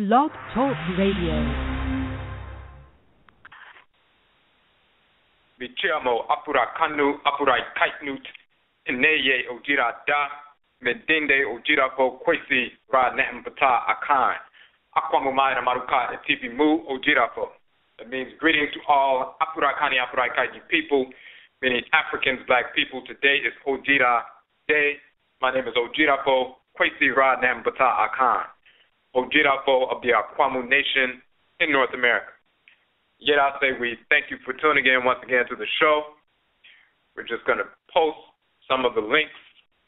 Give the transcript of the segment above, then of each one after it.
Blog Talk Radio. Michiamo apura kanu apurai kaitnut ineye ojira da medinde ojira bo kwesi ra nehmpata akan akwamumai na maruka etipi mu ojira bo. That means greetings to all apura kani apurai kaiti people, meaning Africans, black people. Today is Ojira Day. My name is Ojira bo kwesi ra nehmpata akan. Ojira bo of the Akwamu Nation in North America. Yet I say we thank you for tuning in once again to the show. We're just going to post some of the links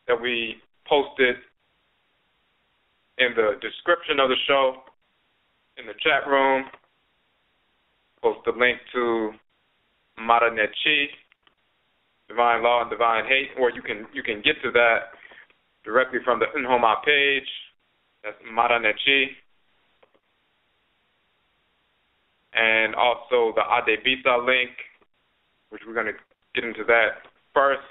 that we posted in the description of the show, in the chat room. Post the link to Mara Nechi, Divine Law and Divine Hate, or you can get to that directly from the Nhoma page. That's Mara Nechi. And also the Adebisa link, which we're going to get into that first.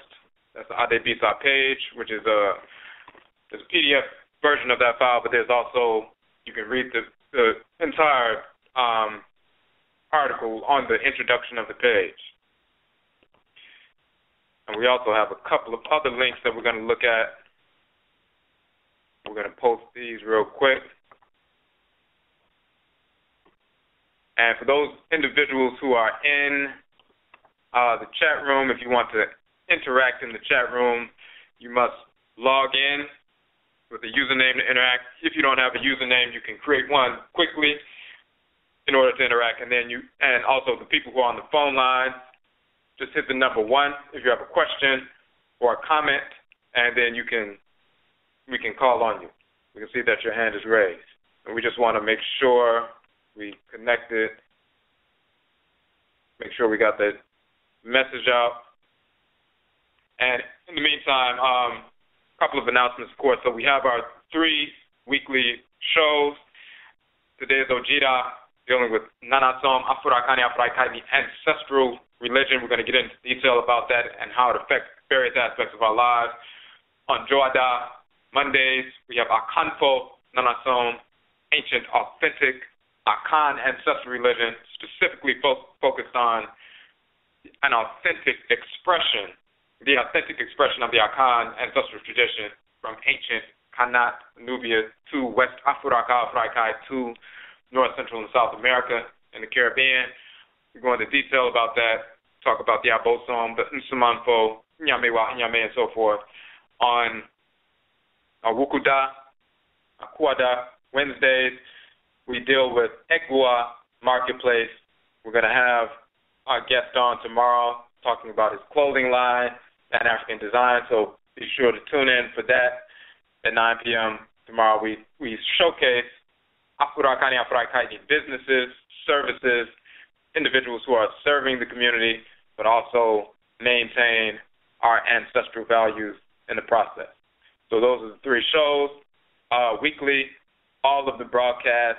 That's the Adebisa page, which is there's a PDF version of that file, but there's also, you can read the entire article on the introduction of the page. And we also have a couple of other links that we're going to look at. We're going to post these real quick. And for those individuals who are in the chat room, if you want to interact in the chat room, you must log in with a username to interact. If you don't have a username, you can create one quickly in order to interact. And also the people who are on the phone line, just hit the number 1 if you have a question or a comment, and then we can call on you. We can see that your hand is raised. And we just want to make sure we connected, make sure we got the message out. And in the meantime, a couple of announcements, of course. So we have our 3 weekly shows. Today is Ojira, dealing with Nanasom, Afurakani, Afuraikai, the ancestral religion. We're going to get into detail about that and how it affects various aspects of our lives. On Joada, Mondays, we have Akanfo, Nanasom, ancient, authentic Akan ancestral religion, specifically focused on an authentic expression, the authentic expression of the Akan ancestral tradition from ancient Kanat, Nubia, to West Afuraka, Afuraikai, to North, Central, and South America and the Caribbean. We go into detail about that, talk about the Abosom, the Nsumanfo, Nyamewa, Nyame, and so forth. On Wukuda, Akwada, Wednesdays, we deal with Egua Marketplace. We're going to have our guest on tomorrow talking about his clothing line and African design, so be sure to tune in for that at 9 p.m. tomorrow. We showcase Afurakani Afuraikai businesses, services, individuals who are serving the community, but also maintain our ancestral values in the process. So those are the 3 shows weekly. All of the broadcast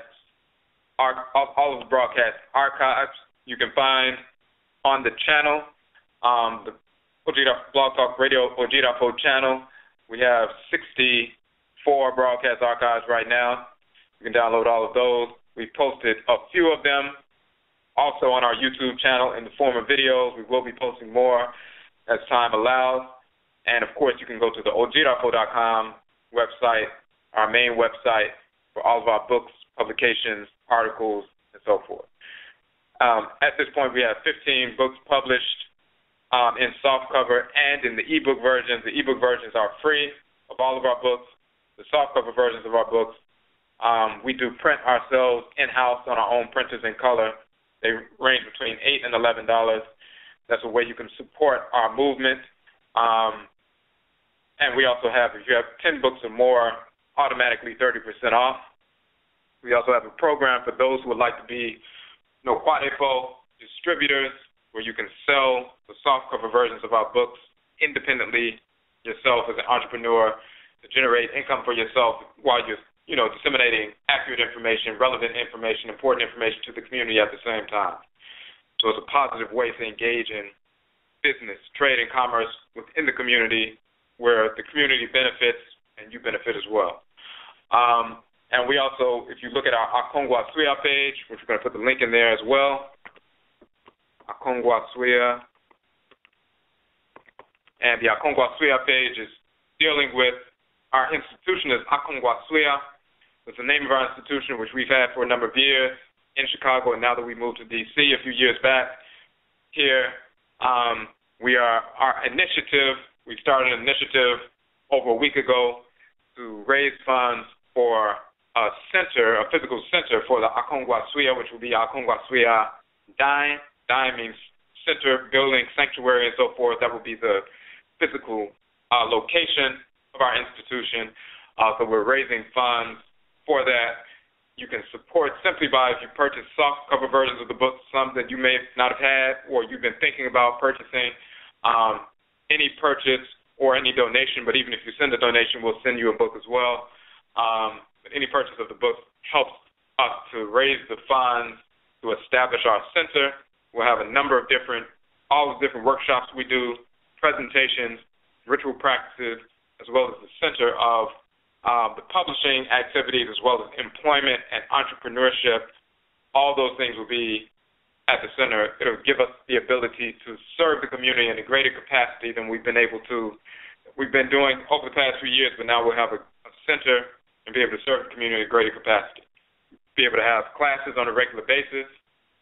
archives you can find on the channel, the Ojira Blog Talk Radio Ojira Po channel. We have 64 broadcast archives right now. You can download all of those. We posted a few of them also on our YouTube channel in the form of videos. We will be posting more as time allows. And, of course, you can go to the ojirapo.com website, our main website, for all of our books, publications, articles, and so forth. At this point, we have 15 books published in softcover and in the ebook versions. The ebook versions are free of all of our books. The softcover versions of our books, we do print ourselves in-house on our own printers in color. They range between $8 and $11. That's a way you can support our movement. And we also have, if you have 10 books or more, automatically 30% off. We also have a program for those who would like to be Kwadepo distributors, where you can sell the softcover versions of our books independently yourself as an entrepreneur to generate income for yourself while you're, disseminating accurate information, relevant information, important information to the community at the same time. So it's a positive way to engage in business, trade, and commerce within the community where the community benefits and you benefit as well. And we also, if you look at our Akongwa Suya page, which we're going to put the link in there as well, Akongwa Suya. And the Akongwa Suya page is dealing with our institution is Akongwa Suya. It's the name of our institution, which we've had for a number of years in Chicago, and now that we moved to D.C. a few years back here, our initiative, we started an initiative over a week ago to raise funds for a center, a physical center for the Akongwa Suya, which will be Akongwa Suya Dine. Dine means center, building, sanctuary, and so forth. That will be the physical location of our institution. So we're raising funds for that. You can support simply by, if you purchase soft cover versions of the books, some that you may not have had or you've been thinking about purchasing, any purchase or any donation, but even if you send a donation, we'll send you a book as well. But any purchase of the book helps us to raise the funds to establish our center. We'll have a number of all the different workshops we do, presentations, ritual practices, as well as the center of the publishing activities, as well as employment and entrepreneurship. All those things will be at the center. It'll give us the ability to serve the community in a greater capacity than we've been able to. We've been doing over the past few years, but now we'll have a center and be able to serve the community in a greater capacity. Be able to have classes on a regular basis.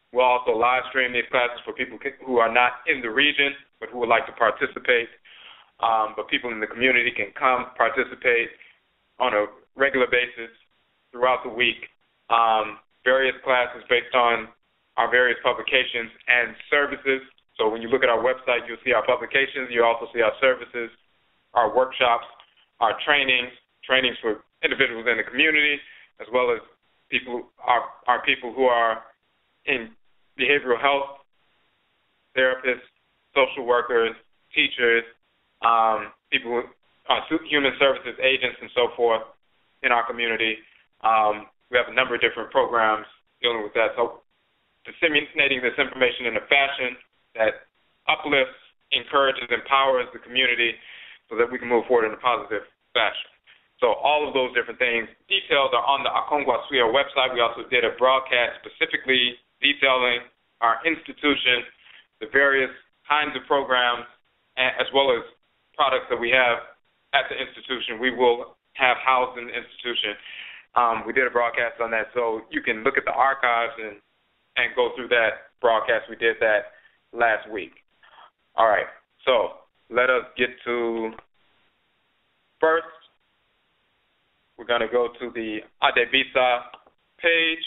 We'll also live stream these classes for people who are not in the region but who would like to participate. But people in the community can come participate on a regular basis throughout the week. Various classes based on our various publications and services. So when you look at our website, you'll see our publications. You'll also see our services, our workshops, our trainings for individuals in the community, as well as our people who are in behavioral health, therapists, social workers, teachers, people, human services agents, and so forth in our community. We have a number of different programs dealing with that. So disseminating this information in a fashion that uplifts, encourages, empowers the community so that we can move forward in a positive fashion. So all of those different things, details are on the Akongwa Suya website. We also did a broadcast specifically detailing our institution, the various kinds of programs, as well as products that we have at the institution. We will have housed in the institution. We did a broadcast on that, so you can look at the archives and go through that broadcast. We did that last week. All right, so let us get to first. We're going to go to the Adebisa page.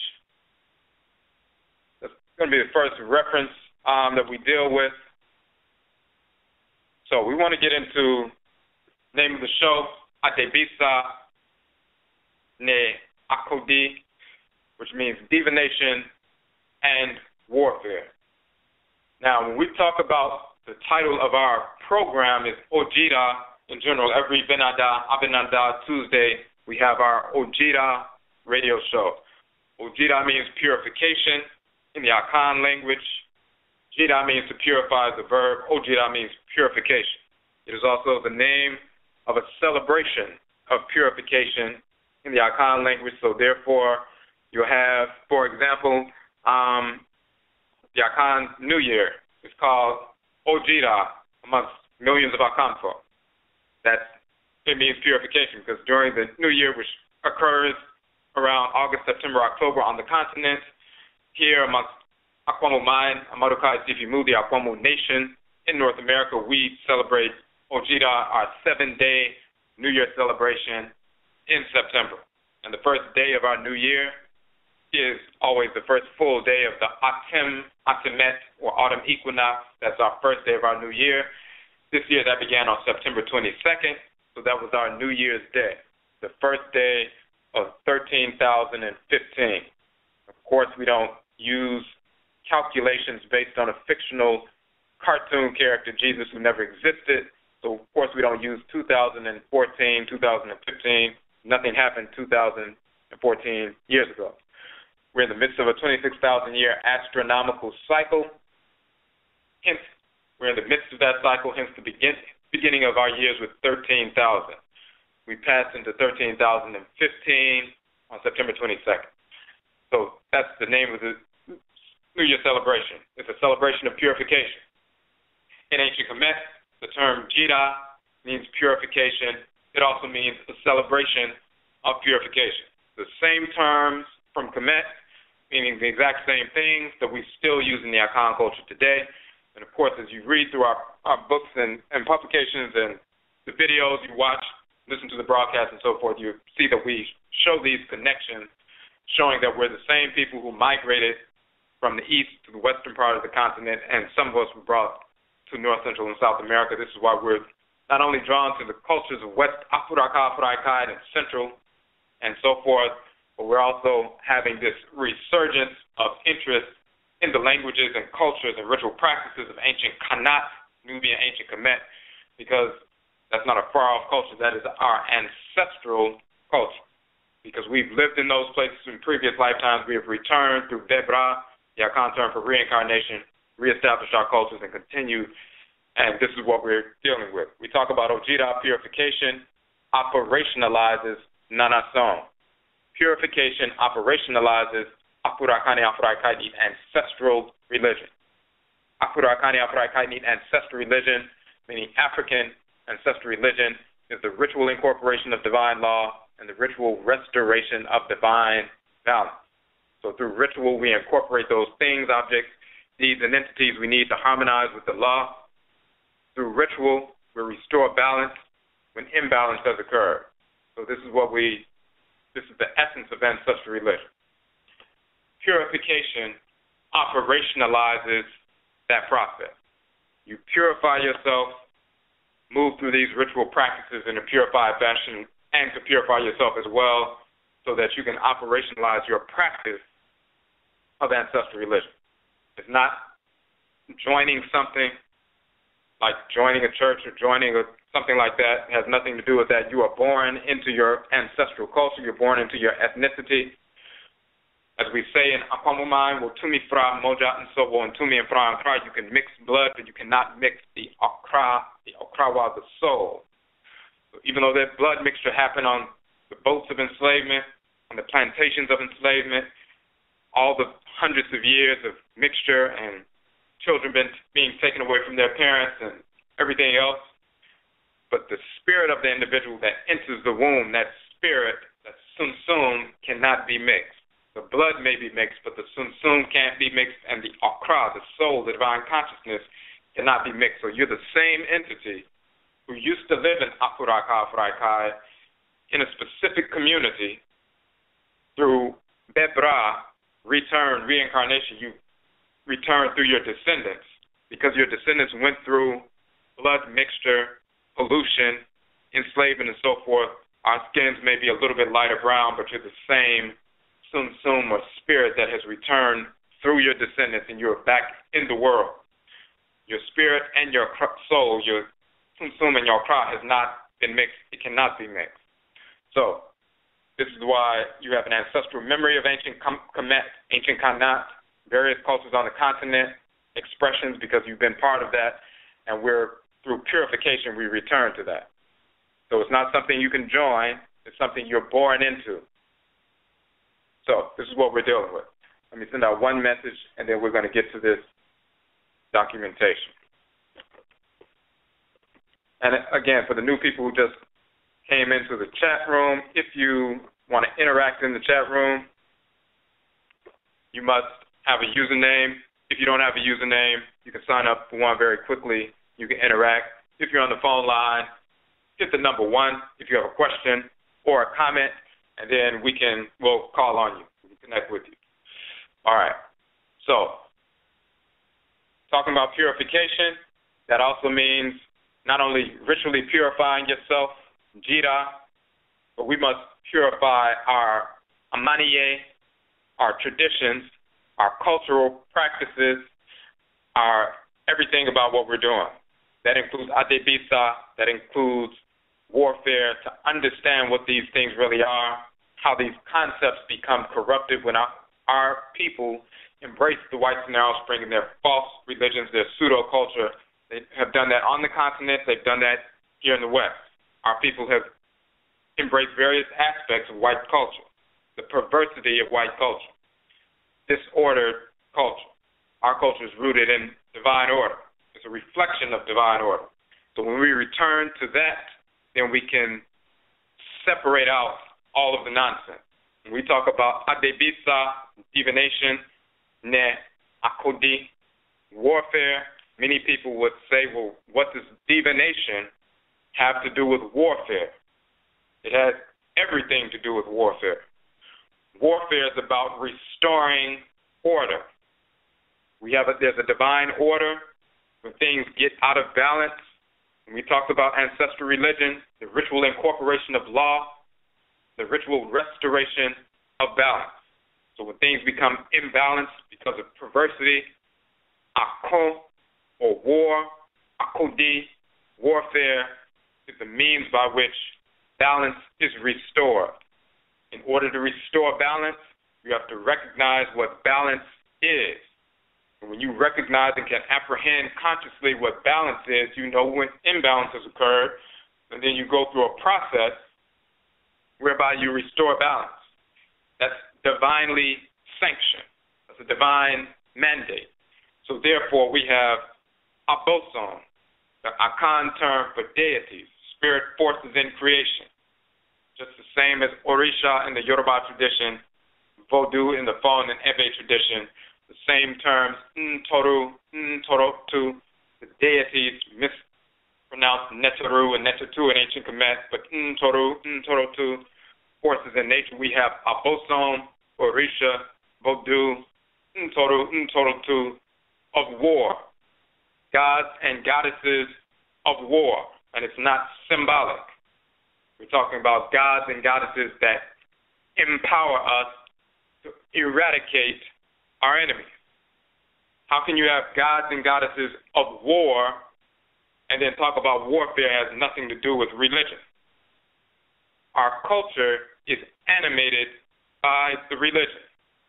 That's going to be the first reference that we deal with. So we want to get into the name of the show, Adebisa Ne Akodi, which means divination and warfare. Now, when we talk about the title of our program is Ojira in general, every Abinanda Tuesday, we have our Ojira radio show. Ojira means purification in the Akan language. Jira means to purify, the verb. Ojira means purification. It is also the name of a celebration of purification in the Akan language. So therefore, you have, for example, the Akan New Year is called Ojira amongst millions of Akan folk. It means purification because during the New Year, which occurs around August, September, October on the continent, here amongst Akwamu Mine, Amarukai Sifimu, the Akwamu Nation in North America, we celebrate Ojira, our 7-day New Year celebration in September. And the first day of our New Year is always the first full day of the Atemet, or autumn equinox. That's our first day of our New Year. This year that began on September 22nd, so that was our New Year's Day, the first day of 13,015. Of course, we don't use calculations based on a fictional cartoon character, Jesus, who never existed. So, of course, we don't use 2014, 2015. Nothing happened 2014 years ago. We're in the midst of a 26,000-year astronomical cycle. Hence, we're in the midst of that cycle, hence the beginning of our years with 13,000. We passed into 13,015 on September 22nd. So that's the name of the New Year celebration. It's a celebration of purification. In ancient Kemet, the term Jira means purification. It also means a celebration of purification. The same terms from Kemet, meaning the exact same things that we still use in the Akan culture today. And of course, as you read through our books and publications and the videos you watch, listen to the broadcast and so forth, you see that we show these connections, showing that we're the same people who migrated from the east to the western part of the continent, and some of us were brought to North, Central, and South America. This is why we're not only drawn to the cultures of West Afuraka, Afuraikai, and Central, and so forth, but we're also having this resurgence of interest in the languages and cultures and ritual practices of ancient Kanat, Nubian ancient Kemet, because that's not a far-off culture. That is our ancestral culture. Because we've lived in those places in previous lifetimes, we have returned through Bebra, the Akan term for reincarnation, reestablished our cultures and continued, and this is what we're dealing with. We talk about Ojira purification operationalizes Nanason. Purification operationalizes Afurakani Afuraikai ancestral religion. Afurakani Afuraikai ancestral religion, meaning African ancestral religion, is the ritual incorporation of divine law and the ritual restoration of divine balance. So through ritual, we incorporate those things, objects, deeds, and entities we need to harmonize with the law. Through ritual, we restore balance when imbalance has occurred. So this is the essence of ancestral religion. Purification operationalizes that process. You purify yourself, move through these ritual practices in a purified fashion, and to purify yourself as well so that you can operationalize your practice of ancestral religion. It's not joining something like joining a church or joining something like that. It has nothing to do with that. You are born into your ancestral culture. You're born into your ethnicity. As we say in Apamuman, Tumi Fra Moja and Sobo and Tumi and Fra and Kra, you can mix blood, but you cannot mix the Okrawa, the soul. So even though that blood mixture happened on the boats of enslavement, on the plantations of enslavement, all the hundreds of years of mixture and children being taken away from their parents and everything else, but the spirit of the individual that enters the womb, that spirit, that Sun cannot be mixed. The blood may be mixed, but the Sun can't be mixed, and the Akra, the soul, the divine consciousness, cannot be mixed. So you're the same entity who used to live in Afuraka, Afuraikai, in a specific community. Through Bebra, reincarnation, you return through your descendants, because your descendants went through blood mixture, pollution, enslavement, and so forth. Our skins may be a little bit lighter brown, but you're the same Sun or spirit that has returned through your descendants, and you're back in the world. Your spirit and your soul, your Sun and your Kra, has not been mixed. It cannot be mixed. So this is why you have an ancestral memory of ancient Kemet, ancient Kanat, various cultures on the continent, expressions, because you've been part of that, and through purification, we return to that. So it's not something you can join. It's something you're born into. So this is what we're dealing with. Let me send out one message, and then we're going to get to this documentation. And again, for the new people who just came into the chat room, if you want to interact in the chat room, you must have a username. If you don't have a username, you can sign up for one very quickly. You can interact. If you're on the phone line, hit the number 1 if you have a question or a comment, and then we'll call on you. We can connect with you. All right. So, talking about purification, that also means not only ritually purifying yourself, Jira, but we must purify our amaniye, our traditions, our cultural practices, our everything about what we're doing. That includes adebisa, that includes warfare, to understand what these things really are, how these concepts become corrupted when our people embrace the whites and their offspring and their false religions, their pseudo-culture. They have done that on the continent. They've done that here in the West. Our people have embraced various aspects of white culture. the perversity of white culture, disordered culture. Our culture is rooted in divine order. It's a reflection of divine order. So when we return to that, then we can separate out all of the nonsense. When we talk about adebisa, divination, ne akodi, warfare, many people would say, well, what does divination have to do with warfare? It has everything to do with warfare. Warfare is about restoring order. There's a divine order when things get out of balance. When we talked about ancestral religion, the ritual incorporation of law, the ritual restoration of balance. So when things become imbalanced because of perversity, ako, or war, akodi, warfare, is the means by which balance is restored. In order to restore balance, you have to recognize what balance is. And when you recognize and can apprehend consciously what balance is, you know when imbalance has occurred, and then you go through a process whereby you restore balance. That's divinely sanctioned. That's a divine mandate. So therefore, we have aboson, the Akan term for deities, spirit forces in creation. Just the same as Orisha in the Yoruba tradition, Vodou in the Fon and Ebe tradition, the same terms, Ntoru, Ntorotu, the deities mispronounced Netoru and Netetu in ancient Kemet, but Ntoru, Ntorotu, forces in nature. We have Aboson, Orisha, Vodou, Ntoru, Ntorotu, of war, gods and goddesses of war, and it's not symbolic. We're talking about gods and goddesses that empower us to eradicate our enemies. How can you have gods and goddesses of war and then talk about warfare has nothing to do with religion? Our culture is animated by the religion.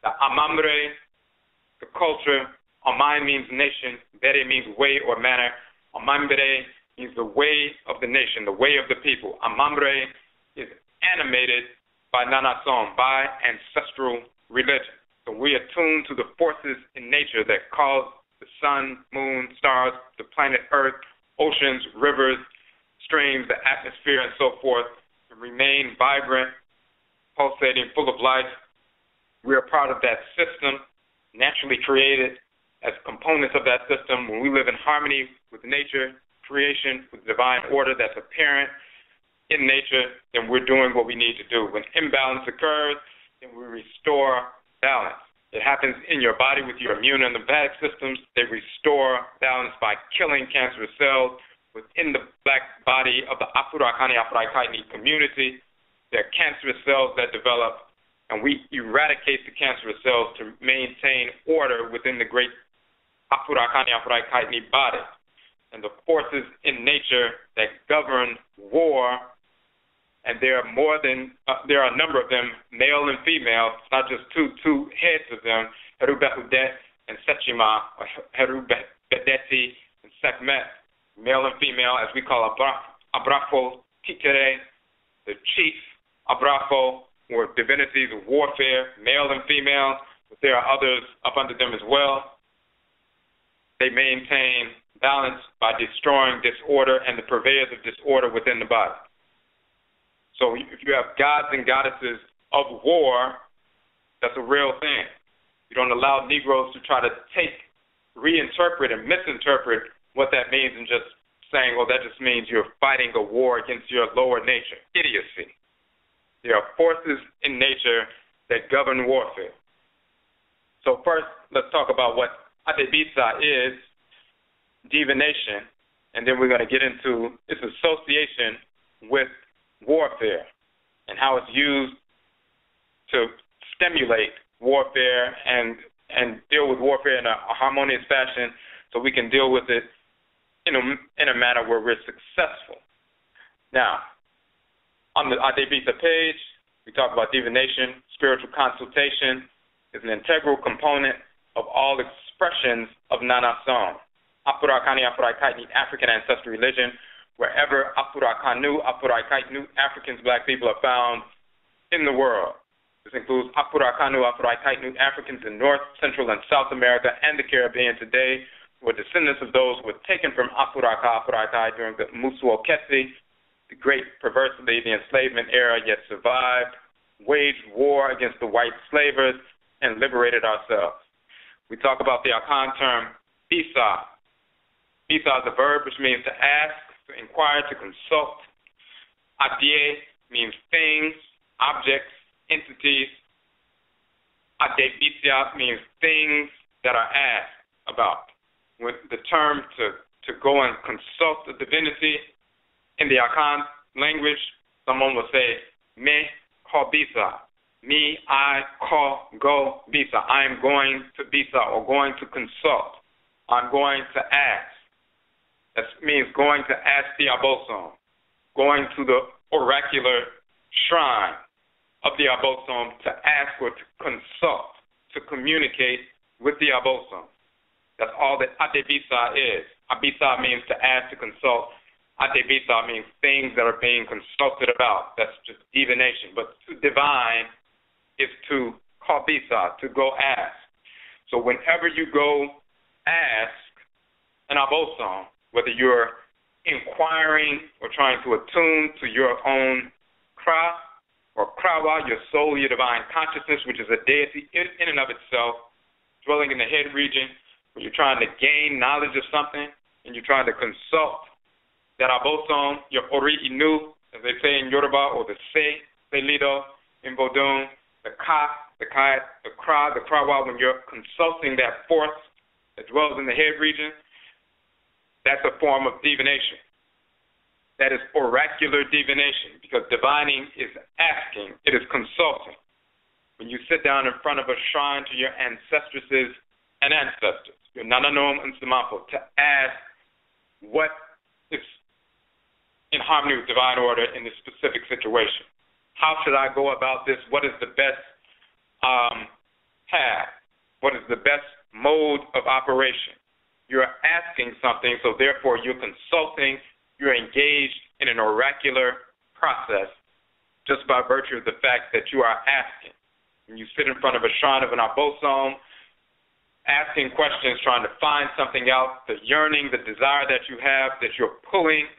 The amambre, the culture, amai means nation, bere means way or manner. Amambre means the way of the nation, the way of the people. Amambre is animated by nanasom, by ancestral religion. So we are tuned to the forces in nature that cause the sun, moon, stars, the planet Earth, oceans, rivers, streams, the atmosphere, and so forth to remain vibrant, pulsating, full of life. We are part of that system, naturally created as components of that system. When we live in harmony with nature, creation, with divine order that's apparent in nature, then we're doing what we need to do. When imbalance occurs, then we restore balance. It happens in your body with your immune and lymphatic systems. They restore balance by killing cancerous cells within the black body of the Afurakani Afurakaitni community. There are cancerous cells that develop, and we eradicate the cancerous cells to maintain order within the great Afurakani Afurakaitni body. And the forces in nature that govern war, and there are there are a number of them, male and female. It's not just two heads of them, Herubehudet and Sechima, or Herubedeti and Sekhmet, male and female, as we call Abrafo Titere, the chief Abrafo, or divinities of warfare, male and female, but there are others up under them as well. They maintain balance by destroying disorder and the purveyors of disorder within the body. So if you have gods and goddesses of war, that's a real thing. You don't allow Negroes to try to reinterpret and misinterpret what that means and just saying, well, that just means you're fighting a war against your lower nature. Idiocy. There are forces in nature that govern warfare. So first, let's talk about what Adebisa is, divination, and then we're going to get into its association with warfare and how it's used to stimulate warfare and deal with warfare in a harmonious fashion so we can deal with it in a manner where we're successful. Now, on the Adebisa page, we talk about divination. Spiritual consultation is an integral component of all expressions of Nanasom, Afurakani Afurakaitni, African ancestral religion. Wherever Afurakanu, Afurakaitnu, Africans, black people are found in the world. This includes Afurakanu, Afro-Taitnu Africans in North, Central, and South America and the Caribbean today, who are descendants of those who were taken from Afuraka, Afro-Tai during the Musuokesi, the great perversity, the enslavement era, yet survived, waged war against the white slavers, and liberated ourselves. We talk about the Akan term, bisa. Bisa is a verb which means to ask, to inquire, to consult. Adie means things, objects, entities. Adebisia means things that are asked about. With the term to go and consult the divinity in the Akan language, someone will say, me ko bisa. Me, I, ko, go, bisa. I am going to bisa, or going to consult. I'm going to ask. That means going to ask the Abosom, going to the oracular shrine of the Abosom to ask or to consult, to communicate with the Abosom. That's all that Adebisa is. Abisa means to ask, to consult. Adebisa means things that are being consulted about. That's just divination. But to divine is to kabisa, to go ask. So whenever you go ask an Abosom, whether you're inquiring or trying to attune to your own Kra or Krawa, your soul, your divine consciousness, which is a deity in and of itself, dwelling in the head region, when you're trying to gain knowledge of something and you're trying to consult that Abosom, your Ori Inu, as they say in Yoruba, or the Se, Lido, in Vodun, the Ka, the Kra, the Krawa, when you're consulting that force that dwells in the head region, that's a form of divination. That is oracular divination, because divining is asking, it is consulting. When you sit down in front of a shrine to your ancestresses and ancestors, your Nananom and Samapo, to ask what is in harmony with divine order in this specific situation. How should I go about this? What is the best path? What is the best mode of operation? You're asking something, so therefore you're consulting, you're engaged in an oracular process just by virtue of the fact that you are asking. When you sit in front of a shrine of an Abosom, asking questions, trying to find something out, the yearning, the desire that you have, that you're pulling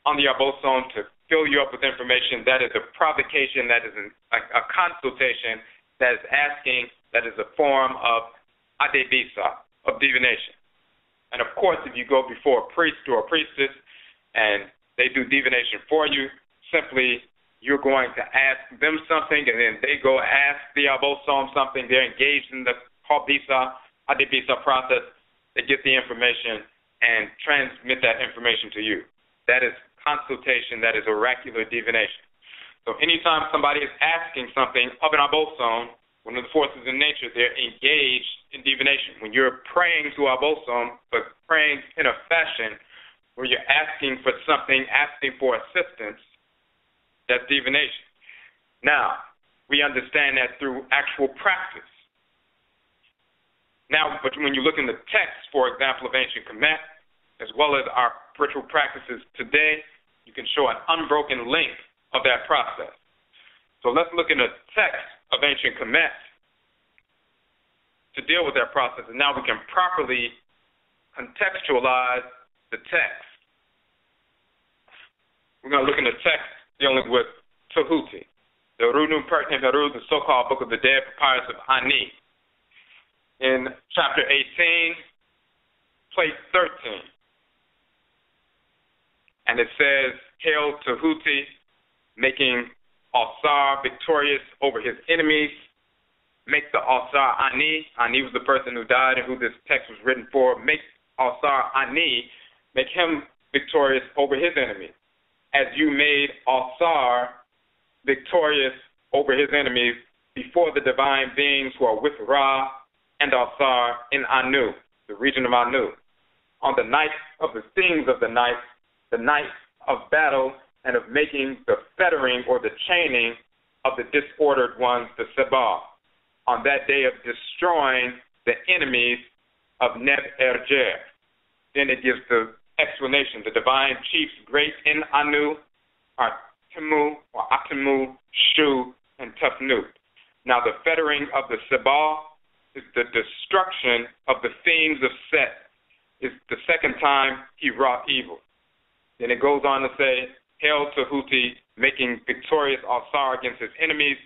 on the Abosom to fill you up with information, that is a provocation, that is a consultation, that is asking, that is a form of adebisa, of divination. And of course, if you go before a priest or a priestess and they do divination for you, simply you're going to ask them something, and then they go ask the Abosom something. They're engaged in the Kabisa, Adebisa process. They get the information and transmit that information to you. That is consultation. That is oracular divination. So anytime somebody is asking something of an Abosom, one of the forces in nature, they're engaged in divination. When you're praying to Abosom, but praying in a fashion where you're asking for something, asking for assistance, that's divination. Now, we understand that through actual practice. Now, but when you look in the text, for example, of ancient Kemet, as well as our ritual practices today, you can show an unbroken link of that process. So let's look in the text of ancient Kemet to deal with that process, and now we can properly contextualize the text. We're going to look in the text dealing with Tahuti, the Runu Pertinent Heru, the so-called Book of the Dead, Papyrus of Ani. In chapter 18, plate 13. And it says, Hail Tahuti, making Alsar victorious over his enemies. Make the Alsar Ani. Ani was the person who died and who this text was written for. Make Alsar Ani, make him victorious over his enemies, as you made Alsar victorious over his enemies before the divine beings who are with Ra and Alsar in Anu, the region of Anu. On the night of the things of the night of battle and of making the fettering or the chaining of the disordered ones, the Sebah, on that day of destroying the enemies of Neb-Erjer. Then it gives the explanation. The divine chiefs great in Anu are Timu or Atimu, Shu, and Tufnut. Now the fettering of the Sebal is the destruction of the themes of Set. It's the second time he wrought evil. Then it goes on to say, Hail Tahuti, making victorious Alsar against his enemies.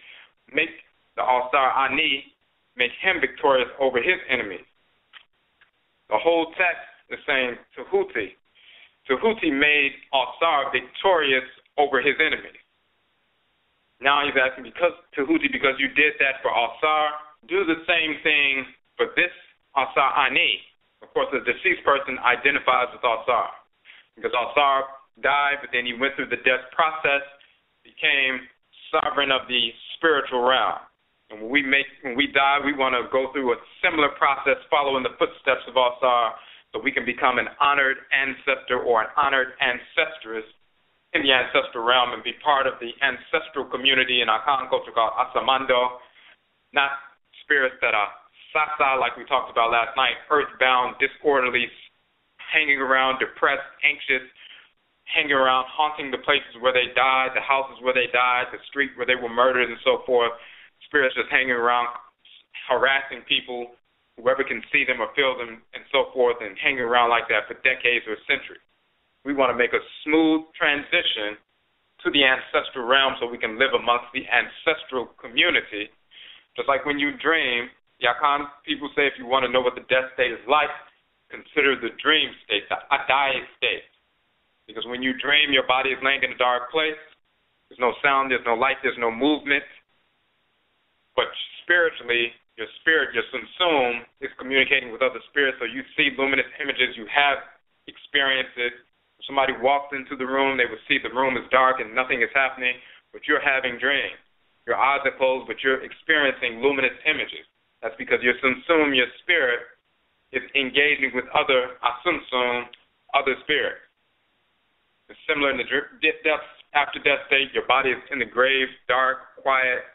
Make the Alsar Ani, make him victorious over his enemies. The whole text is saying Tahuti. Tahuti made Alsar victorious over his enemies. Now he's asking, because Tahuti, because you did that for Alsar, do the same thing for this Alsar Ani. Of course, the deceased person identifies with Alsar, because Alsar died, but then he went through the death process, became sovereign of the spiritual realm. And when we die, we want to go through a similar process, following the footsteps of Alsar, so we can become an honored ancestor or an honored ancestress in the ancestral realm and be part of the ancestral community in our Akan culture called Asamando, not spirits that are Sasa, like we talked about last night, earthbound, disorderly, hanging around, depressed, anxious, hanging around, haunting the places where they died, the houses where they died, the street where they were murdered, and so forth. Spirits just hanging around, harassing people, whoever can see them or feel them, and so forth, and hanging around like that for decades or centuries. We want to make a smooth transition to the ancestral realm so we can live amongst the ancestral community. Just like when you dream, the Akan people say if you want to know what the death state is like, consider the dream state, the Adai state. Because when you dream, your body is laying in a dark place. There's no sound, there's no light, there's no movement. But spiritually, your spirit, your Sunsum, is communicating with other spirits, so you see luminous images, you have experiences. If somebody walks into the room, they will see the room is dark and nothing is happening, but you're having dreams. Your eyes are closed, but you're experiencing luminous images. That's because your Sunsum, your spirit, is engaging with other Asunsum, other spirits. It's similar in the after death state. Your body is in the grave, dark, quiet,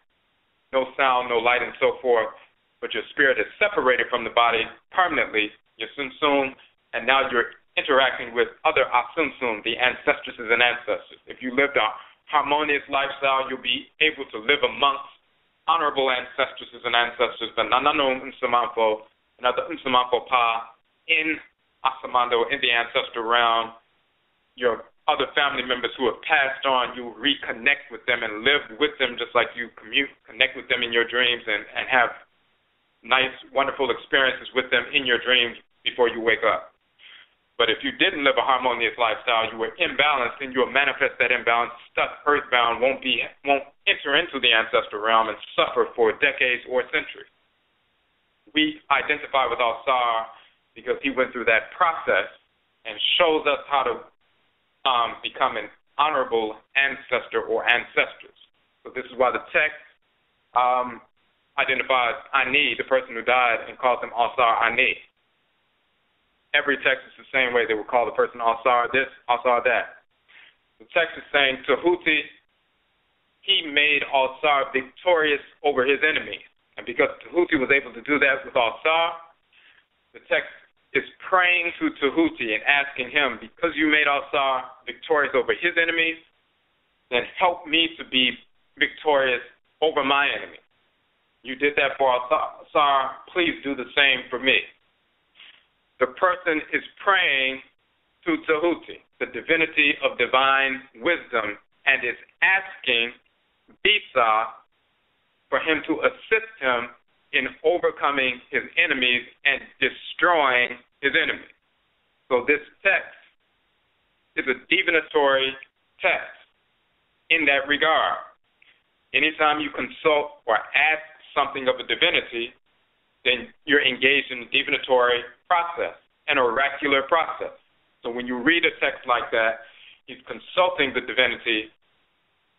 no sound, no light, and so forth. But your spirit is separated from the body permanently, your Sunsum, and now you're interacting with other Asunsum, the ancestresses and ancestors. If you lived a harmonious lifestyle, you'll be able to live amongst honorable ancestresses and ancestors, the Nananum Nsamanfo and other Nsamanfo Pa in Asamando, in the ancestral realm. Your other family members who have passed on, you reconnect with them and live with them just like you connect with them in your dreams and have nice, wonderful experiences with them in your dreams before you wake up. But if you didn't live a harmonious lifestyle, you were imbalanced, and you'll manifest that imbalance, stuck earthbound, won't enter into the ancestral realm and suffer for decades or centuries. We identify with Alsar because he went through that process and shows us how to become an honorable ancestor or ancestress. So this is why the text identifies Ani, the person who died, and calls him Alsar Ani. Every text is the same way. They would call the person Alsar this, Alsar that. The text is saying Tahuti, he made Alsar victorious over his enemies. And because Tahuti was able to do that with Alsar, the text is praying to Tahuti and asking him, because you made Alsar victorious over his enemies, then help me to be victorious over my enemies. You did that for Alsar, please do the same for me. The person is praying to Tahuti, the divinity of divine wisdom, and is asking Bisa for him to assist him in overcoming his enemies and destroying his enemies. So this text is a divinatory text in that regard. Anytime you consult or ask something of a divinity, then you're engaged in a divinatory process, an oracular process. So when you read a text like that, he's consulting the divinity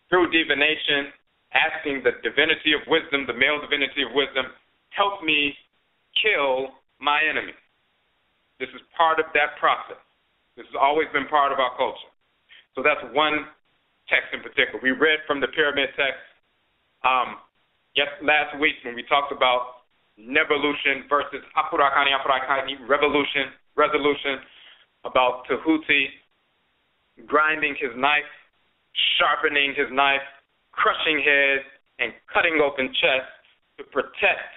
through divination, asking the divinity of wisdom, the male divinity of wisdom, help me kill my enemy. This is part of that process. This has always been part of our culture. So that's one text in particular. We read from the pyramid text last week when we talked about Nevolution versus Apurakani resolution, about Tahuti grinding his knife, sharpening his knife, crushing heads, and cutting open chests to protect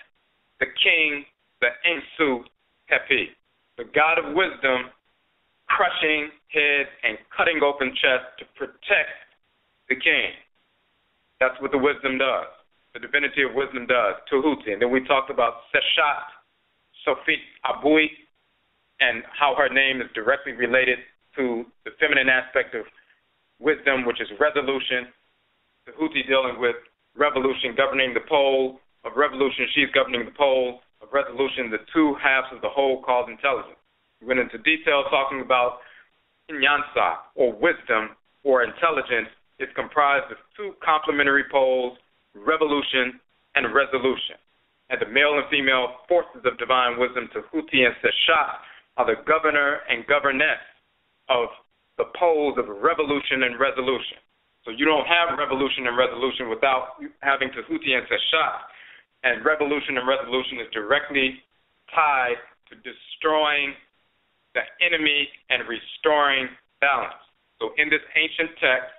the king, the Ensu Tepi, the God of wisdom, crushing heads and cutting open chests to protect the king. That's what the wisdom does. The divinity of wisdom does, Tahuti. And then we talked about Seshat Sofit Abui and how her name is directly related to the feminine aspect of wisdom, which is resolution. Tahuti dealing with revolution, governing the pole of revolution. She's governing the pole of resolution, the two halves of the whole called intelligence. We went into detail talking about Nyansa, or wisdom, or intelligence. It's comprised of two complementary poles, revolution and resolution. And the male and female forces of divine wisdom, Tahuti and Seshat, are the governor and governess of the poles of revolution and resolution. So you don't have revolution and resolution without having Tahuti and Seshat. And revolution and resolution is directly tied to destroying the enemy and restoring balance. So in this ancient text,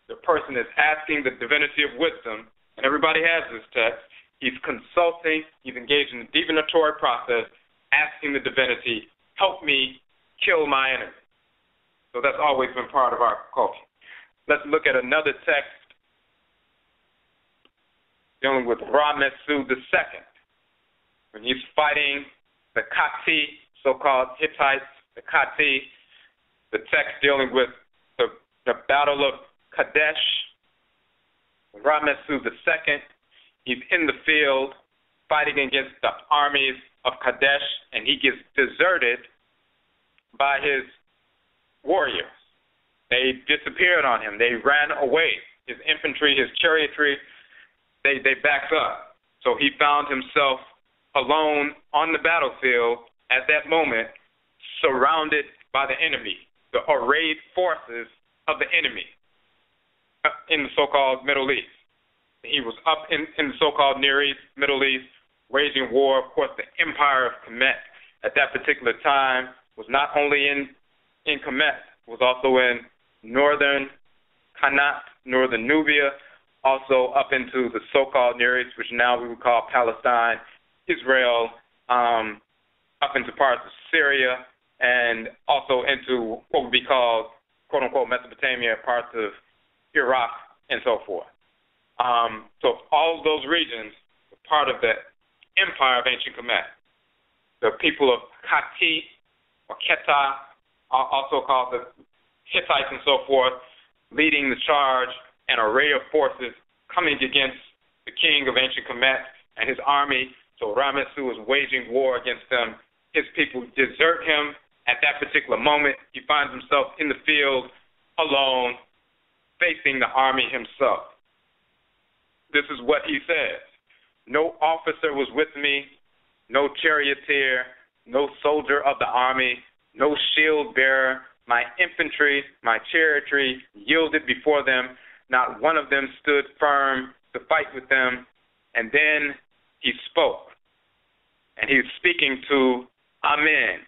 the person is asking the divinity of wisdom, and everybody has this text. He's consulting, he's engaged in the divinatory process, asking the divinity, help me kill my enemy. So that's always been part of our culture. Let's look at another text dealing with Ra-Mesu II. When he's fighting the Kati, so-called Hittites, the Kati, the text dealing with the Battle of Kadesh. Ra-Mesu II, he's in the field fighting against the armies of Kadesh, and he gets deserted by his warriors. They disappeared on him. They ran away. His infantry, his chariotry, they backed up. So he found himself alone on the battlefield at that moment, surrounded by the enemy, the arrayed forces of the enemy in the so-called Middle East. He was up in the so-called Near East, Middle East, waging war. Of course, the empire of Kemet at that particular time was not only in Kemet, was also in northern Kanat, northern Nubia, also up into the so-called Near East, which now we would call Palestine, Israel, up into parts of Syria, and also into what would be called, quote-unquote, Mesopotamia, parts of Iraq, and so forth. So all of those regions were part of the empire of ancient Kemet. The people of Kati, or Keta, also called the Hittites and so forth, leading the charge, an array of forces coming against the king of ancient Kemet and his army. So Ra-Mesu is waging war against them. His people desert him at that particular moment. He finds himself in the field alone, facing the army himself. This is what he says. No officer was with me, no charioteer, no soldier of the army, no shield bearer. My infantry, my chariotry yielded before them. Not one of them stood firm to fight with them. And then he spoke. And he was speaking to Amen,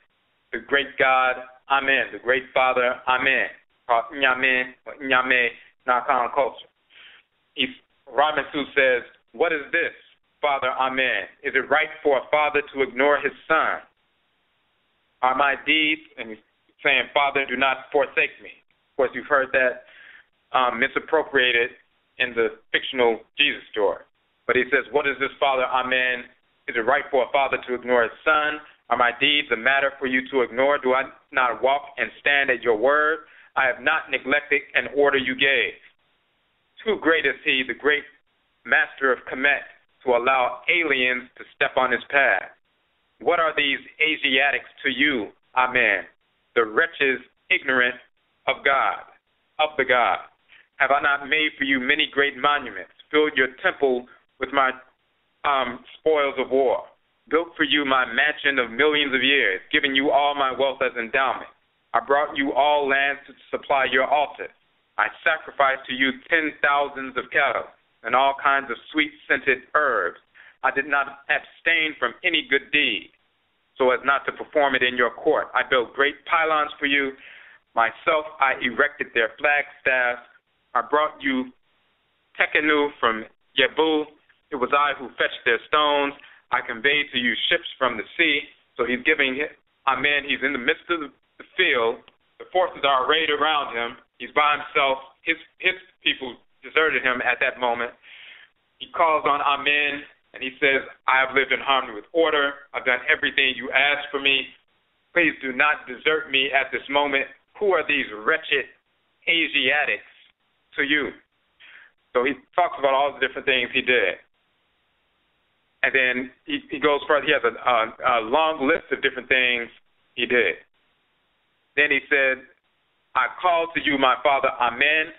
the great God, Amen, the great Father, Amen, called Nyame, or Nyame, Nakan culture. Ra-Mesu says, what is this, Father, Amen? Is it right for a father to ignore his son? Are my deeds, and he's saying, Father, do not forsake me. Of course, you've heard that misappropriated in the fictional Jesus story. But he says, what is this, Father, Amen? Is it right for a father to ignore his son? Are my deeds a matter for you to ignore? Do I not walk and stand at your word? I have not neglected an order you gave. Too great is he, the great master of Kemet, to allow aliens to step on his path. What are these Asiatics to you, Amen? The wretches ignorant of God, of the God. Have I not made for you many great monuments, filled your temple with my spoils of war, built for you my mansion of millions of years, given you all my wealth as endowment? I brought you all lands to supply your altar. I sacrificed to you 10,000s of cattle and all kinds of sweet-scented herbs. I did not abstain from any good deed, so as not to perform it in your court. I built great pylons for you. Myself, I erected their flagstaffs. I brought you Tekenu from Yebu. It It was I who fetched their stones. I conveyed to you ships from the sea. So he's giving Amen. He's in the midst of the field. The forces are arrayed around him. He's by himself. His people deserted him at that moment. He calls on Amen, and he says, I have lived in harmony with order. I've done everything you asked for me. Please do not desert me at this moment. Who are these wretched Asiatics to you? So he talks about all the different things he did. And then he goes further. He has a long list of different things he did. Then he said, I call to you, my father, Amen.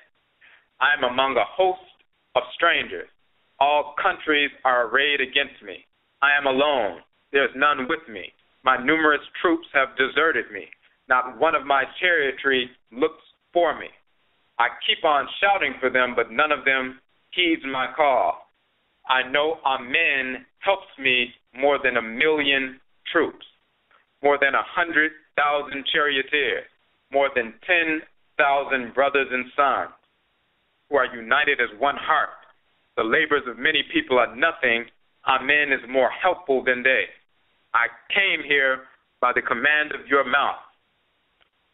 I am among a host of strangers. All countries are arrayed against me. I am alone. There is none with me. My numerous troops have deserted me. Not one of my chariotry looks for me. I keep on shouting for them, but none of them heeds my call. I know Amen helps me more than 1,000,000 troops, more than 100,000 charioteers, more than 10,000 brothers and sons who are united as one heart. The labors of many people are nothing. Amen is more helpful than they. I came here by the command of your mouth.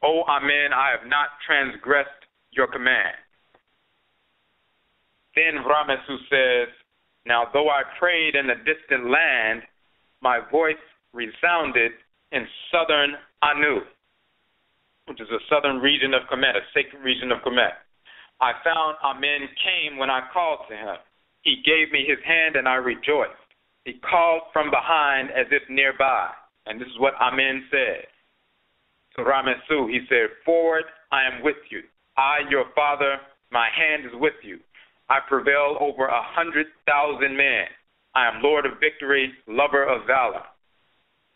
O Amen, I have not transgressed your command. Then Ramesu says, now though I prayed in a distant land, my voice resounded in southern Anu, which is a southern region of Kemet, a sacred region of Kemet. I found Amen came when I called to him. He gave me his hand and I rejoiced. He called from behind as if nearby. And this is what Amen said. To Ramesu, he said, forward, I am with you. I, your father, my hand is with you. I prevail over 100,000 men. I am Lord of victory, lover of valor.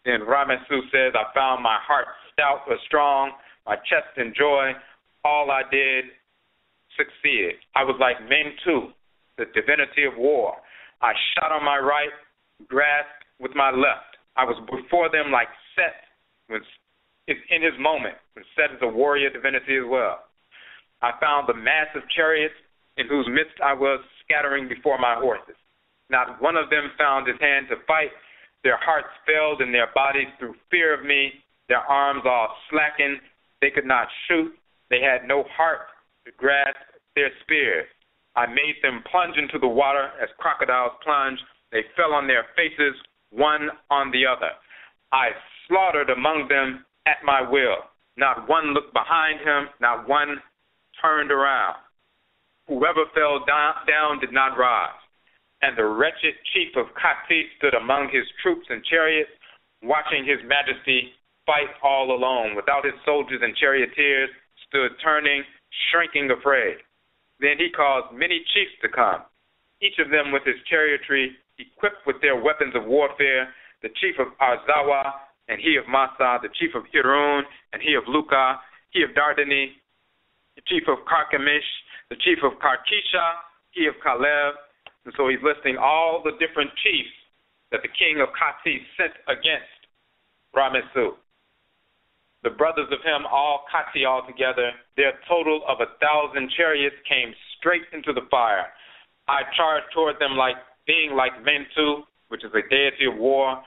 Then Ramesu says, I found my heart stout or strong, my chest in joy. All I did succeeded. I was like Mentu, the divinity of war. I shot on my right, grasped with my left. I was before them like Set, in his moment, when Set is a warrior divinity as well. I found the massive chariots in whose midst I was scattering before my horses. Not one of them found his hand to fight. Their hearts failed in their bodies through fear of me. Their arms all slackened. They could not shoot. They had no heart to grasp their spears. I made them plunge into the water as crocodiles plunge. They fell on their faces, one on the other. I slaughtered among them at my will. Not one looked behind him, not one turned around. Whoever fell down did not rise. And the wretched chief of Kati stood among his troops and chariots, watching his majesty fight all alone. Without his soldiers and charioteers, stood turning, shrinking afraid. Then he caused many chiefs to come, each of them with his chariotry, equipped with their weapons of warfare, the chief of Arzawa, and he of Masa, the chief of Irun, and he of Luka, he of Dardani, the chief of Karkemish, the chief of Karkisha, he of Kalev. And so he's listing all the different chiefs that the king of Kati sent against Ramesu. The brothers of him, all Kati altogether, their total of 1,000 chariots came straight into the fire. I charged toward them being like Mentu, which is a deity of war.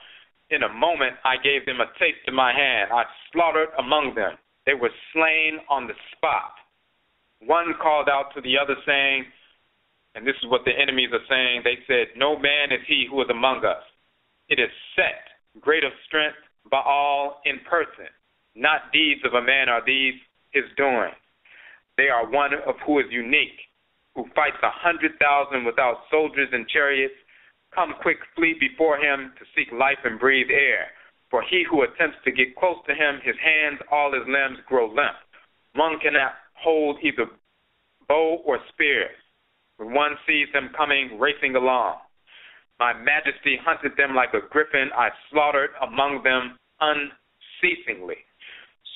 In a moment, I gave them a taste of my hand. I slaughtered among them. They were slain on the spot. One called out to the other, saying, and this is what the enemies are saying, they said, no man is he who is among us. It is Set, great of strength, Baal in person. Not deeds of a man are these his doing. They are one of who is unique, who fights 100,000 without soldiers and chariots. Come quick, flee before him to seek life and breathe air. For he who attempts to get close to him, his hands, all his limbs grow limp. One cannot hold either bow or spear when one sees them coming racing along. My majesty hunted them like a griffin. I slaughtered among them unceasingly.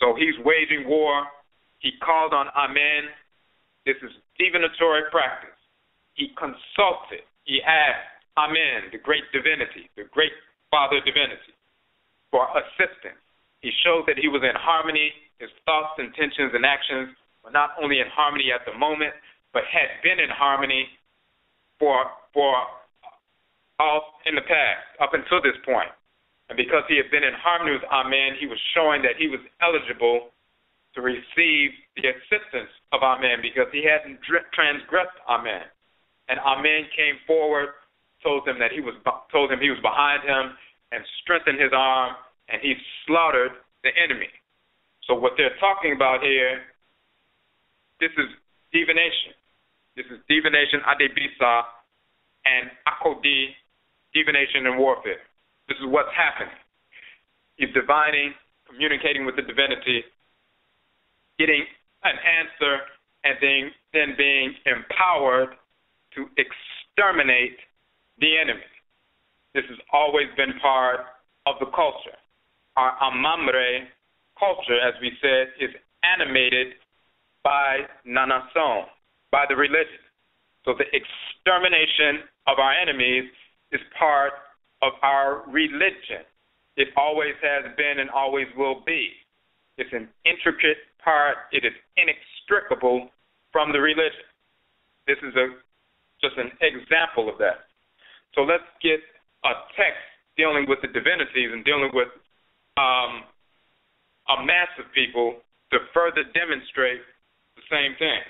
So he's waging war. He called on Amen. This is divinatory practice. He consulted. He asked Amen, the great divinity, the great father divinity, for assistance. He showed that he was in harmony. His thoughts, intentions, and actions were not only in harmony at the moment, but had been in harmony for all in the past, up until this point. And because he had been in harmony with Amen, he was showing that he was eligible to receive the assistance of Amen because he hadn't transgressed Amen. And Amen came forward, told him he was behind him, and strengthened his arm, and he slaughtered the enemy. So what they're talking about here, this is divination. This is divination, adebisa, and akodi, divination and warfare. This is what's happening. He's divining, communicating with the divinity, getting an answer, and then being empowered to exterminate the enemy. This has always been part of the culture. Our Amamre culture, as we said, is animated by Nanason, by the religion. So the extermination of our enemies is part of our religion. It always has been and always will be. It's an intricate part. It is inextricable from the religion. This is just an example of that. So let's get a text dealing with the divinities and dealing with a mass of people to further demonstrate the same thing.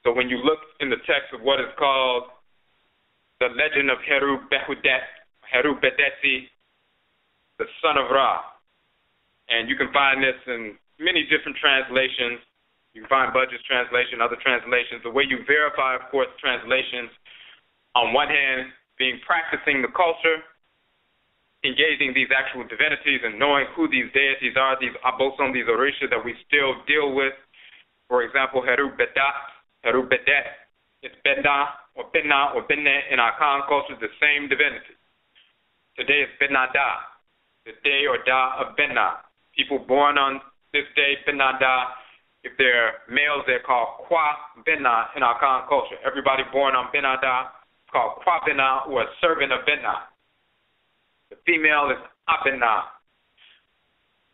So when you look in the text of what is called the legend of Heru Bedeti, the son of Ra, and you can find this in many different translations. You can find Budge's translation, other translations. The way you verify, of course, translations, on one hand, being practicing the culture, engaging these actual divinities and knowing who these deities are, these abosom, these orisha that we still deal with. For example, Heru Bedet, it's Bedna or Benna or Benne in our Khan culture, the same divinity. Today it's Benada, the day or Da of Benna. People born on this day, Benada, if they're males, they're called Kwa Benna in our Khan culture. Everybody born on Benada is called Kwa Benna or a servant of Benna. The female is Abena.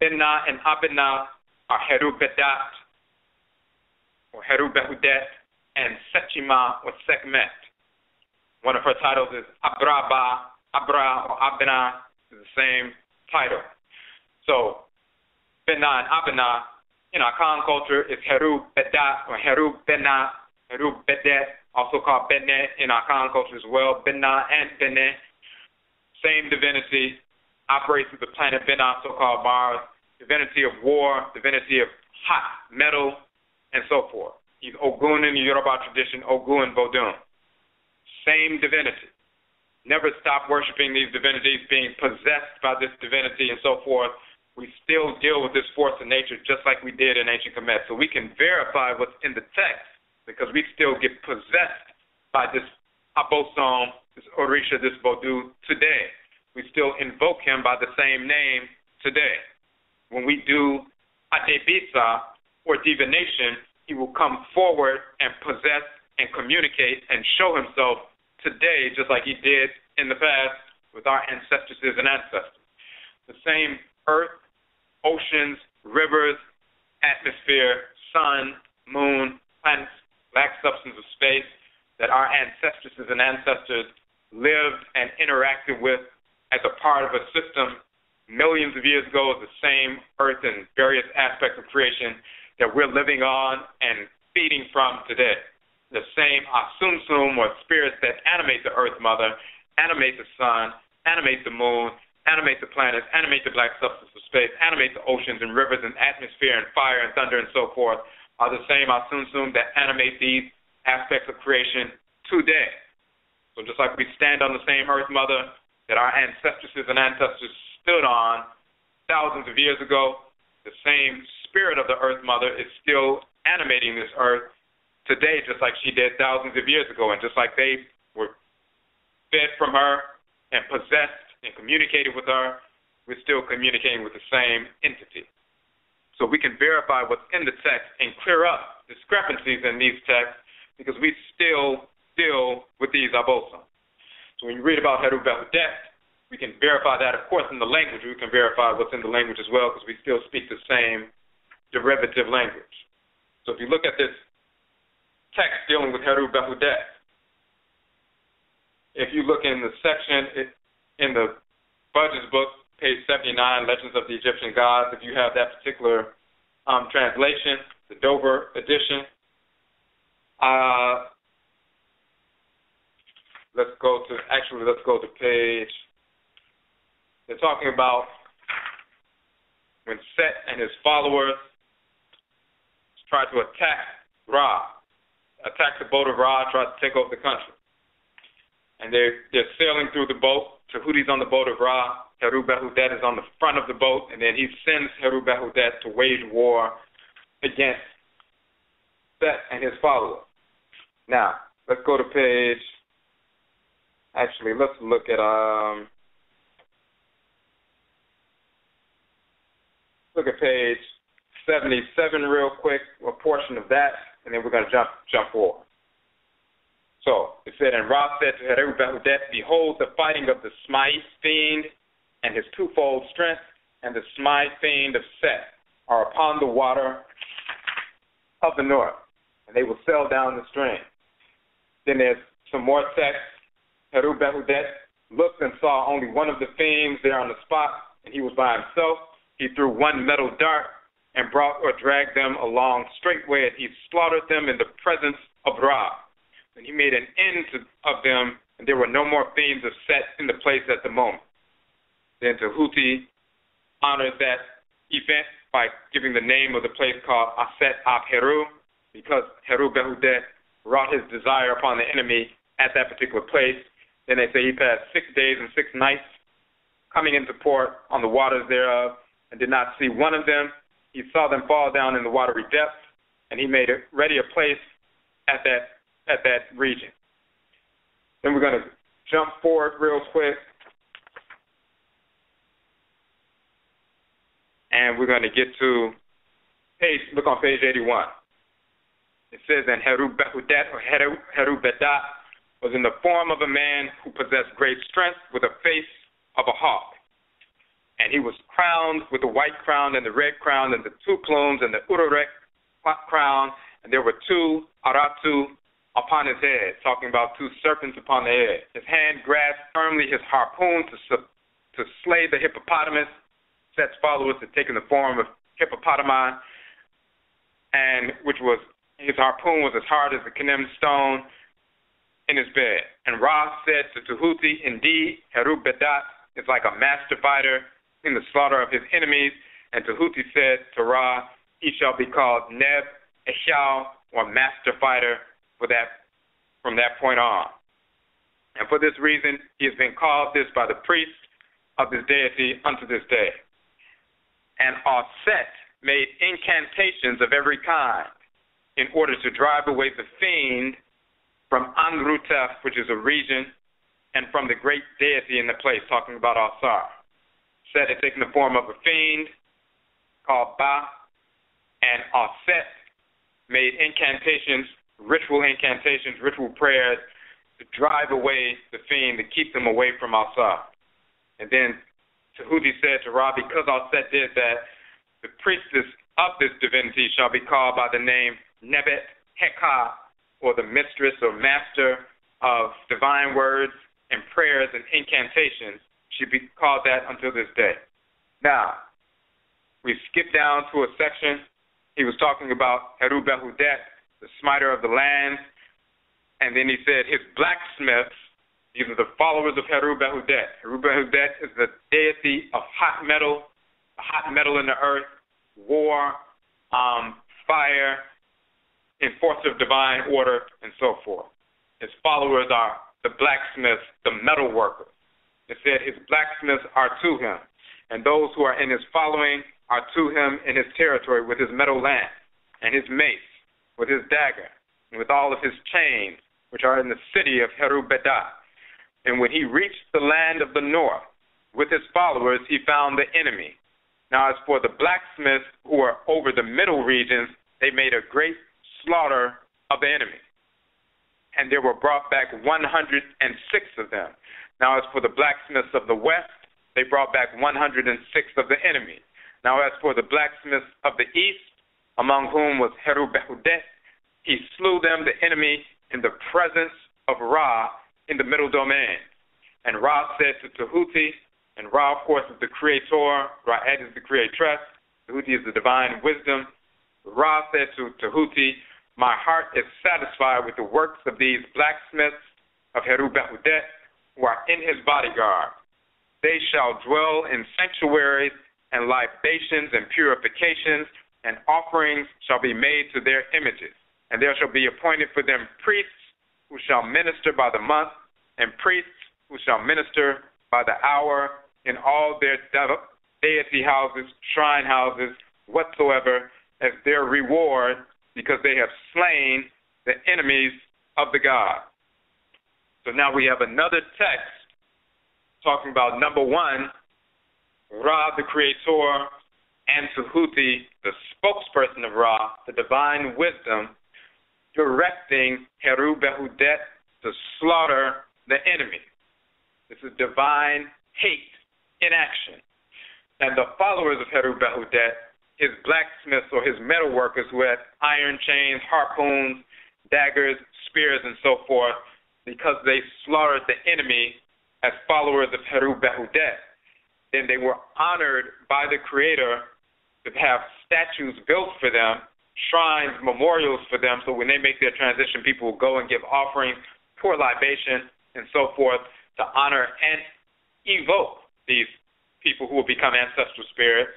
Benna and Abena are Heru Bedat or Heru Behudet and Sechima or Sekhmet. One of her titles is Abra or Abena is the same title. So Benna and Abena in our Khan culture is Heru Bedat or Heru Benna, Heru Bedet, also called Benne in our Khan culture as well. Benna and Benne, same divinity, operates with the planet Benna, so-called Mars, divinity of war, divinity of hot metal, and so forth. He's Ogun in the Yoruba tradition, Ogun Vodun. Same divinity. Never stop worshiping these divinities, being possessed by this divinity and so forth. We still deal with this force of nature just like we did in ancient Kemet. So we can verify what's in the text because we still get possessed by this abosom, this orisha, this Vodou today. We still invoke him by the same name today. When we do adebisa or divination, he will come forward and possess and communicate and show himself today just like he did in the past with our ancestresses and ancestors. The same earth, oceans, rivers, atmosphere, sun, moon, planets, black substance of space that our ancestresses and ancestors lived and interacted with as a part of a system millions of years ago is the same earth and various aspects of creation that we're living on and feeding from today. The same Asumsum or spirits that animate the earth mother, animate the sun, animate the moon, animate the planets, animate the black substance of space, animate the oceans and rivers and atmosphere and fire and thunder and so forth, are the same Asumsum that animate these aspects of creation today. So just like we stand on the same earth mother that our ancestresses and ancestors stood on thousands of years ago, the same spirit of the earth mother is still animating this earth today just like she did thousands of years ago. And just like they were fed from her and possessed and communicated with her, we're still communicating with the same entity. So we can verify what's in the text and clear up discrepancies in these texts because we still deal with these abosom. So when you read about Heru Behudet, we can verify that. Of course, in the language, we can verify what's in the language as well because we still speak the same derivative language. So if you look at this text dealing with Heru Behudet, if you look in the section in the Budge's book, page 79, Legends of the Egyptian Gods, if you have that particular translation, the Dover edition, let's go to page, they're talking about when Set and his followers tried to attack the boat of Ra, tried to take over the country. And they're sailing through the boat. Tahuti's on the boat of Ra. Heru-Behudet is on the front of the boat, and then he sends Heru-Behudet to wage war against Set and his followers. Now, let's go to page, actually, let's look at, page 77 real quick, a portion of that, and then we're going to jump forward. So, it said, and Ra said to Heru-Behudet, behold, the fighting of the Smite fiend and his twofold strength, and the Smite fiend of Set are upon the water of the north, and they will sail down the stream. Then there's some more text. Heru-Behudet looked and saw only one of the fiends there on the spot, and he was by himself. He threw one metal dart and brought or dragged them along straightway, and he slaughtered them in the presence of Ra. And he made an end of them, and there were no more fiends of Set in the place at the moment. Then Tahuti honored that event by giving the name of the place called Aset Ab Heru, because Heru-Behudet wrought his desire upon the enemy at that particular place. Then they say he passed 6 days and 6 nights coming into port on the waters thereof, and did not see one of them. He saw them fall down in the watery depths, and he made ready a place at that region. Then we're going to jump forward real quick, and we're going to get to look on page 81. It says, and Heru-Behudet or Heru-Bedat was in the form of a man who possessed great strength with a face of a hawk. And he was crowned with the white crown and the red crown and the 2 plumes and the Ururek crown, and there were 2 Aratu upon his head, talking about 2 serpents upon the head. His hand grasped firmly his harpoon to slay the hippopotamus. Set's followers had taken the form of hippopotami, and his harpoon was as hard as the Kenem stone in his bed. And Ra said to Tahuti, indeed, Heru-Bedat is like a master fighter in the slaughter of his enemies. And Tahuti said to Ra, he shall be called Neb Eshau, or master fighter, from that point on. And for this reason, he has been called this by the priest of this deity unto this day. And Aset made incantations of every kind in order to drive away the fiend from Anrutef, which is a region, and from the great deity in the place, talking about Asar. Set had taken the form of a fiend called Ba, and Aset made ritual prayers to drive away the fiend, to keep them away from Asar. And then Tahuti said to Ra, because Aset did that, the priestess of this divinity shall be called by the name Nebet Heka, or the mistress or master of divine words and prayers and incantations. She be called that until this day. Now, we skip down to a section. He was talking about Heru-Behudet, the smiter of the land, and then he said his blacksmiths, these are the followers of Heru-Behudet. Heru-Behudet is the deity of hot metal in the earth, war, fire, enforcer of divine order, and so forth. His followers are the blacksmiths, the metal workers. It said his blacksmiths are to him, and those who are in his following are to him in his territory with his metal lance and his mace, with his dagger, and with all of his chains, which are in the city of Heru-Bedat. And when he reached the land of the north with his followers, he found the enemy. Now, as for the blacksmiths who are over the middle regions, they made a great slaughter of the enemy, and there were brought back 106 of them. Now, as for the blacksmiths of the west, they brought back 106 of the enemy. Now, as for the blacksmiths of the east, among whom was Heru-Behudet, he slew them, the enemy, in the presence of Ra, in the middle domain. And Ra said to Tahuti, and Ra, of course, is the creator, Ra'ed is the creatress, Tahuti is the divine wisdom. Ra said to Tahuti, my heart is satisfied with the works of these blacksmiths of Heru Behudet, who are in his bodyguard. They shall dwell in sanctuaries, and libations and purifications, and offerings shall be made to their images. And there shall be appointed for them priests who shall minister by the month, and priests who shall minister by the hour in all their deity houses, shrine houses, whatsoever, as their reward, because they have slain the enemies of the God. So now we have another text talking about, number one, Ra, the creator, and Tahuti, the spokesperson of Ra, the divine wisdom, directing Heru Behudet to slaughter the enemy. This is divine hate in action. And the followers of Heru Behudet, his blacksmiths or his metal workers who had iron chains, harpoons, daggers, spears, and so forth, because they slaughtered the enemy as followers of Heru Behudet, then they were honored by the Creator to have statues built for them, shrines, memorials for them, so when they make their transition, people will go and give offerings, pour libation, and so forth, to honor and evoke these people who will become ancestral spirits,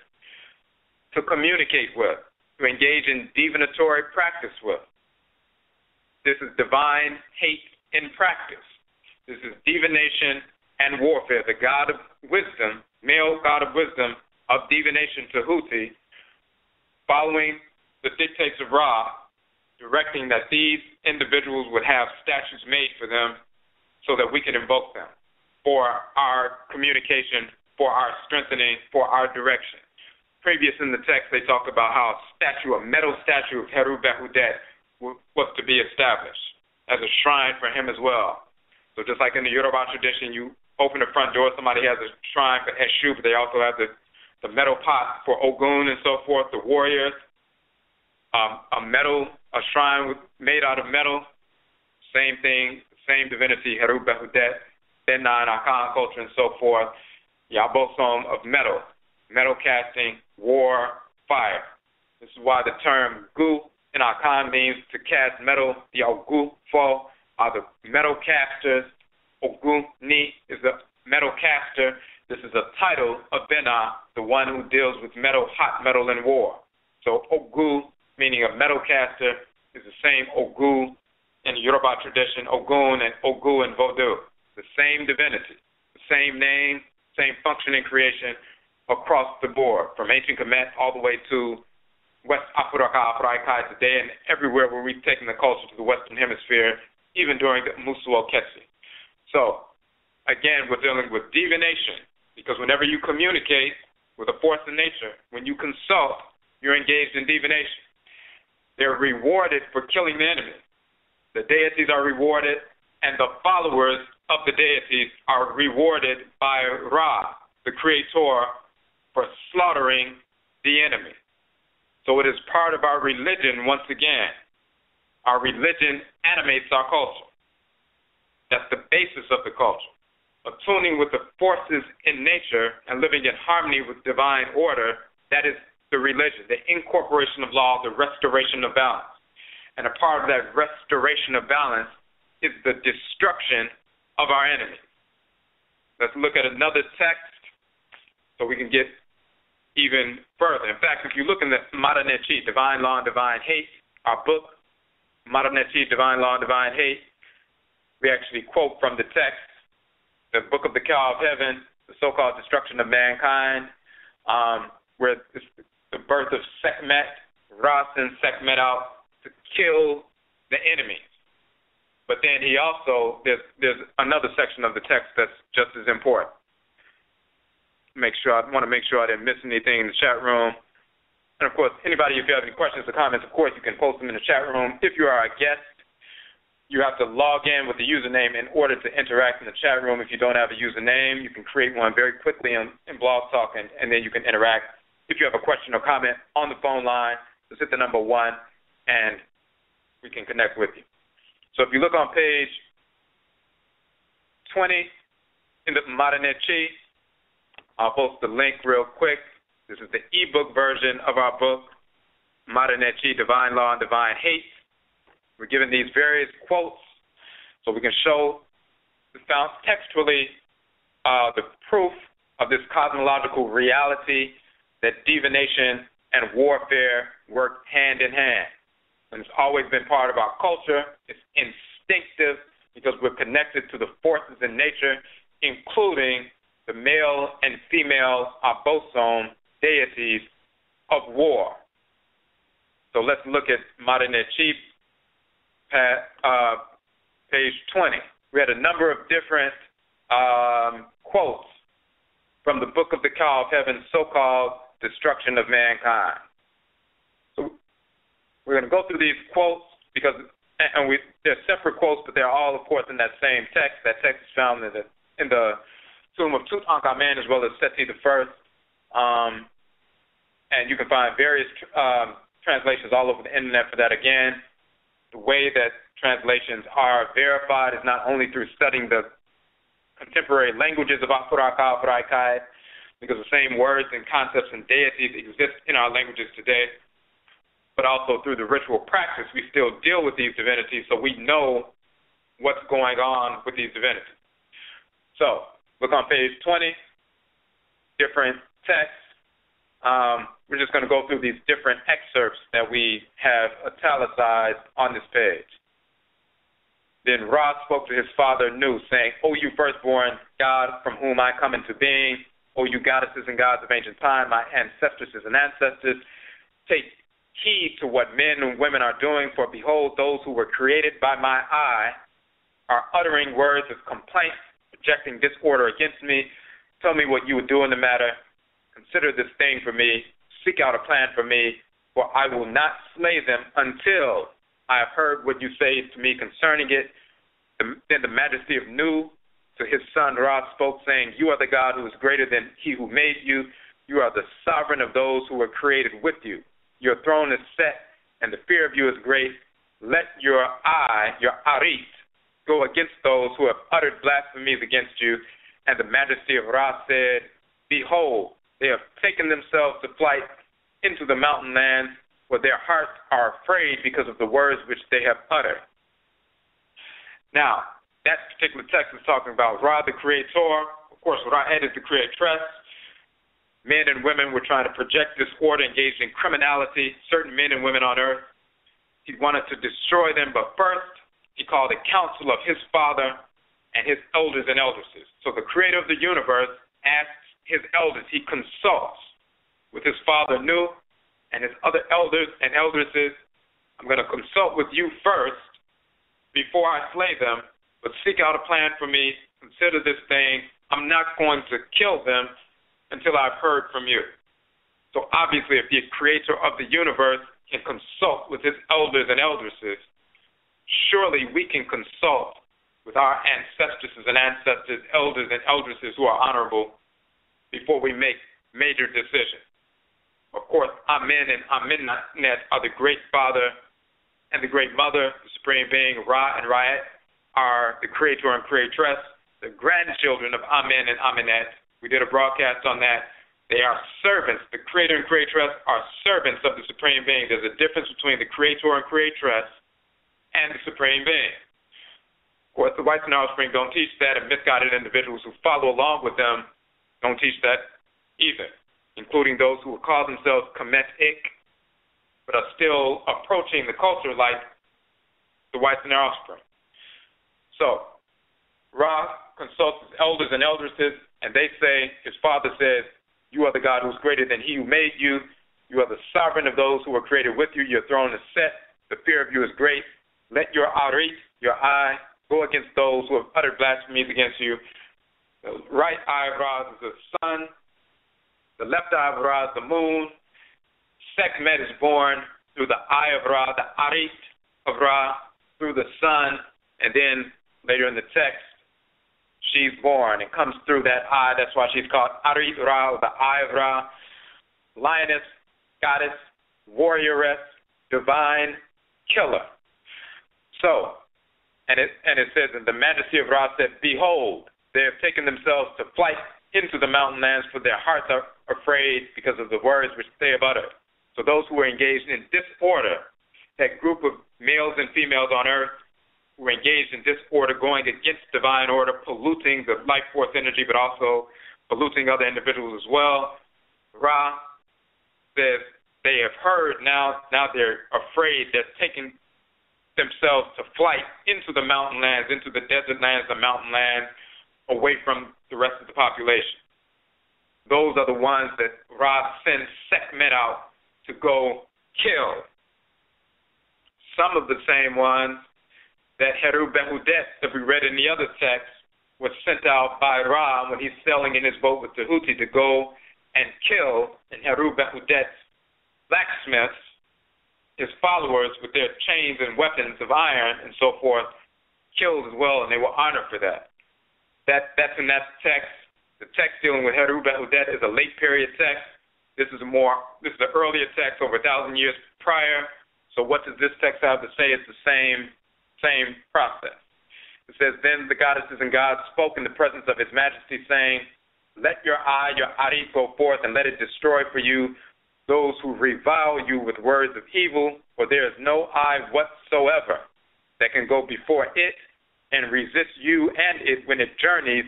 to communicate with, to engage in divinatory practice with. This is divine hate in practice. This is divination and warfare. The God of wisdom, male God of wisdom of divination, Tahuti, following the dictates of Ra, directing that these individuals would have statues made for them so that we can invoke them for our communication, for our strengthening, for our direction. Previous in the text, they talked about how a metal statue of Heru Behudet was to be established as a shrine for him as well. So just like in the Yoruba tradition, you open the front door, somebody has a shrine for Eshu, but they also have the metal pot for Ogun and so forth, the warriors. A shrine made out of metal, same thing, same divinity, Heru Behudet, Benna and Akan culture and so forth, Yabosom of metal casting, war, fire. This is why the term Gu in Akan means to cast metal. The Ogu Fo are the metal casters. Ogu Ni is the metal caster. This is a title of Benna, the one who deals with metal, hot metal in war. So Ogu, meaning a metal caster, is the same Ogu in the Yoruba tradition, Ogun and Ogu in Vodou. The same divinity, the same name, same function in creation across the board, from ancient Kemet all the way to West Africa, Africa today, and everywhere where we've taken the culture to the Western Hemisphere, even during the Musu Oketsi. So, again, we're dealing with divination, because whenever you communicate with a force in nature, when you consult, you're engaged in divination. They're rewarded for killing the enemy. The deities are rewarded, and the followers of the deities are rewarded by Ra, the creator, for slaughtering the enemy. So it is part of our religion, once again. Our religion animates our culture. That's the basis of the culture. Attuning with the forces in nature and living in harmony with divine order, that is the religion, the incorporation of law, the restoration of balance. And a part of that restoration of balance is the destruction of our enemies. Let's look at another text so we can get even further. In fact, if you look in the Madanechi, Divine Law and Divine Hate, our book, Madanechi, Divine Law and Divine Hate, we actually quote from the text, the Book of the Cow of Heaven, the so-called destruction of mankind, where it's the birth of Sekhmet, Ra sends Sekhmet out to kill the enemy. But then he also, there's another section of the text that's just as important. I want to make sure I didn't miss anything in the chat room. And, of course, anybody, if you have any questions or comments, of course, you can post them in the chat room. If you are a guest, you have to log in with the username in order to interact in the chat room. If you don't have a username, you can create one very quickly in Blog Talk, and then you can interact. If you have a question or comment on the phone line, just hit the number 1, and we can connect with you. So if you look on page 20 in the Marinechi. I'll post the link real quick. This is the ebook version of our book, Marinechi, Divine Law and Divine Hate. We're given these various quotes so we can show textually the proof of this cosmological reality that divination and warfare work hand in hand. And it's always been part of our culture. It's instinctive because we're connected to the forces in nature, including the male and female abosom deities of war. So let's look at Marinechi, page 20. We had a number of different quotes from the Book of the Cow of Heaven, so-called destruction of mankind. So we're going to go through these quotes because, they're separate quotes, but they're all, of course, in that same text. That text is found in the tomb of Tutankhamen as well as Seti I. And you can find various translations all over the internet for that. Again, the way that translations are verified is not only through studying the contemporary languages of Afuraka, Afuraikai, because the same words and concepts and deities exist in our languages today, but also through the ritual practice. We still deal with these divinities, so we know what's going on with these divinities. So look on page 20, different texts. We're just going to go through these different excerpts that we have italicized on this page. Then Ra spoke to his father Nu, saying, O you firstborn God, from whom I come into being, O you goddesses and gods of ancient time, my ancestresses and ancestors, take heed to what men and women are doing, for behold, those who were created by my eye are uttering words of complaint, projecting disorder against me. Tell me what you would do in the matter. Consider this thing for me. Seek out a plan for me, for I will not slay them until I have heard what you say to me concerning it. Then the majesty of Nu to his son Ra spoke, saying, You are the God who is greater than he who made you. You are the sovereign of those who were created with you. Your throne is set, and the fear of you is great. Let your eye, your arit, go against those who have uttered blasphemies against you. And the majesty of Ra said, Behold, they have taken themselves to flight into the mountain lands, where their hearts are afraid because of the words which they have uttered. Now, that particular text is talking about Ra, the creator. Of course, Ra'ed is the creatress. Men and women were trying to project disorder, engaged in criminality, certain men and women on earth. He wanted to destroy them, but first, he called a council of his father and his elders and eldresses. So the creator of the universe asks his elders, he consults with his father Nu and his other elders and eldresses. I'm going to consult with you first before I slay them, but seek out a plan for me. Consider this thing. I'm not going to kill them until I've heard from you. So obviously, if the creator of the universe can consult with his elders and eldresses, surely we can consult with our ancestresses and ancestors, elders and eldresses who are honorable before we make major decisions. Of course, Amen and Amenet are the great father and the great mother, the supreme being. Ra and Ra'et are the creator and creatress, the grandchildren of Amen and Amenet. We did a broadcast on that. They are servants. The creator and creatress are servants of the supreme being. There's a difference between the creator and creatress and the supreme being. Of course, the whites and offspring don't teach that, and misguided individuals who follow along with them don't teach that either, including those who call themselves Kemet-Ik, but are still approaching the culture like the whites and their offspring. So, Ra consults his elders and eldresses, and they say, his father says, you are the God who is greater than he who made you. You are the sovereign of those who were created with you. Your throne is set. The fear of you is great. Let your arit, your eye, go against those who have uttered blasphemies against you. The right eye of Ra is the sun. The left eye of Ra is the moon. Sekhmet is born through the eye of Ra, the arit of Ra, through the sun, and then later in the text, she's born and comes through that eye. That's why she's called Arit Ra, the eye of Ra. Lioness, goddess, warrioress, divine killer. So, And it says, and the majesty of Ra said, behold, they have taken themselves to flight into the mountain lands, for their hearts are afraid because of the words which they have uttered. So those who were engaged in disorder, that group of males and females on earth who were engaged in disorder, going against divine order, polluting the life force energy, but also polluting other individuals as well. Ra says they have heard, now they're afraid, they're taking themselves to flight into the mountain lands, into the desert lands, the mountain lands, away from the rest of the population. Those are the ones that Ra sends Sekhmet out to go kill. Some of the same ones that Heru Behudet, that we read in the other text, was sent out by Ra when he's sailing in his boat with Tahuti to go and kill in Heru Behudet's blacksmiths, his followers with their chains and weapons of iron and so forth, killed as well, and they were honored for that. That's in that text. The text dealing with Heru Behudet is a late period text. This is an earlier text, over 1,000 years prior. So what does this text have to say? It's the same process. It says, then the goddesses and gods spoke in the presence of his majesty, saying, let your Ari, go forth, and let it destroy for you those who revile you with words of evil, for there is no eye whatsoever that can go before it and resist you and it when it journeys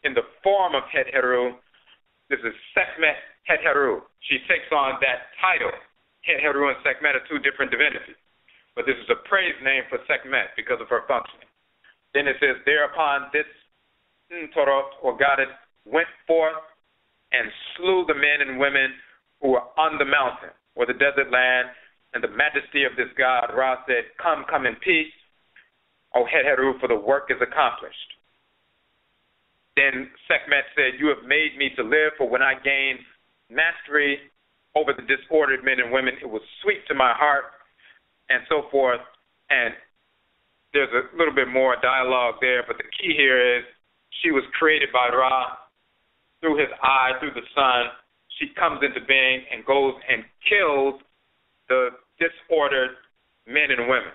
in the form of Het Heru. This is Sekhmet Het Heru. She takes on that title. Het Heru and Sekhmet are two different divinities, but this is a praise name for Sekhmet because of her functioning. Then it says, thereupon this Torot, or goddess, went forth and slew the men and women who were on the mountain, or the desert land, and the majesty of this God, Ra, said, come in peace, O Het Heru, for the work is accomplished. Then Sekhmet said, you have made me to live, for when I gained mastery over the disordered men and women, it was sweet to my heart, and so forth. And there's a little bit more dialogue there, but the key here is she was created by Ra through his eye, through the sun. She comes into being and goes and kills the disordered men and women.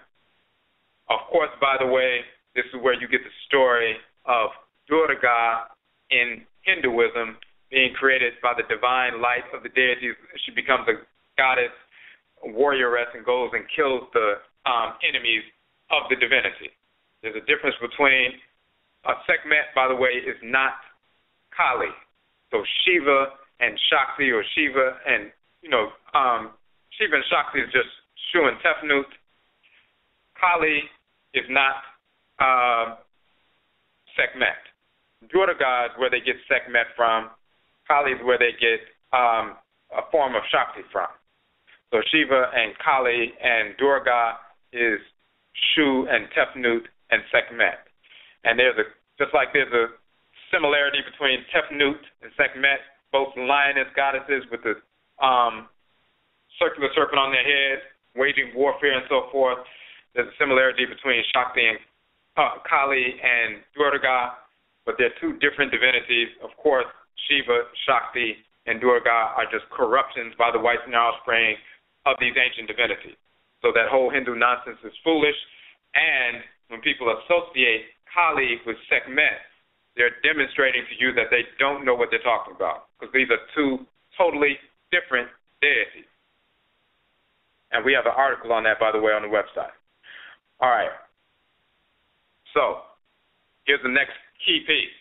Of course, by the way, this is where you get the story of Durga in Hinduism being created by the divine light of the deity. She becomes a goddess, a warrioress, and goes and kills the enemies of the divinity. There's a difference between Sekhmet, by the way, is not Kali. So Shiva and Shakti, or Shiva and, Shiva and Shakti is just Shu and Tefnut. Kali is not Sekhmet. Durga is where they get Sekhmet from. Kali is where they get a form of Shakti from. So Shiva and Kali and Durga is Shu and Tefnut and Sekhmet. And just like there's a similarity between Tefnut and Sekhmet, both lioness goddesses with the circular serpent on their head, waging warfare and so forth. There's a similarity between Shakti and Kali and Durga, but they're two different divinities. Of course, Shiva, Shakti, and Durga are just corruptions by the whites and their offspring of these ancient divinities. So that whole Hindu nonsense is foolish, and when people associate Kali with Sekhmet, they're demonstrating to you that they don't know what they're talking about, because these are two totally different deities. And we have an article on that, by the way, on the website. All right. So here's the next key piece.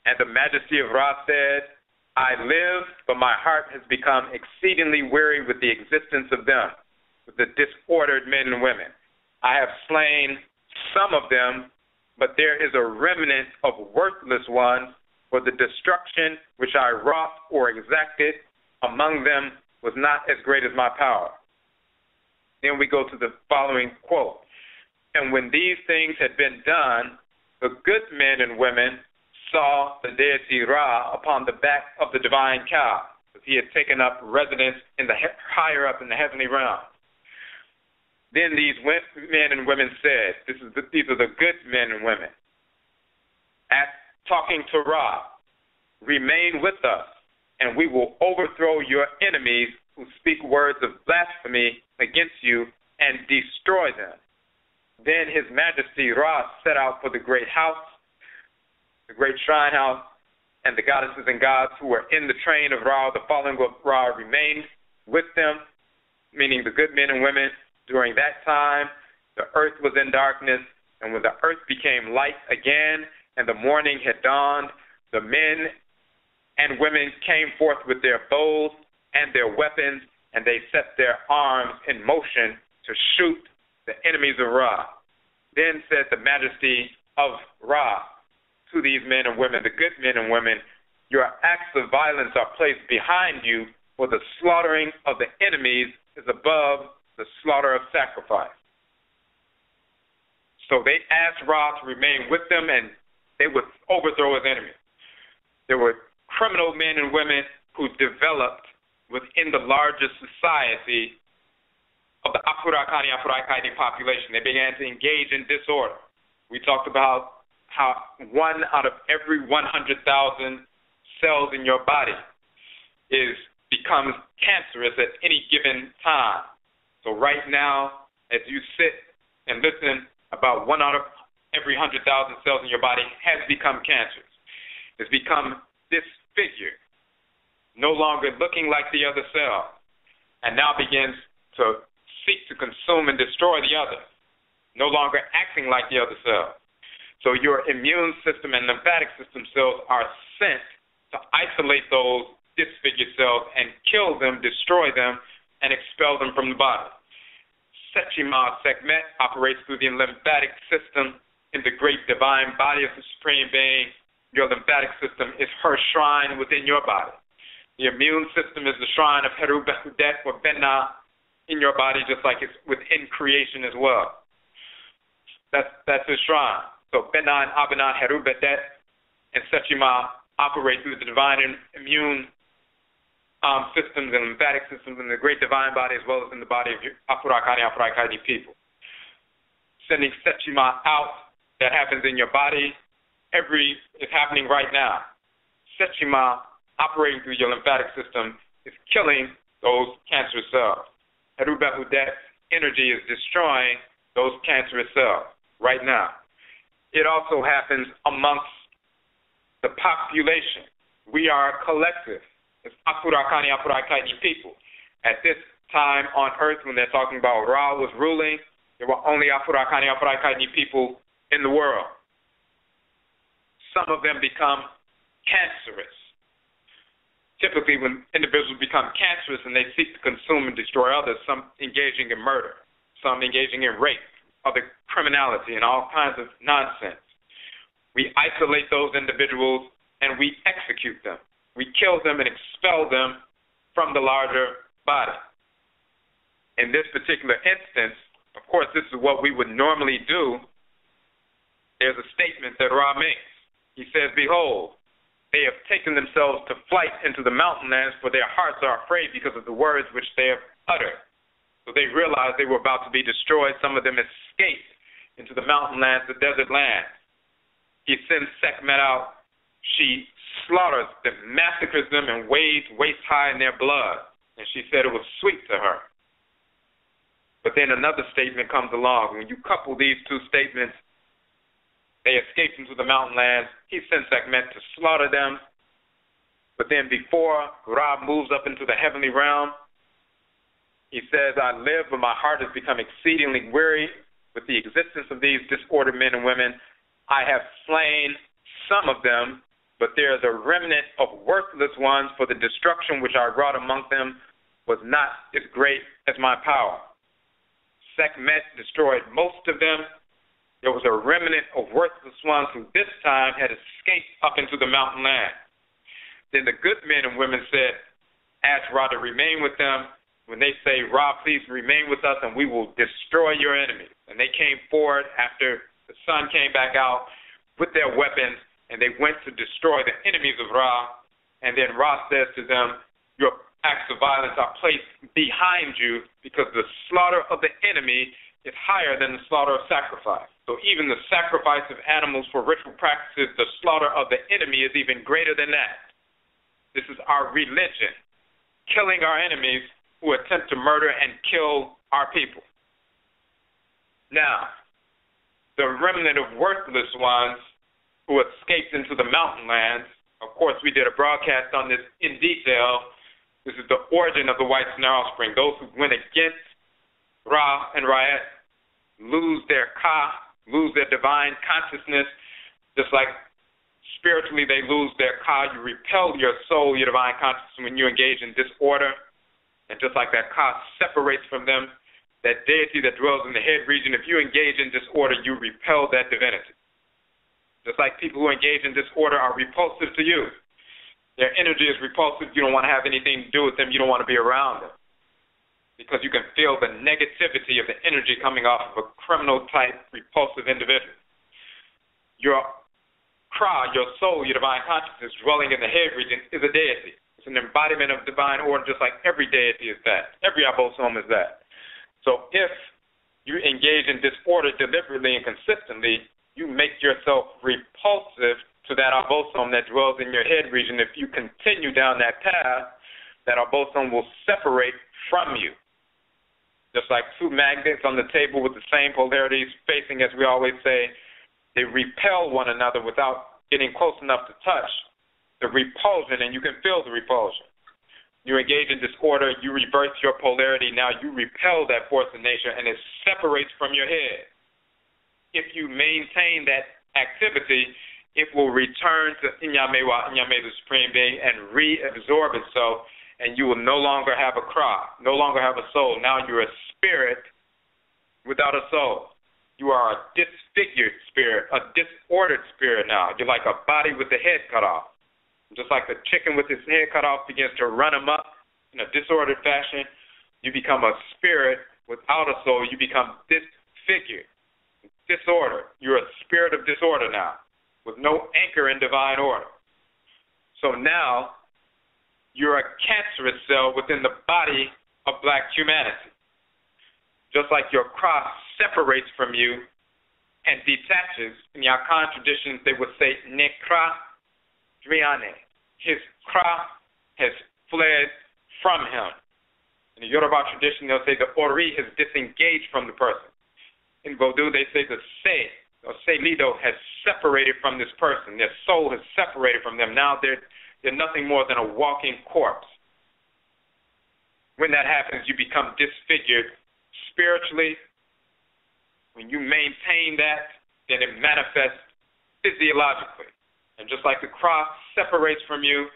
And the majesty of Ra said, I live, but my heart has become exceedingly weary with the existence of them, with the disordered men and women. I have slain some of them, but there is a remnant of worthless ones, for the destruction which I wrought or exacted among them was not as great as my power. Then we go to the following quote. And when these things had been done, the good men and women saw the deity Ra upon the back of the divine cow, because he had taken up residence in the higher up in the heavenly realm. Then these men and women said, these are the good men and women, talking to Ra, remain with us, and we will overthrow your enemies who speak words of blasphemy against you and destroy them. Then His Majesty Ra set out for the great house, the great shrine house, and the goddesses and gods who were in the train of Ra, the following of Ra, remained with them, meaning the good men and women. During that time, the earth was in darkness, and when the earth became light again and the morning had dawned, the men and women came forth with their bows and their weapons, and they set their arms in motion to shoot the enemies of Ra. Then said the Majesty of Ra to these men and women, the good men and women, your acts of violence are placed behind you, for the slaughtering of the enemies is above the slaughter of sacrifice. So they asked Ra to remain with them, and they would overthrow his enemies. There were criminal men and women who developed within the largest society of the Afurakani population. They began to engage in disorder. We talked about how 1 out of every 100,000 cells in your body becomes cancerous at any given time. So right now, as you sit and listen, about 1 out of every 100,000 cells in your body has become cancerous. It's become disfigured, no longer looking like the other cell, and now begins to seek to consume and destroy the other, no longer acting like the other cell. So your immune system and lymphatic system cells are sent to isolate those disfigured cells and kill them, destroy them, and expel them from the body. Setchima Sekhmet operates through the lymphatic system in the great divine body of the Supreme Being. Your lymphatic system is her shrine within your body. The immune system is the shrine of Heru Behudet or Benna in your body, just like it's within creation as well. That's his shrine. So Benna and Abena, Heru Bedet, and Setchima operate through the divine immune systems and lymphatic systems in the great divine body as well as in the body of Afurakani people. Sending Setchima out, that happens in your body. It's happening right now. Setchima operating through your lymphatic system is killing those cancerous cells. Heru Behudet's energy is destroying those cancerous cells right now. It also happens amongst the population. We are a collective. It's Afurakani people. At this time on earth, when they're talking about Ra was ruling, there were only Afurakani people in the world. Some of them become cancerous. Typically, when individuals become cancerous and they seek to consume and destroy others, some engaging in murder, some engaging in rape, other criminality, and all kinds of nonsense. We isolate those individuals and we execute them. We kill them and expel them from the larger body. In this particular instance, of course, this is what we would normally do. There's a statement that Ra makes. He says, behold, they have taken themselves to flight into the mountain lands, for their hearts are afraid because of the words which they have uttered. So they realized they were about to be destroyed. Some of them escaped into the mountain lands, the desert land. He sends Sekhmet out. She slaughters them, massacres them, and wades waist high in their blood. And she said it was sweet to her. But then another statement comes along. When you couple these two statements, they escaped into the mountain lands. He sends Sekhmet to slaughter them. But then before Ra moves up into the heavenly realm, he says, I live, but my heart has become exceedingly weary with the existence of these disordered men and women. I have slain some of them, but there is a remnant of worthless ones, for the destruction which I wrought among them was not as great as my power. Sekhmet destroyed most of them. There was a remnant of worthless ones who this time had escaped up into the mountain land. Then the good men and women said, ask Ra to remain with them. When they say, Ra, please remain with us and we will destroy your enemies. And they came forward after the sun came back out with their weapons, and they went to destroy the enemies of Ra. And then Ra says to them, your acts of violence are placed behind you because the slaughter of the enemy is higher than the slaughter of sacrifice. So even the sacrifice of animals for ritual practices, the slaughter of the enemy is even greater than that. This is our religion, killing our enemies who attempt to murder and kill our people. Now, the remnant of worthless ones who escaped into the mountain lands. Of course, we did a broadcast on this in detail. This is the origin of the whites and their offspring. Those who went against Ra and Ra'et lose their Ka, lose their divine consciousness, just like spiritually they lose their Ka. You repel your soul, your divine consciousness, when you engage in disorder. And just like that Ka separates from them, that deity that dwells in the head region, if you engage in disorder, you repel that divinity. Just like people who engage in disorder are repulsive to you. Their energy is repulsive. You don't want to have anything to do with them. You don't want to be around them. Because you can feel the negativity of the energy coming off of a criminal-type, repulsive individual. Your Kra, your soul, your divine consciousness dwelling in the head region is a deity. It's an embodiment of divine order, just like every deity is that. Every abosom is that. So if you engage in disorder deliberately and consistently, you make yourself repulsive to that abosom that dwells in your head region. If you continue down that path, that abosom will separate from you. Just like two magnets on the table with the same polarities facing, as we always say, they repel one another without getting close enough to touch. The repulsion, and you can feel the repulsion. You engage in disorder, you reverse your polarity, now you repel that force of nature, and it separates from your head. If you maintain that activity, it will return to Inyamewa, Inyame, the Supreme Being, and reabsorb itself, and you will no longer have a Kra, no longer have a soul. Now you're a spirit without a soul. You are a disfigured spirit, a disordered spirit now. You're like a body with the head cut off. Just like the chicken with his head cut off begins to run him up in a disordered fashion, you become a spirit without a soul. You become disfigured, disorder. You're a spirit of disorder now, with no anchor in divine order. So now you're a cancerous cell within the body of black humanity. Just like your Kra separates from you and detaches, in the Akan traditions they would say, Nekra Driane. His Kra has fled from him. In the Yoruba tradition, they'll say the Ori has disengaged from the person. In Vodou, they say the Se, or Se Lido, has separated from this person. Their soul has separated from them. Now they're nothing more than a walking corpse. When that happens, you become disfigured spiritually. When you maintain that, then it manifests physiologically. And just like the Kra separates from you,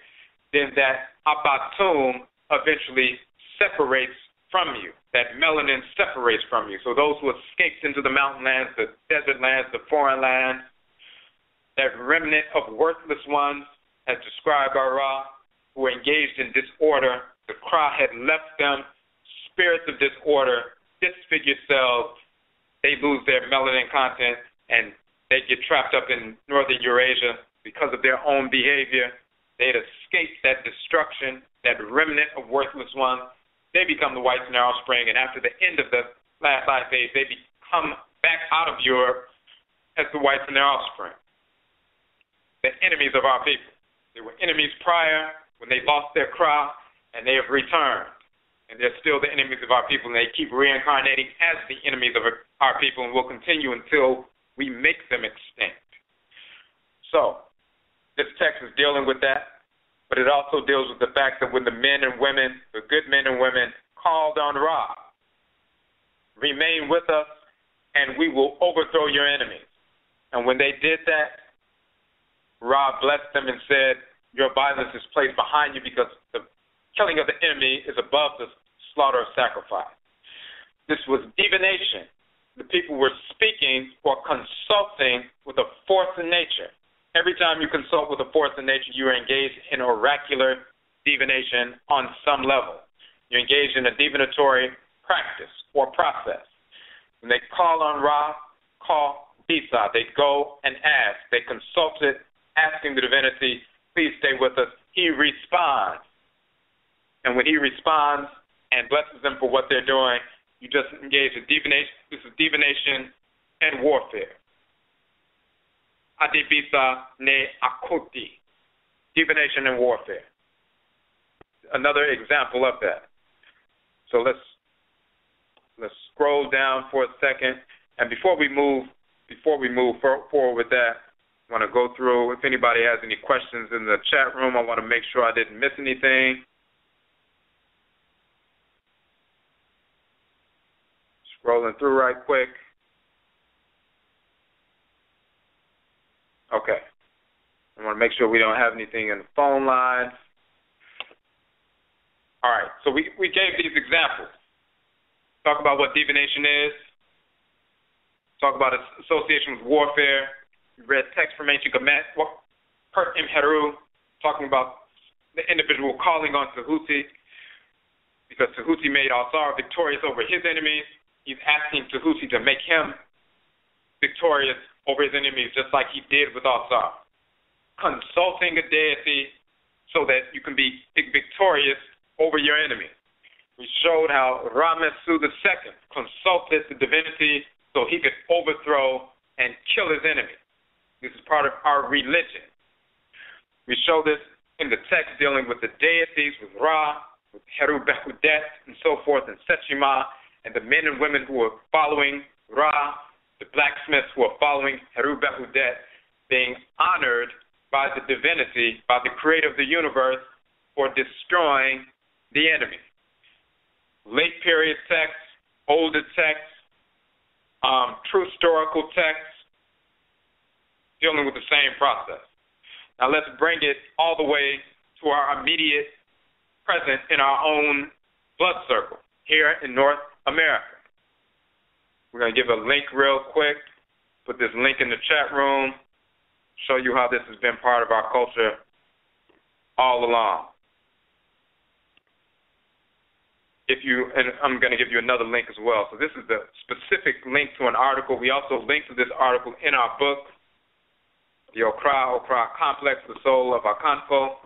then that Abatum eventually separates from you. That melanin separates from you. So those who escaped into the mountain lands, the desert lands, the foreign lands, that remnant of worthless ones, as described by Ra, who engaged in disorder, the Kra had left them, spirits of disorder, disfigured cells, they lose their melanin content, and they get trapped up in northern Eurasia. Because of their own behavior, they had escaped that destruction, that remnant of worthless ones. They become the whites and their offspring, and after the end of the last ice age, they come back out of Europe as the whites and their offspring, the enemies of our people. They were enemies prior when they lost their Kra, and they have returned. And they're still the enemies of our people, and they keep reincarnating as the enemies of our people, and will continue until we make them extinct. So, this text is dealing with that, but it also deals with the fact that when the men and women, the good men and women, called on Ra, remain with us, and we will overthrow your enemies. And when they did that, Ra blessed them and said, your violence is placed behind you because the killing of the enemy is above the slaughter of sacrifice. This was divination. The people were speaking or consulting with a force in nature. Every time you consult with a force in nature, you are engaged in oracular divination on some level. You're engaged in a divinatory practice or process. When they call on Ra, call Bisa. They go and ask. They consult it, asking the divinity, please stay with us. He responds. And when he responds and blesses them for what they're doing, you just engage in divination. This is divination and warfare. Adibisa ne akoti, divination and warfare. Another example of that. So let's scroll down for a second. And before we move before we move forward with that, I want to go through, if anybody has any questions in the chat room, I want to make sure I didn't miss anything. Scrolling through right quick. Okay. I want to make sure we don't have anything in the phone lines. All right, so we gave these examples. Talk about what divination is. Talk about association with warfare. We read text from ancient Kemet, Pert Imheru, talking about the individual calling on Tahuti, because Tahuti made Alsar victorious over his enemies. He's asking Tahuti to make him victorious over his enemies, just like he did with Alsar. Consulting a deity so that you can be victorious over your enemy. We showed how Ramesu II consulted the divinity so he could overthrow and kill his enemy. This is part of our religion. We show this in the text dealing with the deities, with Ra, with Heru Behudet, and so forth, and Sechima, and the men and women who were following Ra, the blacksmiths who were following Heru Behudet, being honored by the divinity, by the creator of the universe, for destroying the enemy. Late period texts, older texts, true historical texts, dealing with the same process. Now let's bring it all the way to our immediate present in our own blood circle here in North America. We're going to give a link real quick, put this link in the chat room, show you how this has been part of our culture all along. And I'm going to give you another link as well. So this is the specific link to an article. We also link to this article in our book, The Okra Complex, The Soul of Akanfo.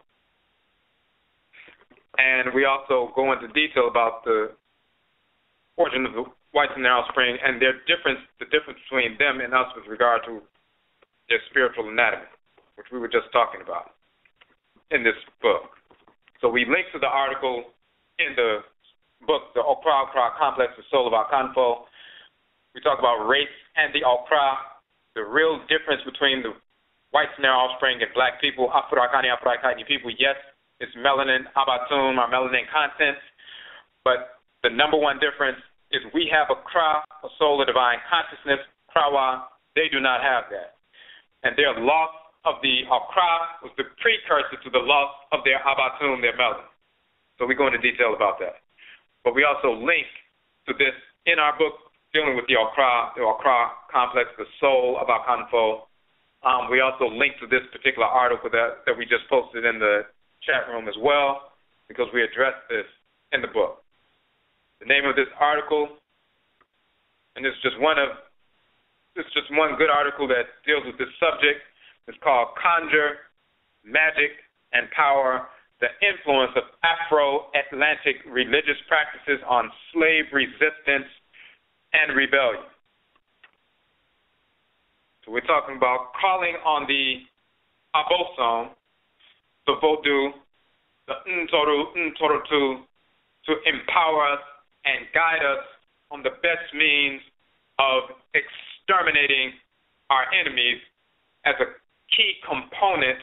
And we also go into detail about the origin of the whites and their offspring and the difference between them and us with regard to their spiritual anatomy, which we were just talking about in this book. So we link to the article in the book, The Okra Complex, The Soul of Akanfo. We talk about race and the Okra, the real difference between the whites and their offspring and black people, Afurakani people. Yes, it's melanin, abatum, our melanin content, but the number one difference is we have a Kra, a soul of divine consciousness. Krawa, they do not have that. And their loss of the Okra was the precursor to the loss of their abatum, their melanin. So we go into detail about that. But we also link to this in our book dealing with the Okra Complex, The Soul of Akanfo. We also link to this particular article that we just posted in the chat room as well, because we addressed this in the book. The name of this article, and this is just one good article that deals with this subject. It's called Conjure, Magic, and Power: The Influence of Afro-Atlantic Religious Practices on Slave Resistance and Rebellion. So we're talking about calling on the Abosom, the Vodou, the Ntorutu, to empower us and guide us on the best means of exterminating our enemies as a key component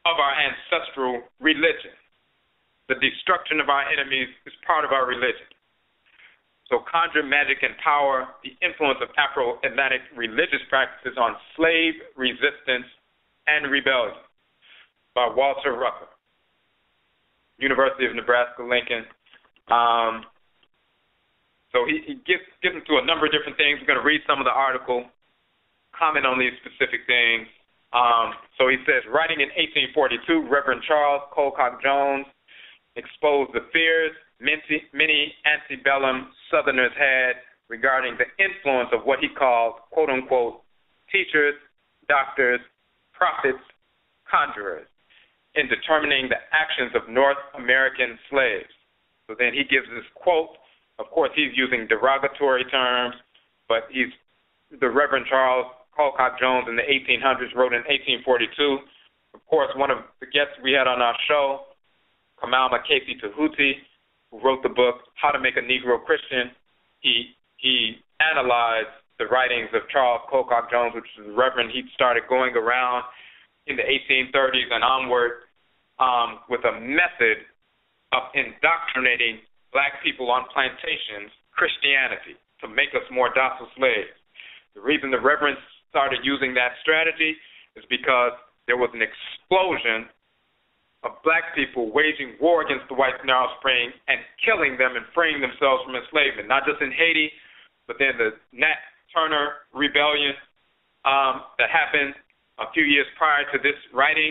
of our ancestral religion. The destruction of our enemies is part of our religion. So Conjure, Magic, and Power: The Influence of Afro-Atlantic Religious Practices on Slave Resistance and Rebellion by Walter Rucker, University of Nebraska-Lincoln. So he gets into a number of different things. We're going to read some of the article, comment on these specific things. So he says, writing in 1842, Reverend Charles Colcock Jones exposed the fears many antebellum Southerners had regarding the influence of what he called, quote-unquote, teachers, doctors, prophets, conjurers, in determining the actions of North American slaves. So then he gives this quote. Of course, he's using derogatory terms, but the Reverend Charles Colcock Jones in the 1800s wrote in 1842. Of course, one of the guests we had on our show, Kamal Makesi Tahuti, who wrote the book How to Make a Negro Christian, he analyzed the writings of Charles Colcock Jones, which is the Reverend. He started going around in the 1830s and onward with a method of indoctrinating black people on plantations Christianity to make us more docile slaves. The reason the Reverend started using that strategy is because there was an explosion of black people waging war against the whites in Arab Spring and killing them and freeing themselves from enslavement, not just in Haiti, but then the Nat Turner Rebellion that happened a few years prior to this writing,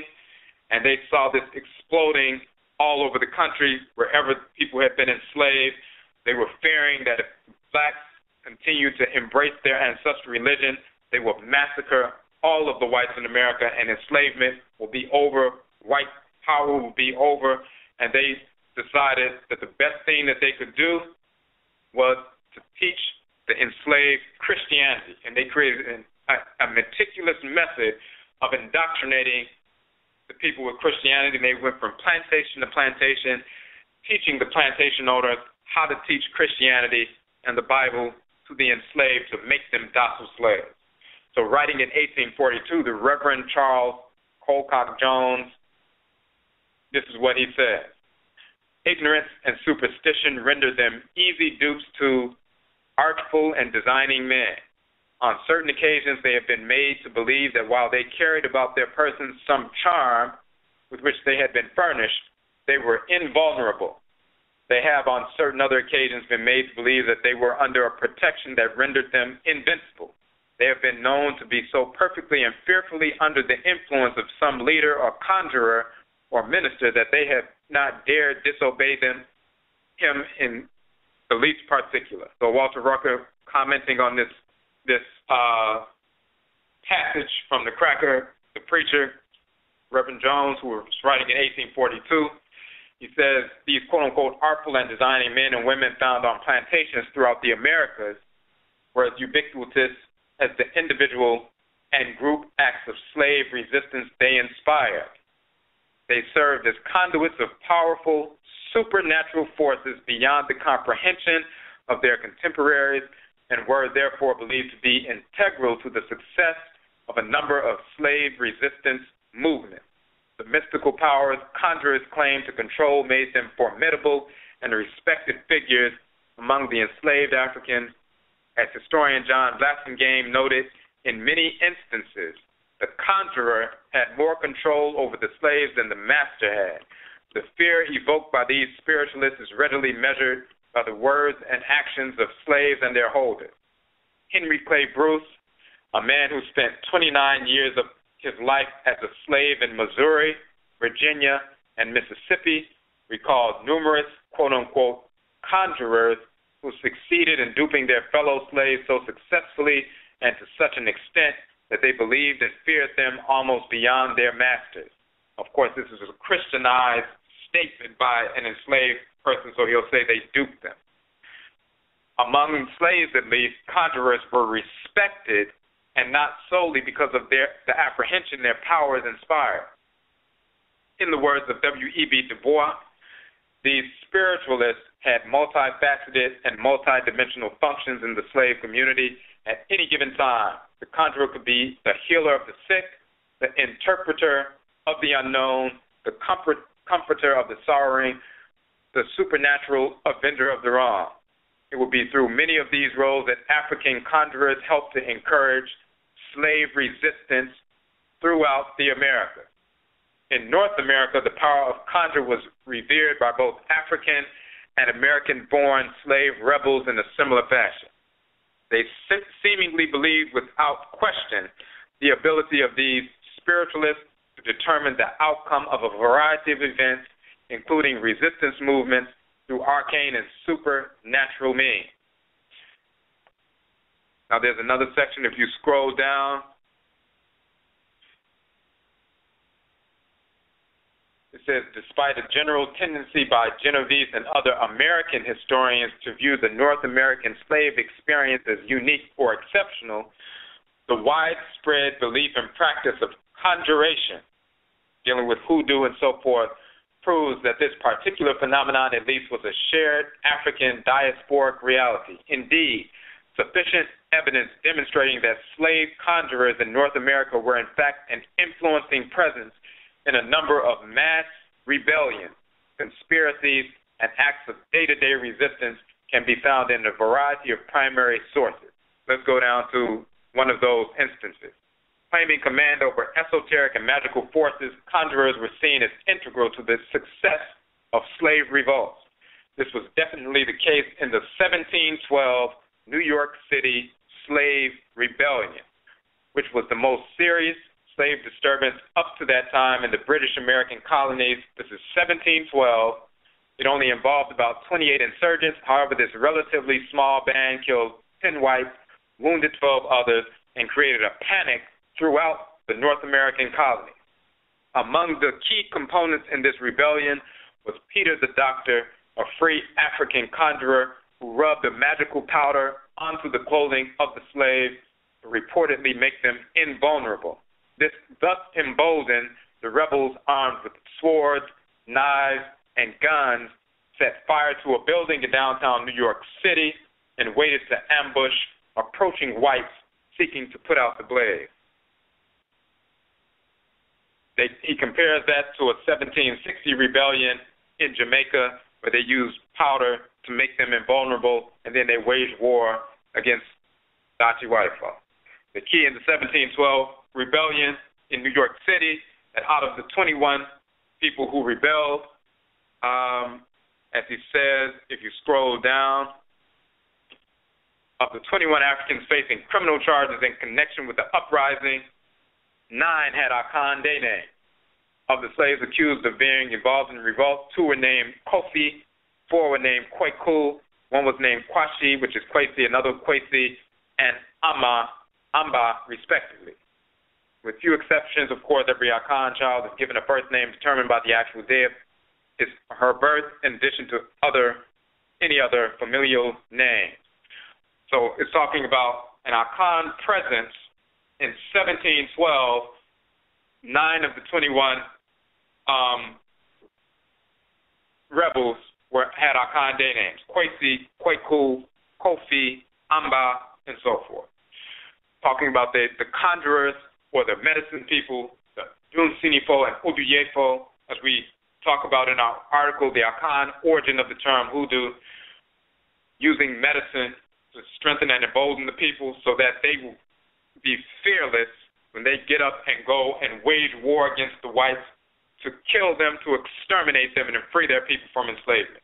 and they saw this exploding all over the country wherever people had been enslaved. They were fearing that if blacks continued to embrace their ancestral religion, they would massacre all of the whites in America and enslavement will be over, white power will be over, and they decided that the best thing that they could do was to teach the enslaved Christianity, and they created a meticulous method of indoctrinating the people with Christianity. And they went from plantation to plantation, teaching the plantation owners how to teach Christianity and the Bible to the enslaved to make them docile slaves. So writing in 1842, the Reverend Charles Colcock Jones, this is what he says. Ignorance and superstition render them easy dupes to artful and designing men. On certain occasions, they have been made to believe that while they carried about their persons some charm with which they had been furnished, they were invulnerable. They have on certain other occasions been made to believe that they were under a protection that rendered them invincible. They have been known to be so perfectly and fearfully under the influence of some leader or conjurer or minister that they have not dared disobey him in the least particular. So Walter Rucker, commenting on this passage from the Cracker, the preacher, Reverend Jones, who was writing in 1842, he says, these quote-unquote artful and designing men and women found on plantations throughout the Americas were as ubiquitous as the individual and group acts of slave resistance they inspired. They served as conduits of powerful, supernatural forces beyond the comprehension of their contemporaries and were therefore believed to be integral to the success of a number of slave resistance movements. The mystical powers conjurers claimed to control made them formidable and respected figures among the enslaved Africans. As historian John Blassingame noted, in many instances, the conjurer had more control over the slaves than the master had. The fear evoked by these spiritualists is readily measured by the words and actions of slaves and their holders. Henry Clay Bruce, a man who spent 29 years of his life as a slave in Missouri, Virginia, and Mississippi, recalled numerous quote-unquote conjurers who succeeded in duping their fellow slaves so successfully and to such an extent that they believed and feared them almost beyond their masters. Of course, this is a Christianized statement by an enslaved person, so he'll say they duped them. Among slaves, at least, conjurers were respected, and not solely because of the apprehension their powers inspired. In the words of W.E.B. Du Bois, these spiritualists had multifaceted and multidimensional functions in the slave community. At any given time, the conjurer could be the healer of the sick, the interpreter of the unknown, the comforter of the sorrowing, the supernatural avenger of the wrong. It would be through many of these roles that African conjurers helped to encourage slave resistance throughout the Americas. In North America, the power of conjure was revered by both African and American-born slave rebels in a similar fashion. They seemingly believed without question the ability of these spiritualists to determine the outcome of a variety of events, including resistance movements, through arcane and supernatural means. Now there's another section, if you scroll down, it says, despite a general tendency by Genovese and other American historians to view the North American slave experience as unique or exceptional, the widespread belief and practice of conjuration, dealing with hoodoo and so forth, proves that this particular phenomenon at least was a shared African diasporic reality. Indeed, sufficient evidence demonstrating that slave conjurers in North America were in fact an influencing presence in a number of mass rebellions, conspiracies, and acts of day-to-day resistance can be found in a variety of primary sources. Let's go down to one of those instances. Claiming command over esoteric and magical forces, conjurers were seen as integral to the success of slave revolts. This was definitely the case in the 1712 New York City slave rebellion, which was the most serious slave disturbance up to that time in the British American colonies. This is 1712. It only involved about 28 insurgents. However, this relatively small band killed 10 whites, wounded 12 others, and created a panic throughout the North American colonies. Among the key components in this rebellion was Peter the Doctor, a free African conjurer who rubbed a magical powder onto the clothing of the slaves to reportedly make them invulnerable. This thus emboldened the rebels armed with swords, knives, and guns, set fire to a building in downtown New York City and waited to ambush approaching whites seeking to put out the blaze. He compares that to a 1760 rebellion in Jamaica where they used powder to make them invulnerable, and then they waged war against Dutchy Whitefolk. The key in the 1712 rebellion in New York City, that out of the 21 people who rebelled, as he says, if you scroll down, of the 21 Africans facing criminal charges in connection with the uprising, 9 had Akande names. Of the slaves accused of being involved in the revolt, 2 were named Kofi, 4 were named Kwaku, 1 was named Kwashi, which is Kwesi, another Kwesi, and Amba, respectively. With few exceptions, of course, every Akan child is given a birth name determined by the actual day of her birth, in addition to any other familial name. So it's talking about an Akan presence in 1712. 9 of the 21 rebels had Akande names: Kwesi, Kwaku, Kofi, Amba, and so forth. Talking about the conjurers or the medicine people, the Dunsinifo and Uduyefo, as we talk about in our article, the Akan origin of the term hoodoo, using medicine to strengthen and embolden the people so that they will be fearless when they get up and go and wage war against the whites, to kill them, to exterminate them, and to free their people from enslavement.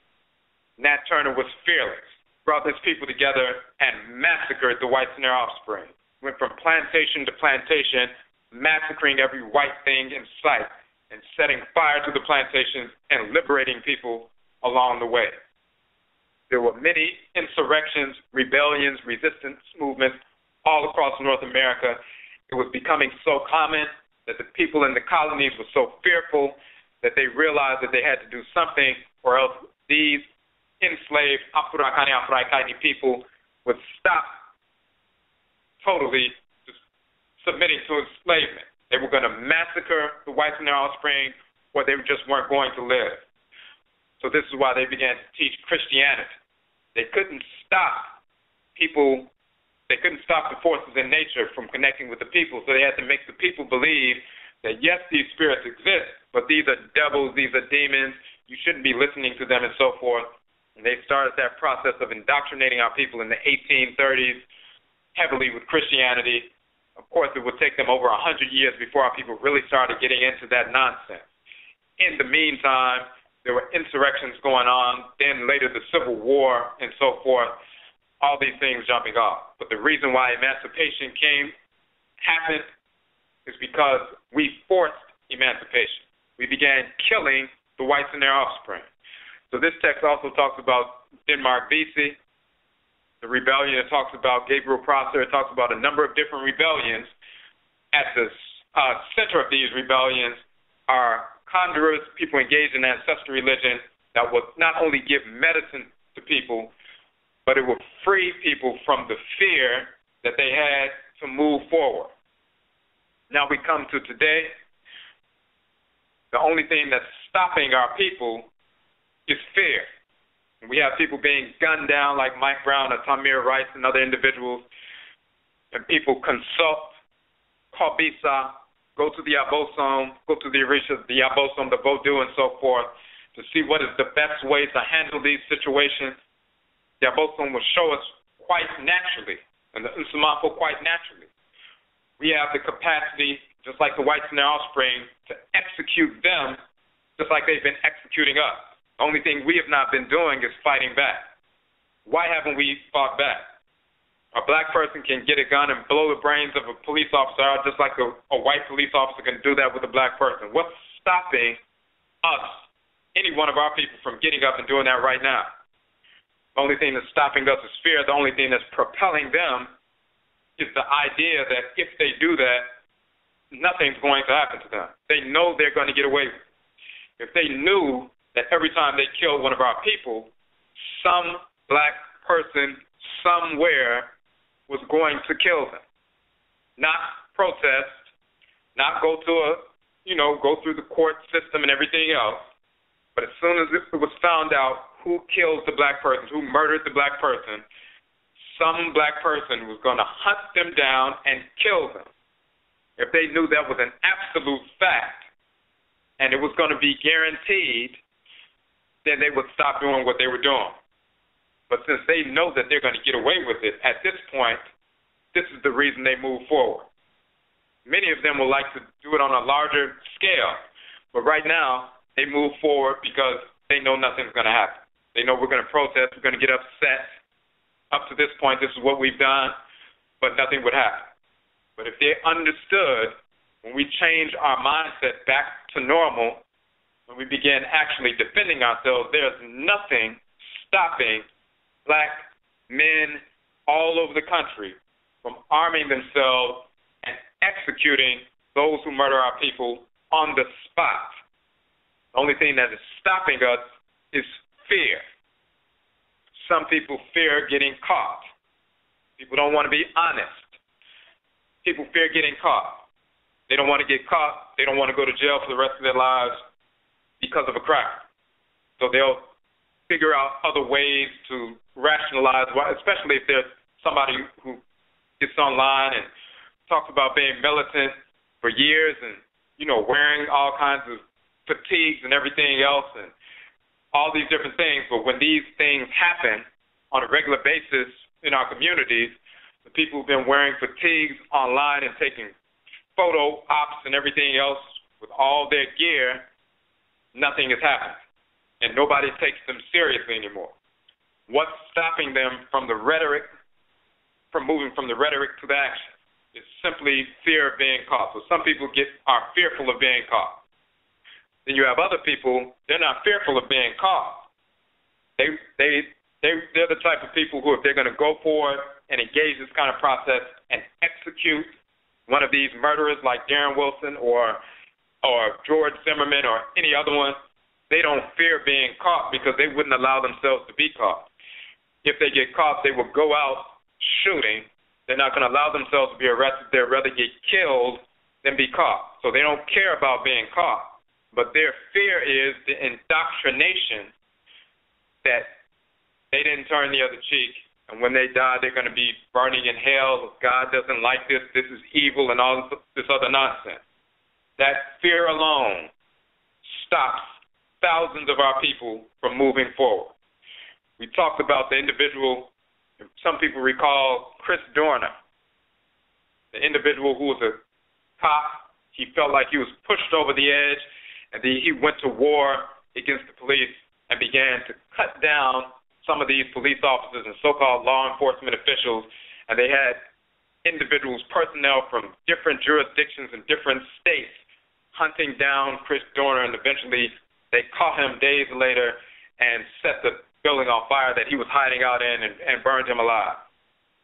Nat Turner was fearless, brought his people together and massacred the whites and their offspring. Went from plantation to plantation, massacring every white thing in sight and setting fire to the plantations and liberating people along the way. There were many insurrections, rebellions, resistance movements all across North America. It was becoming so common that the people in the colonies were so fearful that they realized that they had to do something, or else these enslaved Afro-Akaini people would stop totally submitting to enslavement. They were going to massacre the whites and their offspring, or they just weren't going to live. So this is why they began to teach Christianity. They couldn't stop people. They couldn't stop the forces in nature from connecting with the people, so they had to make the people believe that, yes, these spirits exist, but these are devils, these are demons, you shouldn't be listening to them, and so forth. And they started that process of indoctrinating our people in the 1830s heavily with Christianity. Of course, it would take them over 100 years before our people really started getting into that nonsense. In the meantime, there were insurrections going on, then later the Civil War, and so forth. All these things jumping off. But the reason why emancipation happened is because we forced emancipation. We began killing the whites and their offspring. So this text also talks about Denmark Vesey, the rebellion. It talks about Gabriel Prosser. It talks about a number of different rebellions. At the center of these rebellions are conjurers, people engaged in ancestral religion that would not only give medicine to people, but it would free people from the fear that they had to move forward. Now we come to today. The only thing that's stopping our people is fear. We have people being gunned down like Mike Brown or Tamir Rice and other individuals and people consult, Kabisa, go to the Abosom, go to the Orisha, the Abosom, the Vodou, and so forth, to see what is the best way to handle these situations. The Abosom will show us quite naturally, and the Nsumafo quite naturally. We have the capacity, just like the whites and their offspring, to execute them just like they've been executing us. The only thing we have not been doing is fighting back. Why haven't we fought back? A black person can get a gun and blow the brains of a police officer out just like a white police officer can do that with a black person. What's stopping us, any one of our people, from getting up and doing that right now? The only thing that's stopping us is fear. The only thing that's propelling them is the idea that if they do that, nothing's going to happen to them. They know they're going to get away with it. If they knew that every time they kill one of our people, some black person somewhere was going to kill them. Not protest, not go to go through the court system and everything else, but as soon as it was found out who killed the black person, who murdered the black person, some black person was going to hunt them down and kill them. If they knew that was an absolute fact and it was going to be guaranteed, then they would stop doing what they were doing. But since they know that they're going to get away with it, at this point, this is the reason they move forward. Many of them would like to do it on a larger scale, but right now they move forward because they know nothing's going to happen. They know we're going to protest, we're going to get upset. Up to this point, this is what we've done, but nothing would happen. But if they understood, when we change our mindset back to normal, when we begin actually defending ourselves, there's nothing stopping black men all over the country from arming themselves and executing those who murder our people on the spot. The only thing that is stopping us is fear. Some people fear getting caught. People don't want to be honest. People fear getting caught. They don't want to get caught. They don't want to go to jail for the rest of their lives because of a crime. So they'll figure out other ways to rationalize, especially if there's somebody who gets online and talks about being militant for years and, wearing all kinds of fatigues and everything else and all these different things. But when these things happen on a regular basis in our communities, the people who've been wearing fatigues online and taking photo ops and everything else with all their gear, nothing is happening. And nobody takes them seriously anymore. What's stopping them from the rhetoric, from moving from the rhetoric to the action? It's simply fear of being caught. So some people are fearful of being caught. Then you have other people, they're not fearful of being caught. They're the type of people who, if they're going to go forward and engage this kind of process and execute one of these murderers like Darren Wilson or George Zimmerman or any other one, they don't fear being caught because they wouldn't allow themselves to be caught. If they get caught, they will go out shooting. They're not going to allow themselves to be arrested. They'd rather get killed than be caught. So they don't care about being caught. But their fear is the indoctrination that they didn't turn the other cheek, and when they die, they're going to be burning in hell. God doesn't like this. This is evil and all this other nonsense. That fear alone stops thousands of our people from moving forward. We talked about the individual, some people recall Chris Dorner, the individual who was a cop. He felt like he was pushed over the edge, and he went to war against the police and began to cut down some of these police officers and so-called law enforcement officials, and they had individuals, personnel from different jurisdictions and different states hunting down Chris Dorner, and eventually they caught him days later and set the building on fire that he was hiding out in and burned him alive.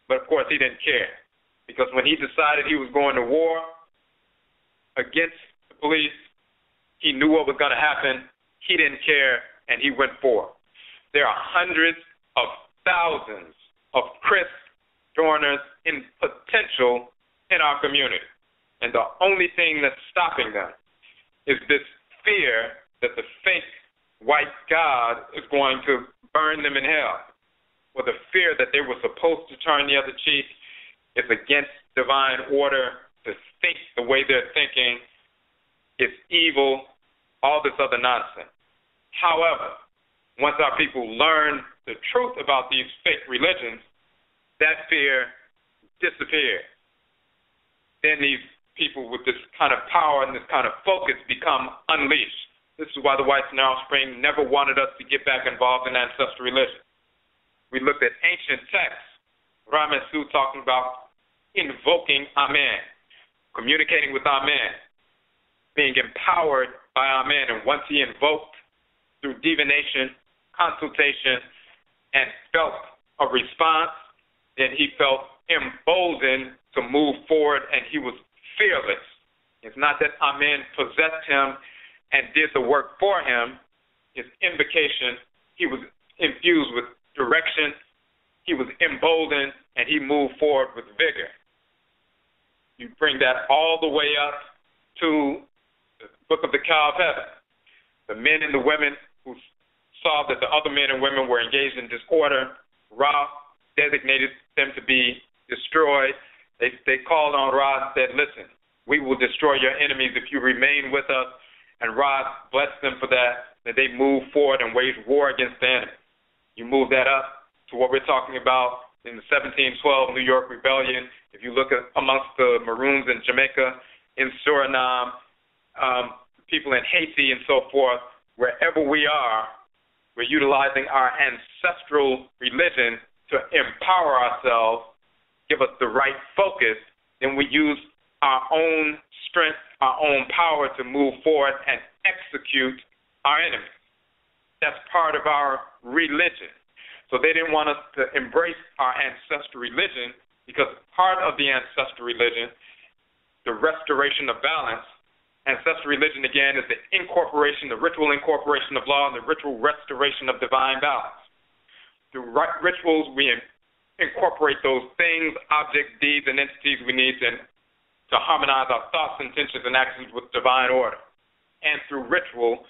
But, of course, he didn't care because when he decided he was going to war against the police, he knew what was going to happen. He didn't care, and he went forward. There are hundreds of thousands of Chris Dorners in potential in our community. And the only thing that's stopping them is this fear that the fake white God is going to burn them in hell, or the fear that they were supposed to turn the other cheek It's against divine order to think the way they're thinking. It's evil, all this other nonsense. However, once our people learn the truth about these fake religions, that fear disappeared. Then these people with this kind of power and this kind of focus become unleashed. This is why the whites in our offspring never wanted us to get back involved in ancestral religion. We looked at ancient texts, Ramensu talking about invoking Amen, communicating with Amen, being empowered by Amen. And once he invoked through divination, consultation, and felt a response, then he felt emboldened to move forward, and he was fearless. It's not that Amen possessed him and did the work for him. His invocation, he was infused with direction, he was emboldened, and he moved forward with vigor. You bring that all the way up to the book of the Cow of Heaven. The men and the women who saw that the other men and women were engaged in disorder, Ra designated them to be destroyed. They called on Ra and said, listen, we will destroy your enemies if you remain with us. And Ra blessed them for that they moved forward and waged war against the enemy. You move that up to what we're talking about in the 1712 New York Rebellion. If you look at amongst the Maroons in Jamaica, in Suriname, people in Haiti and so forth, wherever we are, we're utilizing our ancestral religion to empower ourselves, give us the right focus, then we use our own strength, our own power to move forward and execute our enemies. That's part of our religion. So they didn't want us to embrace our ancestral religion because part of the ancestral religion, the restoration of balance, ancestral religion, again, is the incorporation, the ritual incorporation of law and the ritual restoration of divine balance. Through rituals, we incorporate those things, objects, deeds, and entities we need to harmonize our thoughts, intentions, and actions with divine order. And through ritual,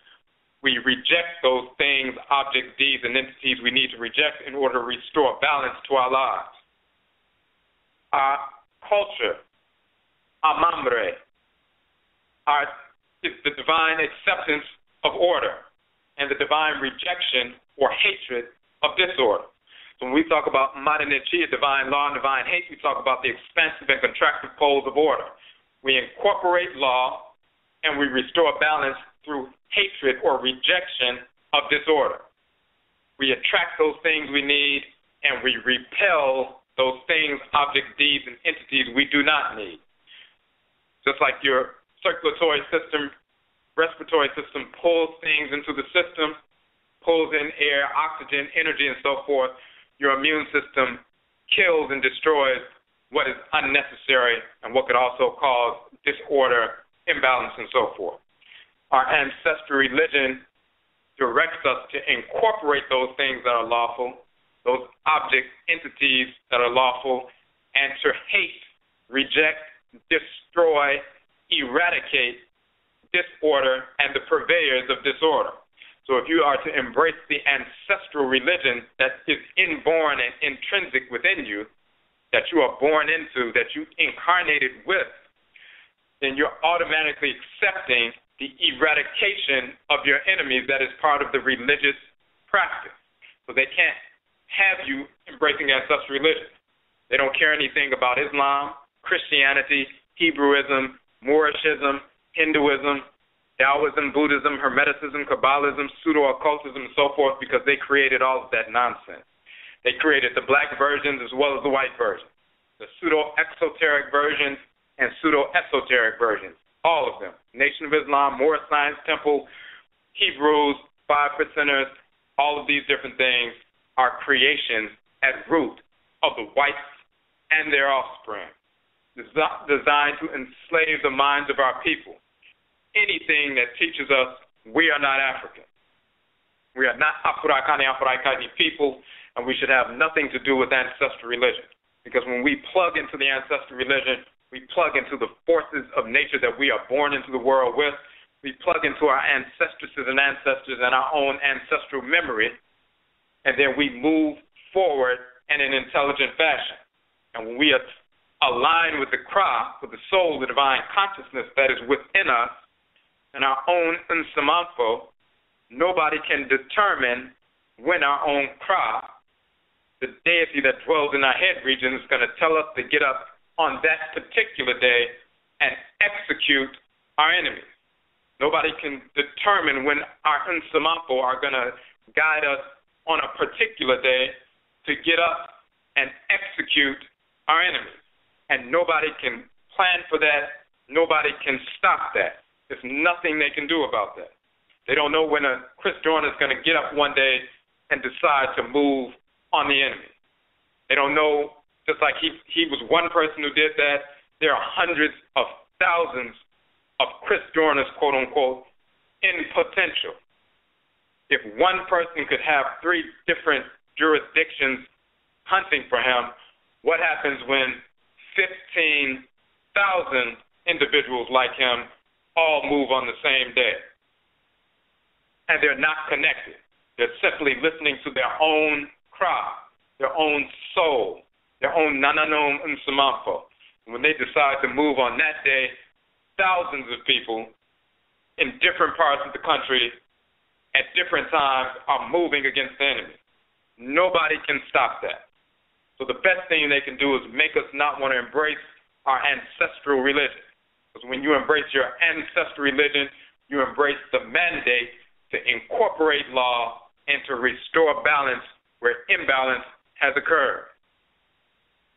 we reject those things, objects, deeds, and entities we need to reject in order to restore balance to our lives. Our culture, amambre, is the divine acceptance of order and the divine rejection or hatred of disorder. So when we talk about Madanichi, divine law and divine hate, we talk about the expansive and contractive poles of order. We incorporate law and we restore balance through hatred or rejection of disorder. We attract those things we need and we repel those things, objects, deeds, and entities we do not need. Just like your circulatory system, respiratory system pulls things into the system, pulls in air, oxygen, energy, and so forth, your immune system kills and destroys what is unnecessary and what could also cause disorder, imbalance, and so forth. Our ancestral religion directs us to incorporate those things that are lawful, those objects, entities that are lawful, and to hate, reject, destroy, eradicate disorder and the purveyors of disorder. So if you are to embrace the ancestral religion that is inborn and intrinsic within you, that you are born into, that you incarnated with, then you're automatically accepting the eradication of your enemies that is part of the religious practice. So they can't have you embracing ancestral religion. They don't care anything about Islam, Christianity, Hebrewism, Moorishism, Hinduism, Taoism, Buddhism, Hermeticism, Kabbalism, pseudo-occultism, and so forth, because they created all of that nonsense. They created the black versions as well as the white versions, the pseudo-exoteric versions and pseudo-esoteric versions, all of them. Nation of Islam, Moorish Science Temple, Hebrews, 5%ers, all of these different things are creations at root of the whites and their offspring, designed to enslave the minds of our people. Anything that teaches us we are not African. We are not Afurakani Afuraikani people, and we should have nothing to do with ancestral religion. Because when we plug into the ancestral religion, we plug into the forces of nature that we are born into the world with. We plug into our ancestresses and ancestors and our own ancestral memory, and then we move forward in an intelligent fashion. And when we align with the Kra, with the soul, the divine consciousness that is within us, and our own Nsamanfo, nobody can determine when our own Kra, the deity that dwells in our head region, is going to tell us to get up on that particular day and execute our enemies. Nobody can determine when our Nsamanfo are going to guide us on a particular day to get up and execute our enemies. And nobody can plan for that. Nobody can stop that. There's nothing they can do about that. They don't know when Chris Dorner is going to get up one day and decide to move on the enemy. They don't know, just like he was one person who did that, there are hundreds of thousands of Chris Dorners, quote unquote, in potential. If one person could have 3 different jurisdictions hunting for him, what happens when 15,000 individuals like him all move on the same day? And they're not connected. They're simply listening to their own Kra, their own soul, their own Nananom Nsamanfo. When they decide to move on that day, thousands of people in different parts of the country at different times are moving against the enemy. Nobody can stop that. So the best thing they can do is make us not want to embrace our ancestral religion. Because when you embrace your ancestral religion, you embrace the mandate to incorporate law and to restore balance where imbalance has occurred.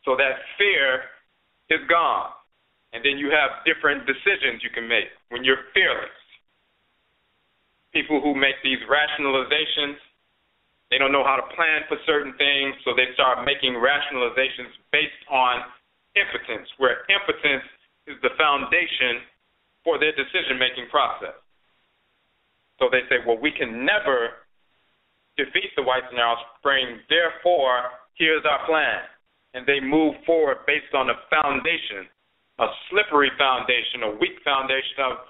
So that fear is gone. And then you have different decisions you can make when you're fearless. People who make these rationalizations, they don't know how to plan for certain things, so they start making rationalizations based on impotence, where impotence is the foundation for their decision-making process. So they say, well, we can never defeat the whites in our spring, therefore, here's our plan. And they move forward based on a foundation, a slippery foundation, a weak foundation of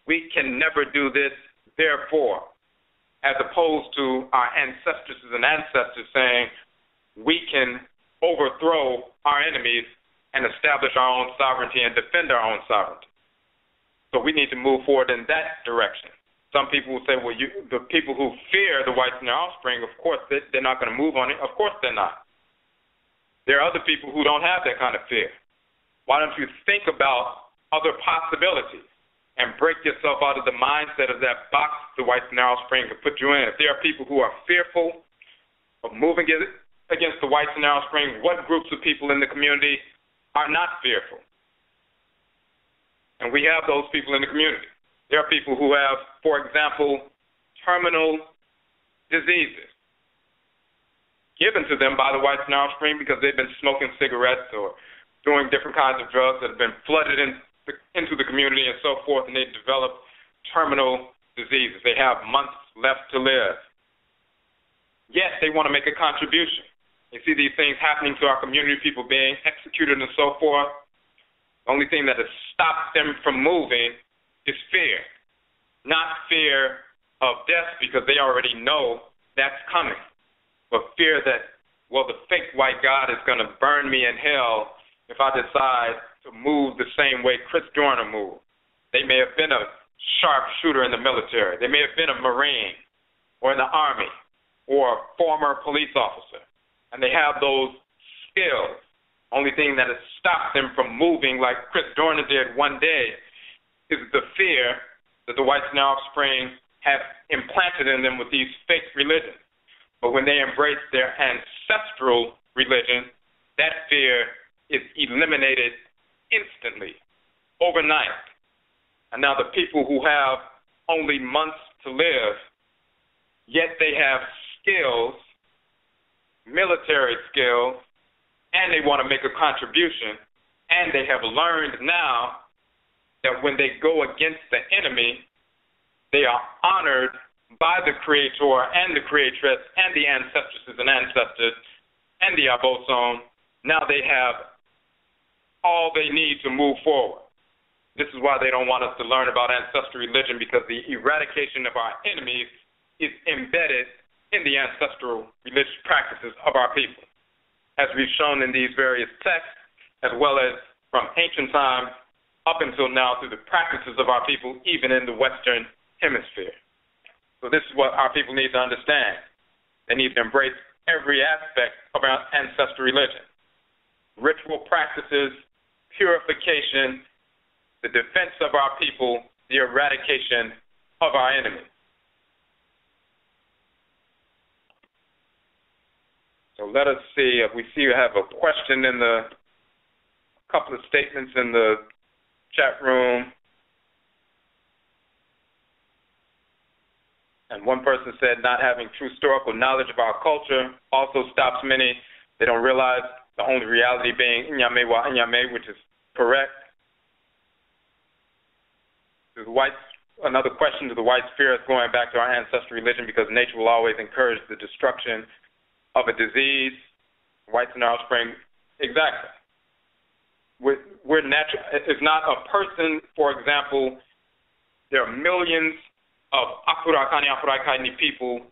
we can never do this, therefore, as opposed to our ancestresses and ancestors saying we can overthrow our enemies and establish our own sovereignty and defend our own sovereignty. So we need to move forward in that direction. Some people will say, well, the people who fear the whites and their offspring, of course, they're not going to move on it. Of course they're not. There are other people who don't have that kind of fear. Why don't you think about other possibilities and break yourself out of the mindset of that box the whites and their offspring could put you in? If there are people who are fearful of moving against the whites and their offspring, what groups of people in the community are not fearful? And we have those people in the community. There are people who have, for example, terminal diseases given to them by the whites and their offspring because they've been smoking cigarettes or doing different kinds of drugs that have been flooded into the community and so forth, and they've developed terminal diseases. They have months left to live. Yet they want to make a contribution. You see these things happening to our community, people being executed and so forth. The only thing that has stopped them from moving is fear. Not fear of death because they already know that's coming, but fear that, well, the fake white God is going to burn me in hell if I decide to move the same way Chris Dorner moved. They may have been a sharpshooter in the military. They may have been a Marine or in the Army or a former police officer, and they have those skills. Only thing that has stopped them from moving like Chris Dorner did one day is the fear that the whites and their offspring have implanted in them with these fake religions. But when they embrace their ancestral religion, that fear is eliminated instantly, overnight. And now the people who have only months to live, yet they have skills, military skills, and they want to make a contribution, and they have learned now that when they go against the enemy, they are honored by the Creator and the Creatress and the ancestresses and ancestors and the Abosom. Now they have all they need to move forward. This is why they don't want us to learn about ancestral religion, because the eradication of our enemies is embedded in the ancestral religious practices of our people, as we've shown in these various texts, as well as from ancient times up until now through the practices of our people, even in the Western Hemisphere. So this is what our people need to understand. They need to embrace every aspect of our ancestral religion. Ritual practices, purification, the defense of our people, the eradication of our enemies. So let us see if we have a question in a couple of statements in the chat room. And one person said not having true historical knowledge of our culture also stops many. They don't realize the only reality being Inyame wa Inyame, which is correct. Another question, do the whites fear us going back to our ancestral religion because nature will always encourage the destruction of a disease? Whites and our offspring, exactly. We're natural. It's not a person, for example. There are millions of Afro-Kaini people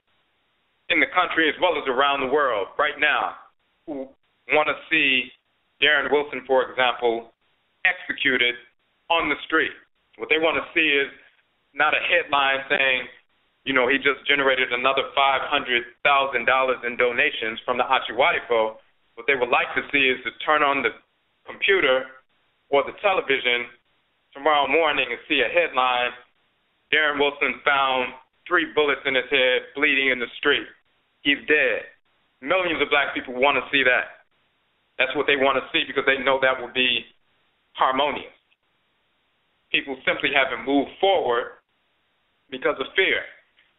in the country as well as around the world right now who want to see Darren Wilson, for example, executed on the street. What they want to see is not a headline saying, you know, he just generated another $500,000 in donations from the Achiwadifo. What they would like to see is to turn on the computer or the television tomorrow morning and see a headline, Darren Wilson found 3 bullets in his head, bleeding in the street. He's dead. Millions of black people want to see that. That's what they want to see because they know that will be harmonious. People simply haven't moved forward because of fear.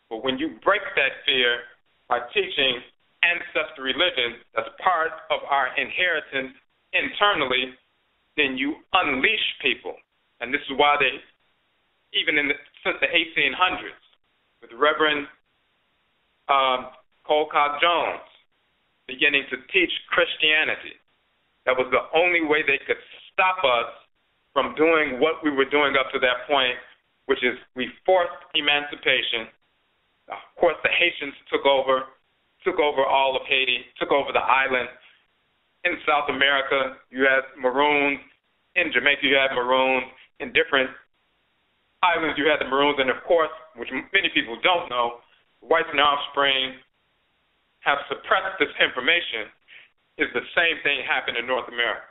But when you break that fear by teaching ancestral religion that's part of our inheritance internally, then you unleash people. And this is why they, even since the 1800s, with Reverend Colcock Jones beginning to teach Christianity, that was the only way they could stop us from doing what we were doing up to that point, which is we forced emancipation. Of course, the Haitians took over all of Haiti, took over the island. In South America, you had Maroons. In Jamaica, you had Maroons. In different islands, you had the Maroons. And, of course, which many people don't know, whites and offspring have suppressed this information, is the same thing happened in North America.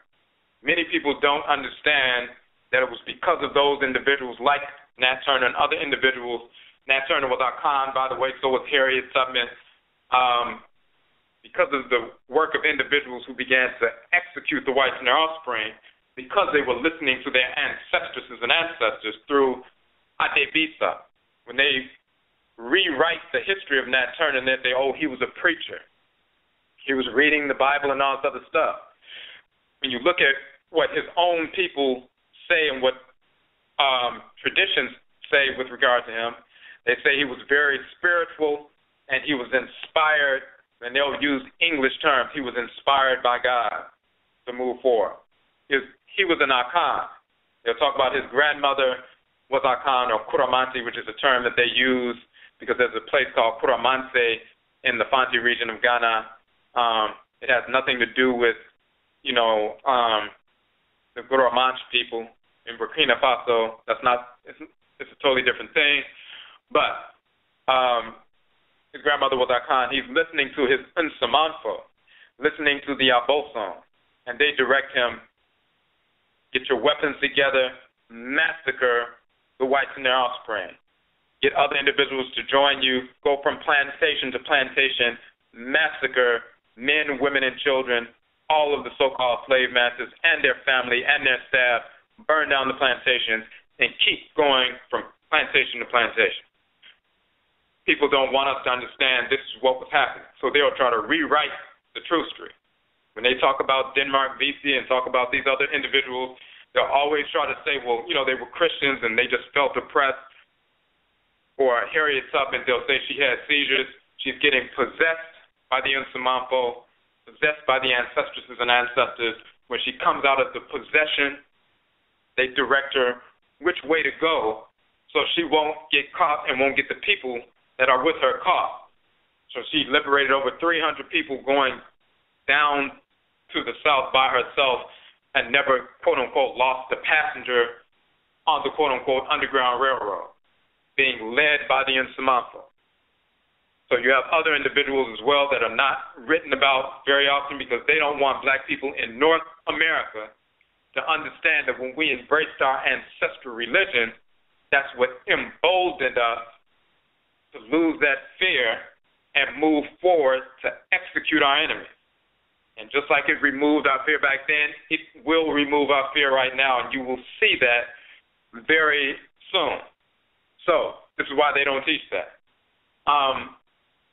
Many people don't understand that it was because of those individuals like Nat Turner and other individuals. Nat Turner was our Khan, by the way, so was Harriet Tubman. Because of the work of individuals who began to execute the whites and their offspring, because they were listening to their ancestresses and ancestors through Adebisa. When they rewrite the history of Nat Turner, they say, oh, he was a preacher. He was reading the Bible and all this other stuff. When you look at what his own people say and what traditions say with regard to him, they say he was very spiritual and he was inspired, and they'll use English terms. He was inspired by God to move forward. He was an Akan. They'll talk about his grandmother was Akan, or Kuramansi, which is a term that they use because there's a place called Kuramanse in the Fanti region of Ghana. It has nothing to do with, the Kuramanche people in Burkina Faso. It's a totally different thing. But his grandmother was Akan. He's listening to his Nsamanfo, listening to the Aboson, and they direct him, get your weapons together, massacre the whites and their offspring. Get other individuals to join you, go from plantation to plantation, massacre men, women, and children, all of the so-called slave masters and their family and their staff, burn down the plantations, and keep going from plantation to plantation. People don't want us to understand this is what was happening, so they'll try to rewrite the true story. When they talk about Denmark Vesey and talk about these other individuals, they'll always try to say, well, they were Christians and they just felt oppressed. Or Harriet Tubman, they'll say she had seizures. She's getting possessed by the Nsamanfo, possessed by the ancestresses and ancestors. When she comes out of the possession, they direct her which way to go so she won't get caught and won't get the people that are with her caught. So she liberated over 300 people going down to the south by herself and never, quote-unquote, lost a passenger on the, quote-unquote, Underground Railroad, being led by the Nsamanfo. So you have other individuals as well that are not written about very often because they don't want black people in North America to understand that when we embraced our ancestral religion, that's what emboldened us to lose that fear and move forward to execute our enemies. And just like it removed our fear back then, it will remove our fear right now, and you will see that very soon. So this is why they don't teach that.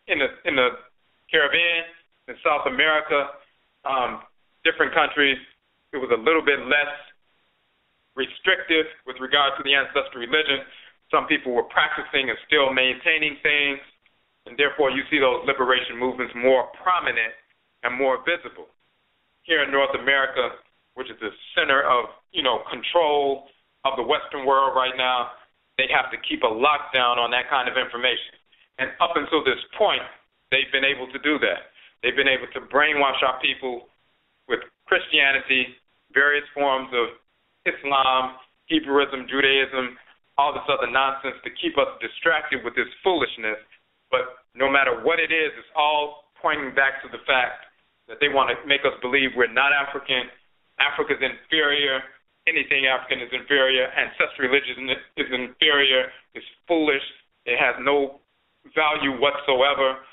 In the Caribbean, in South America, different countries, it was a little bit less restrictive with regard to the ancestral religion. Some people were practicing and still maintaining things, and therefore you see those liberation movements more prominent and more visible. Here in North America, which is the center of, control of the Western world right now, they have to keep a lockdown on that kind of information. And up until this point, they've been able to do that. They've been able to brainwash our people with Christianity, various forms of Islam, Hebrewism, Judaism, all this other nonsense to keep us distracted with this foolishness. But no matter what it is, it's all pointing back to the fact that they want to make us believe we're not African, Africa's inferior, anything African is inferior, ancestral religion is inferior, it's foolish, it has no value whatsoever,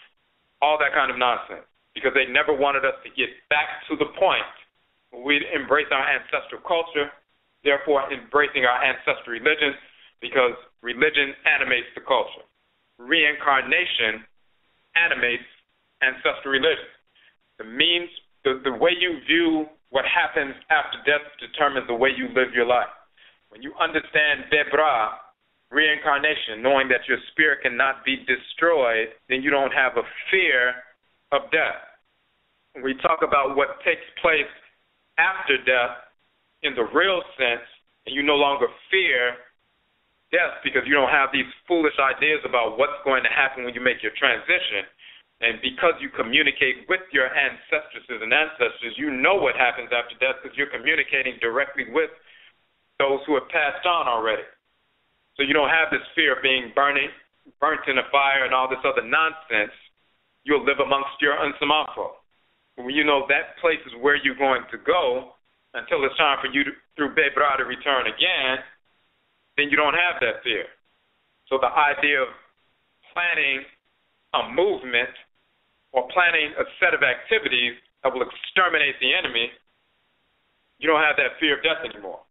all that kind of nonsense. Because they never wanted us to get back to the point where we'd embrace our ancestral culture, therefore embracing our ancestral religion, because religion animates the culture. Reincarnation animates ancestral religion. The way you view what happens after death determines the way you live your life. When you understand Bebra, reincarnation, knowing that your spirit cannot be destroyed, then you don't have a fear of death. When we talk about what takes place after death in the real sense, and you no longer fear death because you don't have these foolish ideas about what's going to happen when you make your transition, and because you communicate with your ancestresses and ancestors, you know what happens after death because you're communicating directly with those who have passed on already. So you don't have this fear of being burnt in a fire and all this other nonsense. You'll live amongst your Nsamanfo. When you know that place is where you're going to go until it's time for you through Bebra to return again, then you don't have that fear. So the idea of planning a movement or planning a set of activities that will exterminate the enemy, you don't have that fear of death anymore.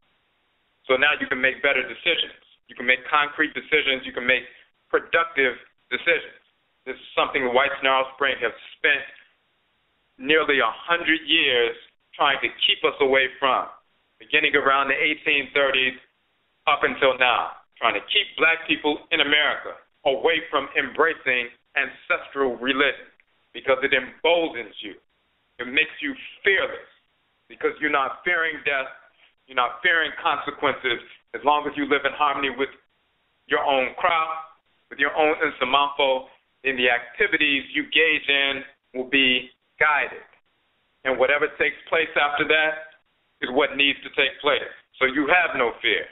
So now you can make better decisions. You can make concrete decisions. You can make productive decisions. This is something the White Snarl Spring have spent nearly 100 years trying to keep us away from, beginning around the 1830s up until now, trying to keep black people in America away from embracing ancestral religion because it emboldens you. It makes you fearless because you're not fearing death. You're not fearing consequences as long as you live in harmony with your own crop, with your own Nsamanfo, then the activities you engage in will be guided. And whatever takes place after that is what needs to take place. So you have no fear.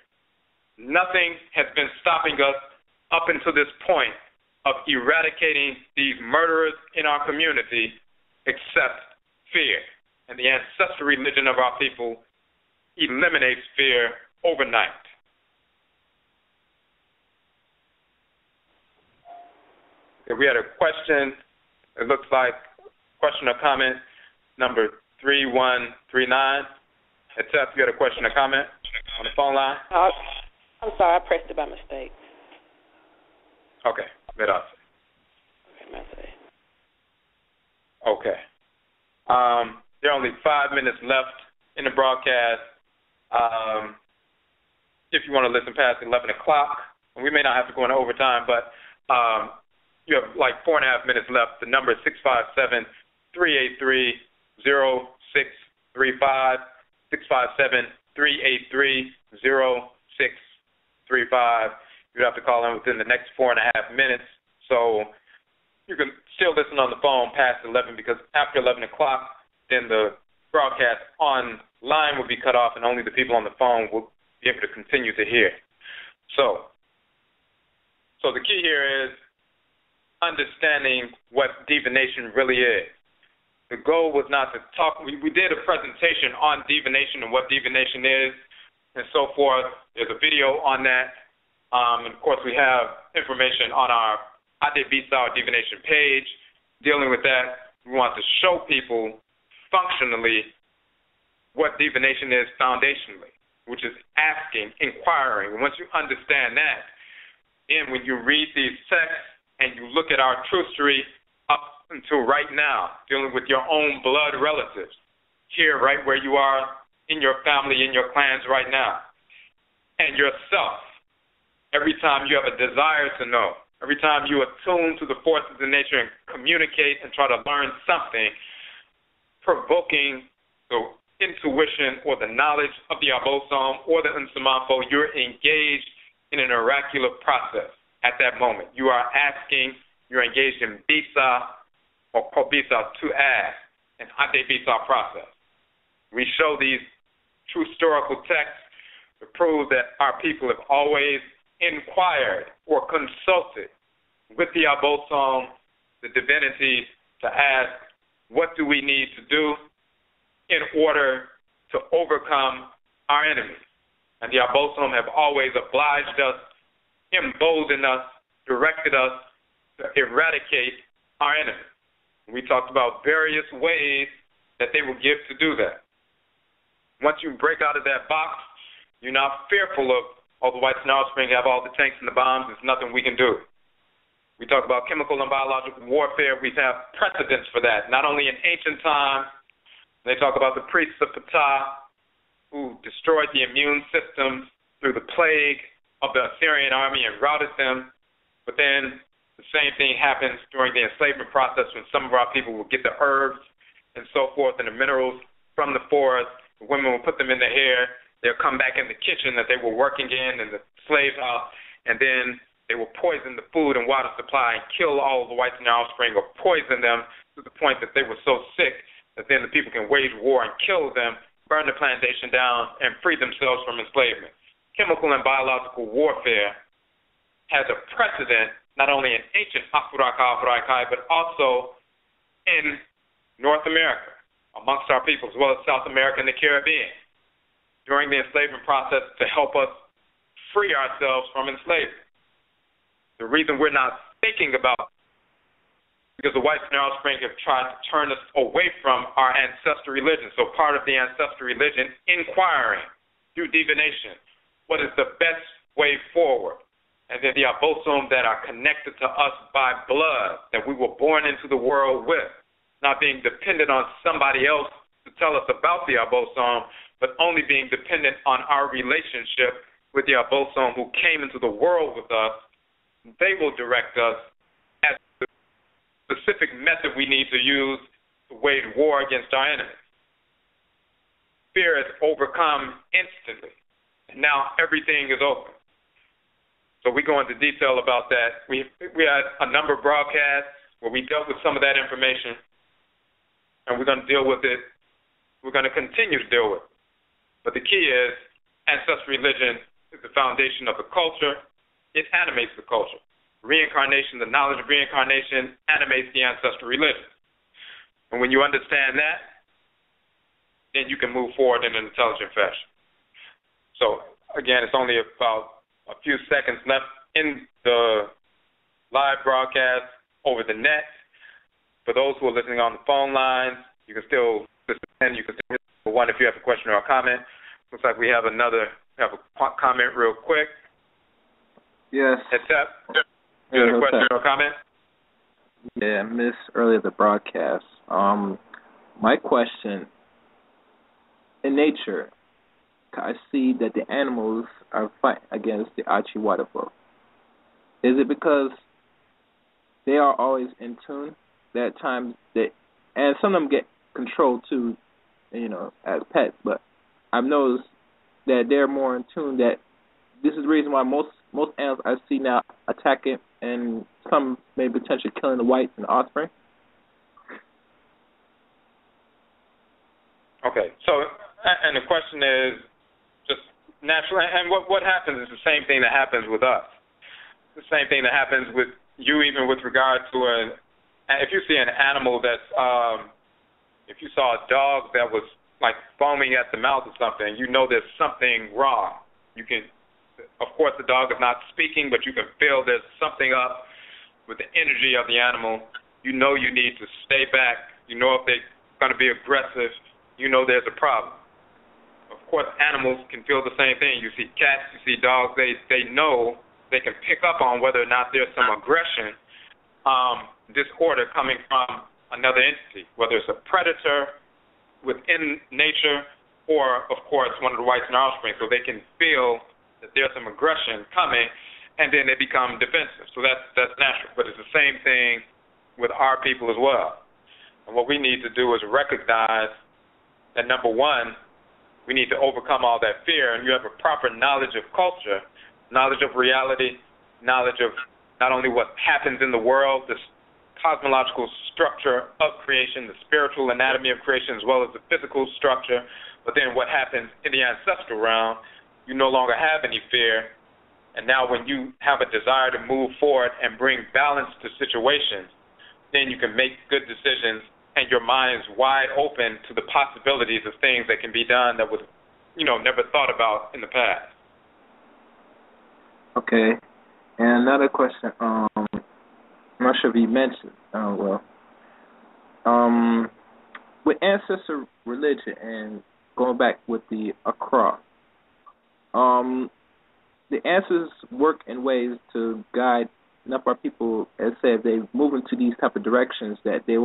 Nothing has been stopping us up until this point of eradicating these murderers in our community except fear. And the ancestral religion of our people eliminates fear overnight. If we had a question, it looks like question or comment number 3139. Etep, you had a question or comment on the phone line? I'm sorry, I pressed it by mistake. Okay, gracias. Okay. There are only 5 minutes left in the broadcast. If you want to listen past 11 o'clock, and we may not have to go into overtime, but you have like 4.5 minutes left. The number is 657-383-0635, 657-383-0635. You'd have to call in within the next 4.5 minutes. So you can still listen on the phone past 11 because after 11 o'clock, then the broadcast online will be cut off, and only the people on the phone will be able to continue to hear. So the key here is understanding what divination really is. The goal was not to talk. We did a presentation on divination and what divination is and so forth. There's a video on that. And, of course, we have information on our Ade Bisa divination page dealing with that. We want to show people functionally what divination is foundationally, which is asking, inquiring. Once you understand that, then when you read these texts and you look at our truthstory up until right now, dealing with your own blood relatives, here right where you are in your family, in your clans right now, and yourself, every time you have a desire to know, every time you attune to the forces of nature and communicate and try to learn something, provoking the intuition or the knowledge of the Abosom or the Nsamanfo, you're engaged in an oracular process at that moment. You are asking, you're engaged in Bisa or Kobisa to ask, an Ade Bisa process. We show these true historical texts to prove that our people have always inquired or consulted with the Abosom, the divinity, to ask, what do we need to do in order to overcome our enemies? And the Abosom have always obliged us, emboldened us, directed us to eradicate our enemies. We talked about various ways that they will give to do that. Once you break out of that box, you're not fearful of, the whites and offspring have all the tanks and the bombs, there's nothing we can do. We talk about chemical and biological warfare. We have precedents for that, not only in ancient times. They talk about the priests of Ptah, who destroyed the immune system through the plague of the Assyrian army and routed them. But then the same thing happens during the enslavement process when some of our people will get the herbs and so forth and the minerals from the forest. The women will put them in their hair. They'll come back in the kitchen that they were working in the slave house, and then they will poison the food and water supply and kill all of the whites and their offspring, or poison them to the point that they were so sick that then the people can wage war and kill them, burn the plantation down, and free themselves from enslavement. Chemical and biological warfare has a precedent not only in ancient Afuraka, but also in North America, amongst our people, as well as South America and the Caribbean, during the enslavement process to help us free ourselves from enslavement. The reason we're not thinking about, because the whites and their offspring have tried to turn us away from our ancestral religion. So part of the ancestral religion, inquiring through divination, what is the best way forward? And then the Abosom that are connected to us by blood, that we were born into the world with, not being dependent on somebody else to tell us about the Abosom, but only being dependent on our relationship with the Abosom who came into the world with us. They will direct us as the specific method we need to use to wage war against our enemies. Fear is overcome instantly. And now everything is open. So we go into detail about that. We had a number of broadcasts where we dealt with some of that information, and we're going to deal with it. We're going to continue to deal with it. But the key is ancestral religion is the foundation of the culture. It animates the culture. Reincarnation, the knowledge of reincarnation, animates the ancestral religion. And when you understand that, then you can move forward in an intelligent fashion. So, again, it's only about a few seconds left in the live broadcast over the net. For those who are listening on the phone lines, you can still listen. You can still listen one if you have a question or a comment. Looks like we have a comment real quick. Yes. You have a question or a comment? Yeah, I missed earlier the broadcast. My question, in nature, I see that the animals are fighting against the Achiwadapo. Is it because they are always in tune? That at times and some of them get controlled too, as pets. But I've noticed that they're more in tune. That this is the reason why most animals I see now attacking, and some may potentially killing the whites and the offspring. Okay. So, and the question is just natural. And what happens is the same thing that happens with us. The same thing that happens with you, even with regard to if you see an animal that's, if you saw a dog that was like foaming at the mouth or something, you know there's something wrong. You can, of course, the dog is not speaking, but you can feel there's something up with the energy of the animal. You know you need to stay back. You know if they're going to be aggressive, you know there's a problem. Of course, animals can feel the same thing. You see cats, you see dogs, they know, they can pick up on whether or not there's some aggression, disorder coming from another entity, whether it's a predator within nature or, of course, one of the whites in our offspring, so they can feel that there's some aggression coming, and then they become defensive. So that's natural. But it's the same thing with our people as well. And what we need to do is recognize that, number one, we need to overcome all that fear, and you have a proper knowledge of culture, knowledge of reality, knowledge of not only what happens in the world, this cosmological structure of creation, the spiritual anatomy of creation, as well as the physical structure, but then what happens in the ancestral realm. You no longer have any fear, and now when you have a desire to move forward and bring balance to situations, then you can make good decisions, and your mind is wide open to the possibilities of things that can be done that was, never thought about in the past. Okay. And another question, I'm not sure if you mentioned, with ancestor religion and going back with the Accra, the answers work in ways to guide enough of our people, as say, if they move into these type of directions, that they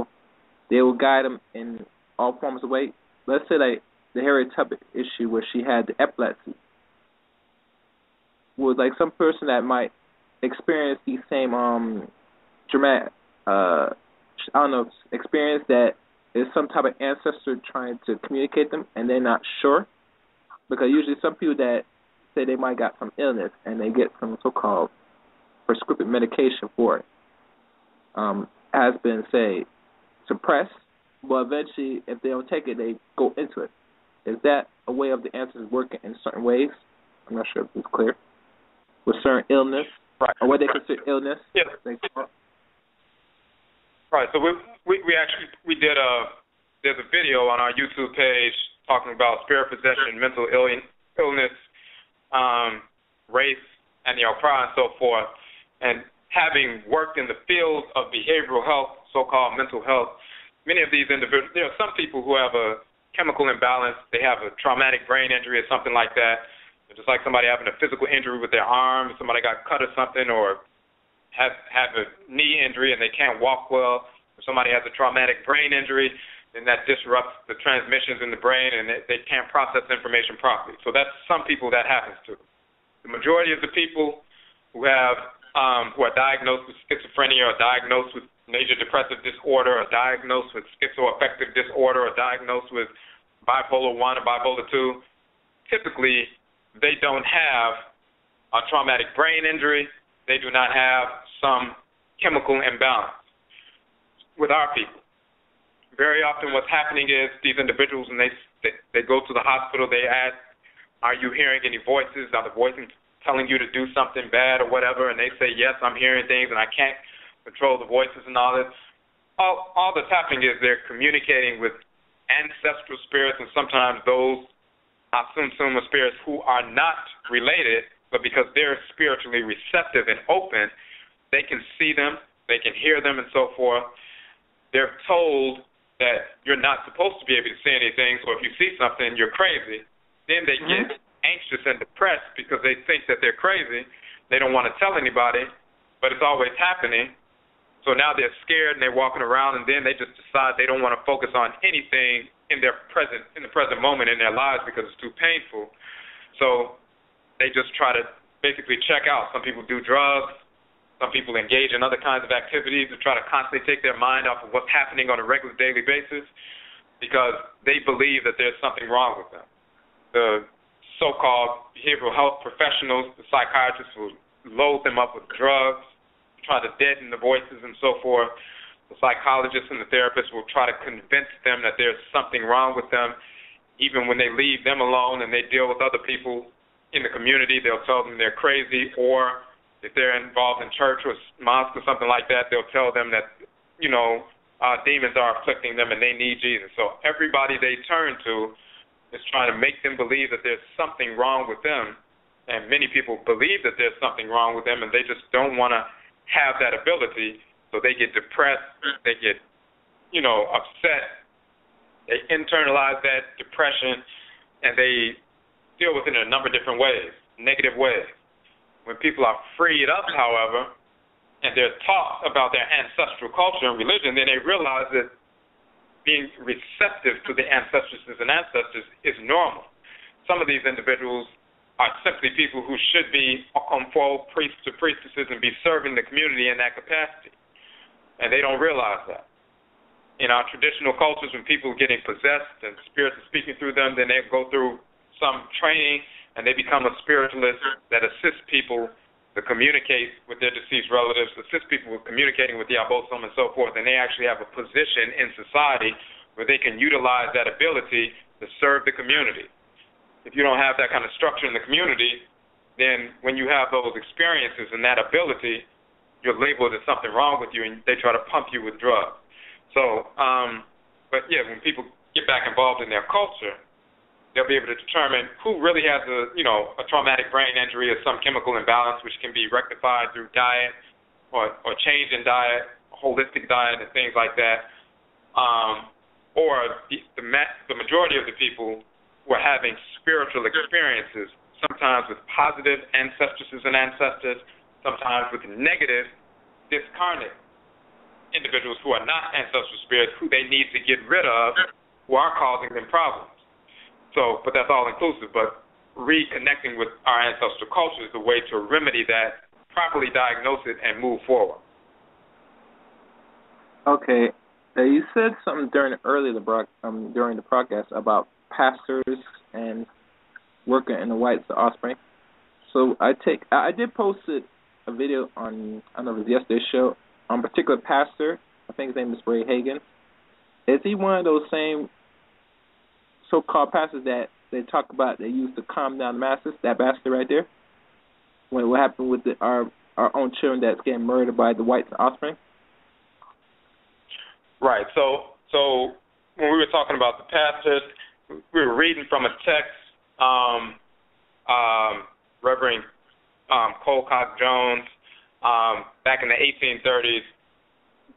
will guide them in all forms of way. Let's say like the Harriet Tubman issue where she had the epilepsy. Would like some person that might experience these same dramatic, experience that is some type of ancestor trying to communicate them and they're not sure? Because usually some people that say they might got some illness and they get some so-called prescriptive medication for it, has been, say, suppressed, but eventually if they don't take it, they go into it. Is that a way of the ancestors working in certain ways? I'm not sure if it's clear. With certain illness, right, or what they consider illness. Yeah. Right. So we did there's a video on our YouTube page talking about spirit possession, mental illness, race, and the Accra and so forth. And having worked in the field of behavioral health, so-called mental health, many of these individuals, there are some people who have a chemical imbalance. They have a traumatic brain injury or something like that. Just like somebody having a physical injury with their arm, somebody got cut or something, or have a knee injury and they can't walk well. If somebody has a traumatic brain injury, then that disrupts the transmissions in the brain and they can't process information properly. So that's some people that happens to. The majority of the people who are diagnosed with schizophrenia or diagnosed with major depressive disorder or diagnosed with schizoaffective disorder or diagnosed with bipolar 1 or bipolar 2, typically they don't have a traumatic brain injury. They do not have some chemical imbalance. With our people, very often what's happening is these individuals, when they go to the hospital, they ask, are you hearing any voices? Are the voices telling you to do something bad or whatever? And they say, yes, I'm hearing things and I can't control the voices and all this. All that's happening is they're communicating with ancestral spirits and sometimes those Asumsuma spirits who are not related, but because they're spiritually receptive and open, they can see them, they can hear them, and so forth. They're told that you're not supposed to be able to see anything, so if you see something, you're crazy. Then they get anxious and depressed because they think that they're crazy. They don't want to tell anybody, but it's always happening. So now they're scared and they're walking around, and then they just decide they don't want to focus on anything in the present moment in their lives because it's too painful. So they just try to basically check out. Some people do drugs. Some people engage in other kinds of activities to try to constantly take their mind off of what's happening on a regular daily basis because they believe that there's something wrong with them. The so-called behavioral health professionals, the psychiatrists, will load them up with drugs, try to deaden the voices and so forth. The psychologists and the therapists will try to convince them that there's something wrong with them, even when they leave them alone and they deal with other people in the community, they'll tell them they're crazy, or if they're involved in church or mosque or something like that, they'll tell them that, demons are afflicting them and they need Jesus. So everybody they turn to is trying to make them believe that there's something wrong with them, and many people believe that there's something wrong with them, and they just don't want to have that ability, so they get depressed, they get, upset, they internalize that depression, and they deal with it in a number of different ways, negative ways. When people are freed up, however, and they're taught about their ancestral culture and religion, then they realize that being receptive to the ancestresses and ancestors is normal. Some of these individuals are simply people who should be full priests or priestesses and be serving the community in that capacity, and they don't realize that. In our traditional cultures, when people are getting possessed and spirits are speaking through them, then they go through some training and they become a spiritualist that assists people to communicate with their deceased relatives, assist people with communicating with the Abosom and so forth, and they actually have a position in society where they can utilize that ability to serve the community. If you don't have that kind of structure in the community, then when you have those experiences and that ability, you're labeled as something wrong with you, and they try to pump you with drugs. So, when people get back involved in their culture, they'll be able to determine who really has a traumatic brain injury or some chemical imbalance, which can be rectified through diet or change in diet, holistic diet, and things like that. Or the majority of the people who are having spiritual experiences, sometimes with positive ancestresses and ancestors, sometimes with negative discarnate individuals who are not ancestral spirits, who they need to get rid of, who are causing them problems. So, but that's all inclusive. But reconnecting with our ancestral culture is the way to remedy that, properly diagnose it, and move forward. Okay. You said something during the broadcast about pastors and working in the whites, the offspring. So I did post a video on, I don't know if it was yesterday's show, on a particular pastor. I think his name is Ray Hagan. Is he one of those same so-called pastors that they talk about they used to calm down the masses, that bastard right there? What happened with our own children that's getting murdered by the whites offspring? Right. So when we were talking about the pastors, we were reading from a text, Reverend Colcock Jones, back in the 1830s,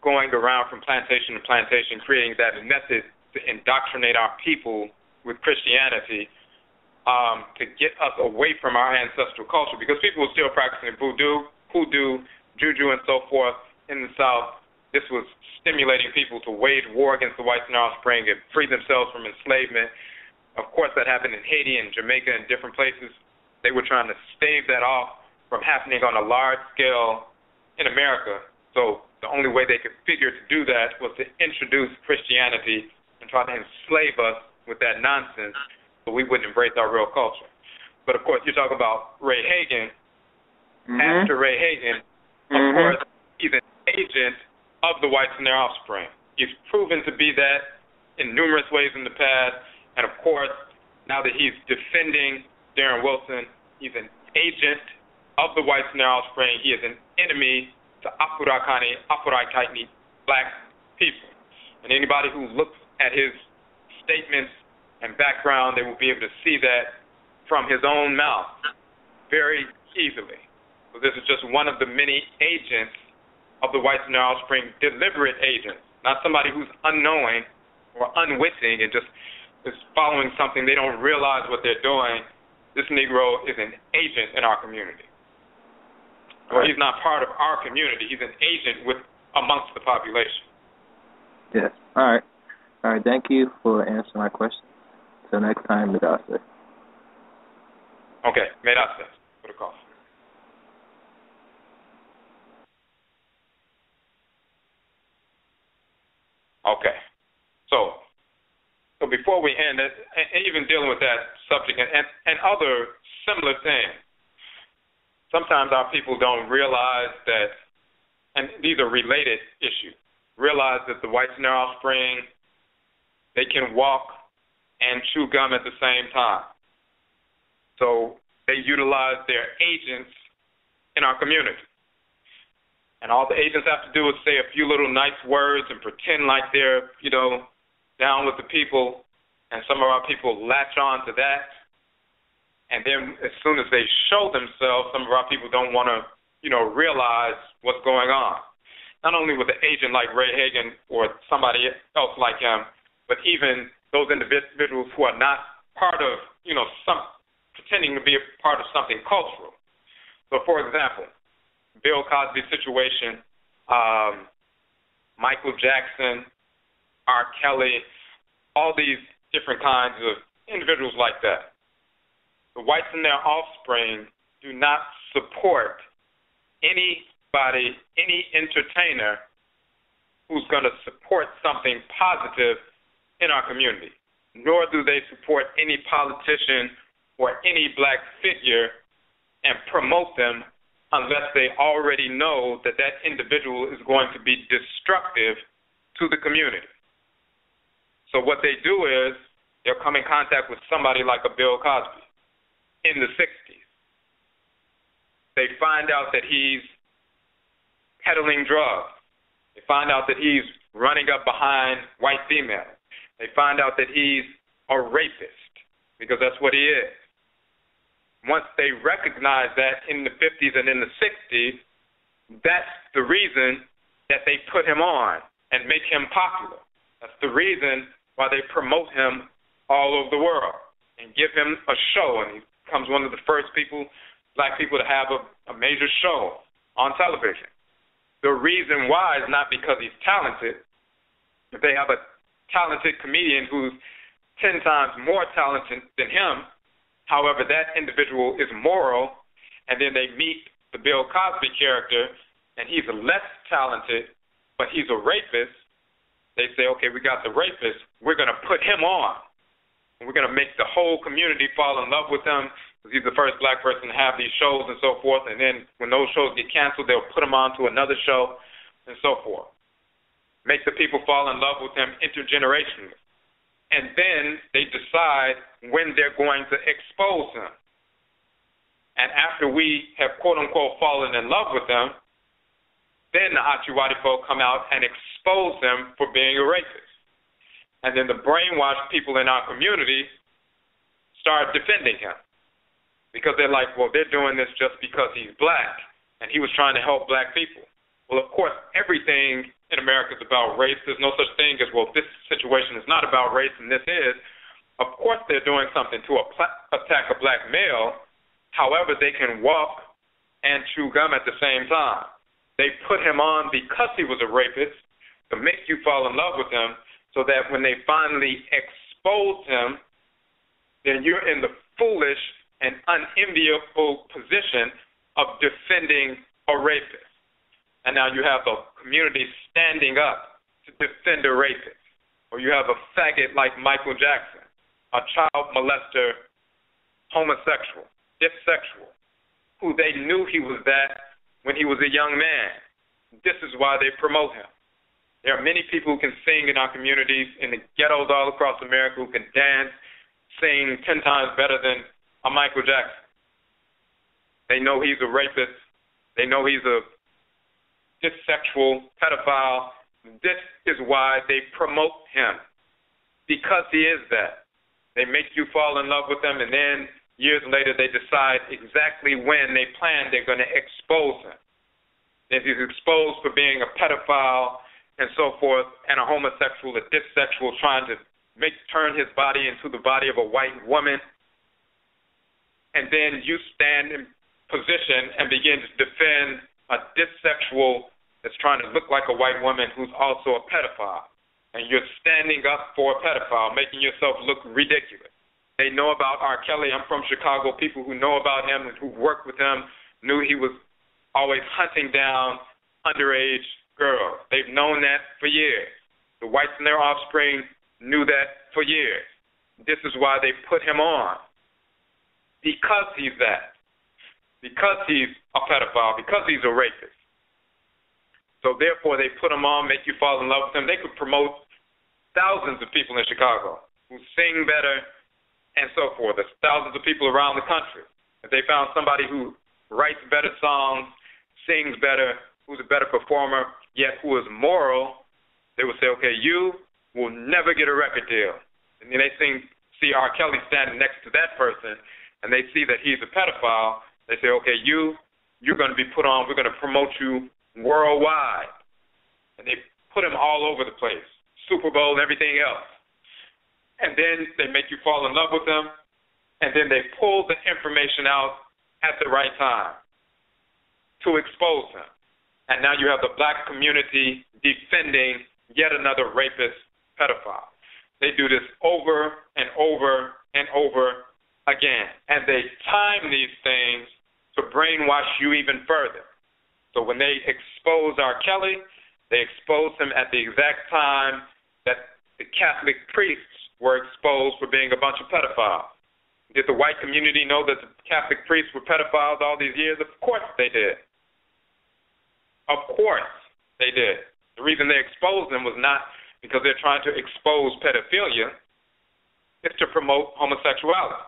going around from plantation to plantation, creating that method to indoctrinate our people with Christianity, to get us away from our ancestral culture, because people were still practicing voodoo, hoodoo, juju, and so forth in the South. This was stimulating people to wage war against the whites and their offspring and free themselves from enslavement. Of course, that happened in Haiti and Jamaica and different places. They were trying to stave that off from happening on a large scale in America. So the only way they could figure to do that was to introduce Christianity and try to enslave us with that nonsense so we wouldn't embrace our real culture. But, of course, you're talking about Ray Hagan. Mm-hmm. Pastor Ray Hagan, of course, he's an agent of the whites and their offspring. He's proven to be that in numerous ways in the past. And, of course, now that he's defending Darren Wilson, he's an agent of the whites and their offspring. He is an enemy to Afro-Kaitni black people. And anybody who looks at his statements and background, they will be able to see that from his own mouth very easily. So this is just one of the many agents of the whites and their offspring, deliberate agents, not somebody who's unknowing or unwitting and just is following something they don't realize what they're doing. This Negro is an agent in our community. Well, he's not part of our community. He's an agent amongst the population. Yes. All right. Thank you for answering my question. Till next time, Medase. Okay. Medase for the call. Okay. So before we end it, and even dealing with that subject and other similar things, sometimes our people don't realize that, and these are related issues, realize that the whites and their offspring, they can walk and chew gum at the same time. So they utilize their agents in our community. And all the agents have to do is say a few little nice words and pretend like they're, down with the people. And some of our people latch on to that. And then as soon as they show themselves, some of our people don't want to, realize what's going on. Not only with an agent like Ray Hagan or somebody else like him, but even those individuals who are not part of, pretending to be a part of something cultural. So, for example, Bill Cosby situation, Michael Jackson, R. Kelly, all these different kinds of individuals like that. The whites and their offspring do not support anybody, any entertainer who's going to support something positive in our community, nor do they support any politician or any black figure and promote them unless they already know that that individual is going to be destructive to the community. So what they do is they'll come in contact with somebody like a Bill Cosby in the 60s. They find out that he's peddling drugs. They find out that he's running up behind white females. They find out that he's a rapist, because that's what he is. Once they recognize that in the 50s and in the 60s, that's the reason that they put him on and make him popular. That's the reason why they promote him all over the world and give him a show. And he becomes one of the first black people to have a major show on television. The reason why is not because he's talented. If they have a talented comedian who's 10 times more talented than him, however, that individual is moral, and then they meet the Bill Cosby character, and he's less talented, but he's a rapist, they say, okay, we got the rapist, we're going to put him on, and we're going to make the whole community fall in love with him, because he's the first black person to have these shows and so forth, and then when those shows get canceled, they'll put him on to another show and so forth. Make the people fall in love with him intergenerationally. And then they decide when they're going to expose him. And after we have, quote-unquote, fallen in love with him, then the Achiwadi folk come out and expose him for being a rapist. And then the brainwashed people in our community start defending him. Because they're like, well, they're doing this just because he's black, and he was trying to help black people. Well, of course, everything in America is about race. There's no such thing as, well, this situation is not about race and this is. Of course they're doing something to attack a black male. However, they can walk and chew gum at the same time. They put him on because he was a rapist to make you fall in love with him, so that when they finally expose him, then you're in the foolish and unenviable position of defending a rapist. And now you have the community standing up to defend a rapist. Or you have a faggot like Michael Jackson, a child molester, homosexual, bisexual, who they knew he was that when he was a young man. This is why they promote him. There are many people who can sing in our communities, in the ghettos all across America, who can dance, sing 10 times better than a Michael Jackson. They know he's a rapist. They know he's a sexual pedophile. This is why they promote him, because he is that. They make you fall in love with him, and then years later they decide exactly when they plan they're going to expose him. If he's exposed for being a pedophile and so forth, and a homosexual, a dissexual, trying to turn his body into the body of a white woman, and then you stand in position and begin to defend a dissexual that's trying to look like a white woman who's also a pedophile. And you're standing up for a pedophile, making yourself look ridiculous. They know about R. Kelly. I'm from Chicago. People who know about him and who worked with him knew he was always hunting down underage girls. They've known that for years. The whites and their offspring knew that for years. This is why they put him on. Because he's that. Because he's a pedophile. Because he's a rapist. So therefore, they put him on, make you fall in love with him. They could promote thousands of people in Chicago. who sing better, and so forth. There's thousands of people around the country. If they found somebody who writes better songs, sings better, who's a better performer, yet who is moral, they would say, okay, you will never get a record deal. And then they see R. Kelly standing next to that person, and they see that he's a pedophile. They say, okay, you're going to be put on, we're going to promote you worldwide. And they put him all over the place, Super Bowl and everything else. And then they make you fall in love with them, and then they pull the information out at the right time to expose him. And now you have the black community defending yet another rapist pedophile. They do this over and over and over again. And they time these things to brainwash you even further. So when they expose R. Kelly, they expose him at the exact time that the Catholic priests were exposed for being a bunch of pedophiles. Did the white community know that the Catholic priests were pedophiles all these years? Of course they did. Of course they did. The reason they exposed them was not because they're trying to expose pedophilia. It's to promote homosexuality.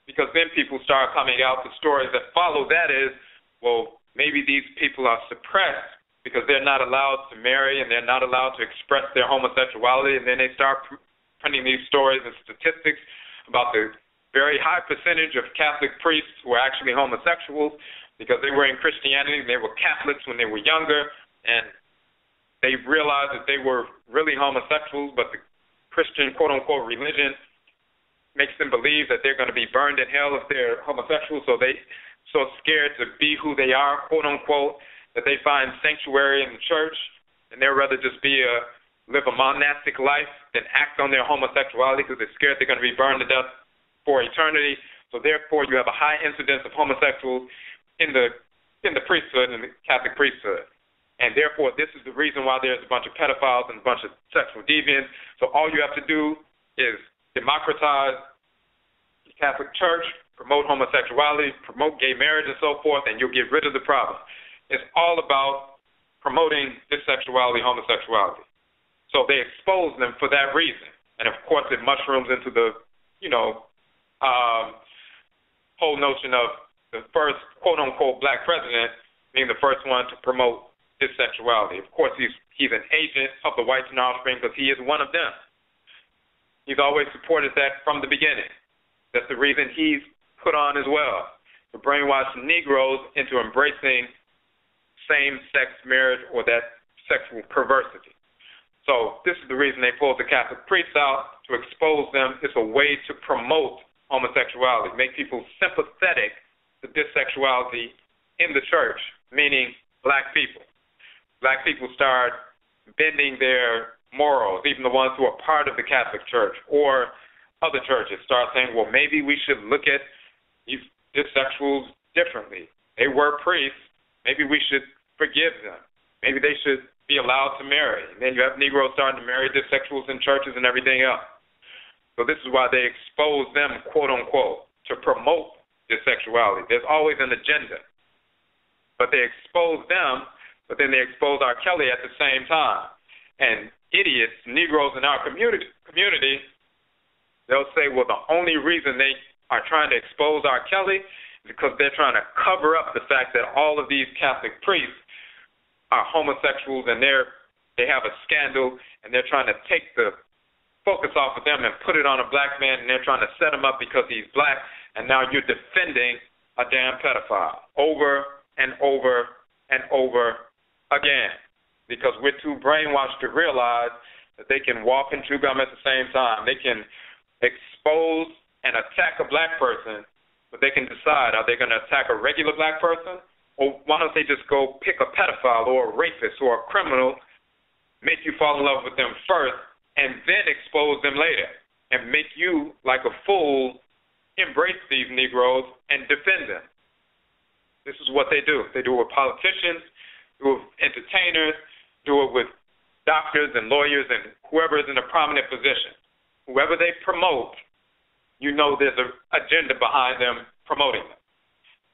Because then people start coming out, the stories that follow that is, well, maybe these people are suppressed because they're not allowed to marry and they're not allowed to express their homosexuality, and then they start printing these stories and statistics about the very high percentage of Catholic priests who are actually homosexuals because they were in Christianity and they were Catholics when they were younger, and they realized that they were really homosexuals, but the Christian quote-unquote religion makes them believe that they're going to be burned in hell if they're homosexual, so they so scared to be who they are, quote-unquote, that they find sanctuary in the church, and they'd rather just live a monastic life than act on their homosexuality because they're scared they're going to be burned to death for eternity. So therefore, you have a high incidence of homosexuals in the priesthood, in the Catholic priesthood. And therefore, this is the reason why there's a bunch of pedophiles and a bunch of sexual deviants. So all you have to do is democratize the Catholic Church, promote homosexuality, promote gay marriage and so forth, and you'll get rid of the problem. It's all about promoting bisexuality, homosexuality. So they expose them for that reason. And, of course, it mushrooms into the, whole notion of the first, quote-unquote, black president being the first one to promote bisexuality. Of course, he's an agent of the whites and offspring because he is one of them. He's always supported that from the beginning. That's the reason he's put on as well, to brainwash Negroes into embracing same-sex marriage or that sexual perversity. So this is the reason they pulled the Catholic priests out, to expose them. It's a way to promote homosexuality, make people sympathetic to bisexuality in the church, meaning black people. Black people start bending their morals, even the ones who are part of the Catholic Church or other churches start saying, well, maybe we should look at these bisexuals differently. They were priests. Maybe we should forgive them. Maybe they should be allowed to marry. And then you have Negroes starting to marry bisexuals in churches and everything else. So this is why they expose them, quote unquote, to promote bisexuality. There's always an agenda. But they expose them, but then they expose R. Kelly at the same time. And idiots, Negroes in our community, they'll say, well, the only reason they are trying to expose R. Kelly is because they're trying to cover up the fact that all of these Catholic priests are homosexuals and they have a scandal, and they're trying to take the focus off of them and put it on a black man, and they're trying to set him up because he's black, and now you're defending a damn pedophile over and over and over again, because we're too brainwashed to realize that they can walk and chew gum at the same time. They can expose and attack a black person, but they can decide, are they going to attack a regular black person, or why don't they just go pick a pedophile or a rapist or a criminal, make you fall in love with them first, and then expose them later, and make you, like a fool, embrace these Negroes and defend them. This is what they do. They do it with politicians, do it with entertainers, do it with doctors and lawyers and whoever is in a prominent position. Whoever they promote, you know there's an agenda behind them promoting them.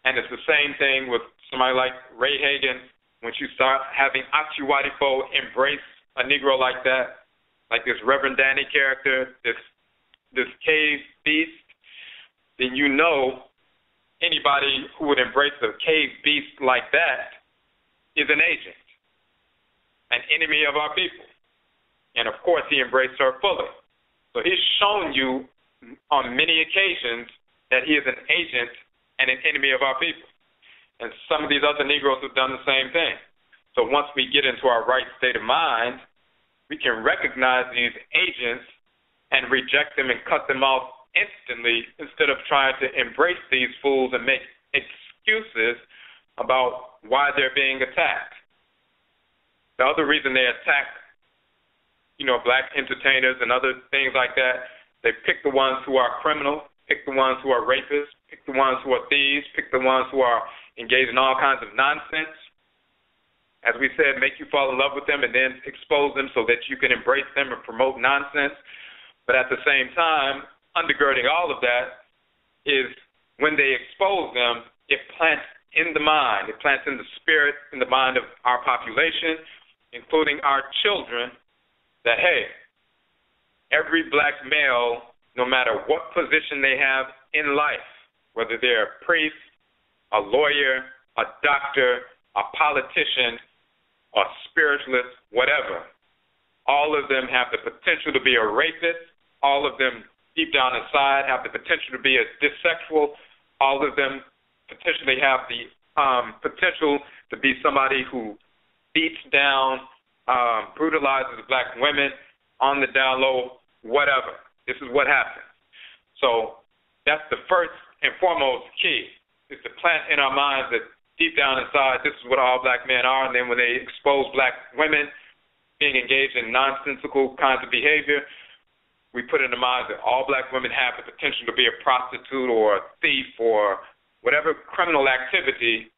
And it's the same thing with somebody like Ray Hagan. Once you start having Achi Wadifo embrace a Negro like that, like this Reverend Danny character, this cave beast, then you know anybody who would embrace a cave beast like that is an agent, an enemy of our people. And, of course, he embraced her fully. So he's shown you on many occasions that he is an agent and an enemy of our people. And some of these other Negroes have done the same thing. So once we get into our right state of mind, we can recognize these agents and reject them and cut them off instantly instead of trying to embrace these fools and make excuses about why they're being attacked. The other reason they attack, black entertainers and other things like that, they pick the ones who are criminals, pick the ones who are rapists, pick the ones who are thieves, pick the ones who are engaged in all kinds of nonsense. As we said, make you fall in love with them and then expose them so that you can embrace them and promote nonsense. But at the same time, undergirding all of that is when they expose them, it plants in the mind, it plants in the spirit, in the mind of our population, including our children, that, hey, every black male, no matter what position they have in life, whether they're a priest, a lawyer, a doctor, a politician, a spiritualist, whatever, all of them have the potential to be a rapist. All of them deep down inside have the potential to be a dissexual. All of them potentially have the potential to be somebody who beats down, brutalizes black women on the down low, whatever. This is what happens. So that's the first and foremost key, is to plant in our minds that deep down inside, this is what all black men are. And then when they expose black women being engaged in nonsensical kinds of behavior, we put in the minds that all black women have the potential to be a prostitute or a thief or whatever criminal activity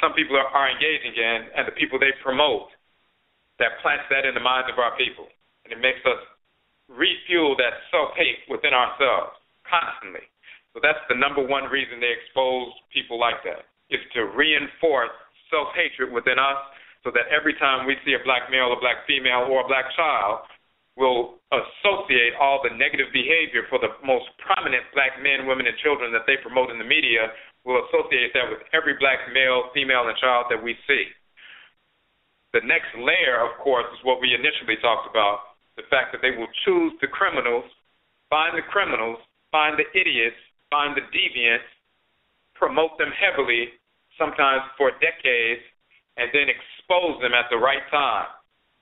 some people are engaging in, and the people they promote. That plants that in the minds of our people. And it makes us refuel that self-hate within ourselves constantly. So that's the number one reason they expose people like that, is to reinforce self-hatred within us so that every time we see a black male, a black female, or a black child, we'll associate all the negative behavior for the most prominent black men, women, and children that they promote in the media. We'll associate that with every black male, female, and child that we see. The next layer, of course, is what we initially talked about, the fact that they will choose the criminals, find the idiots, find the deviants, promote them heavily, sometimes for decades, and then expose them at the right time,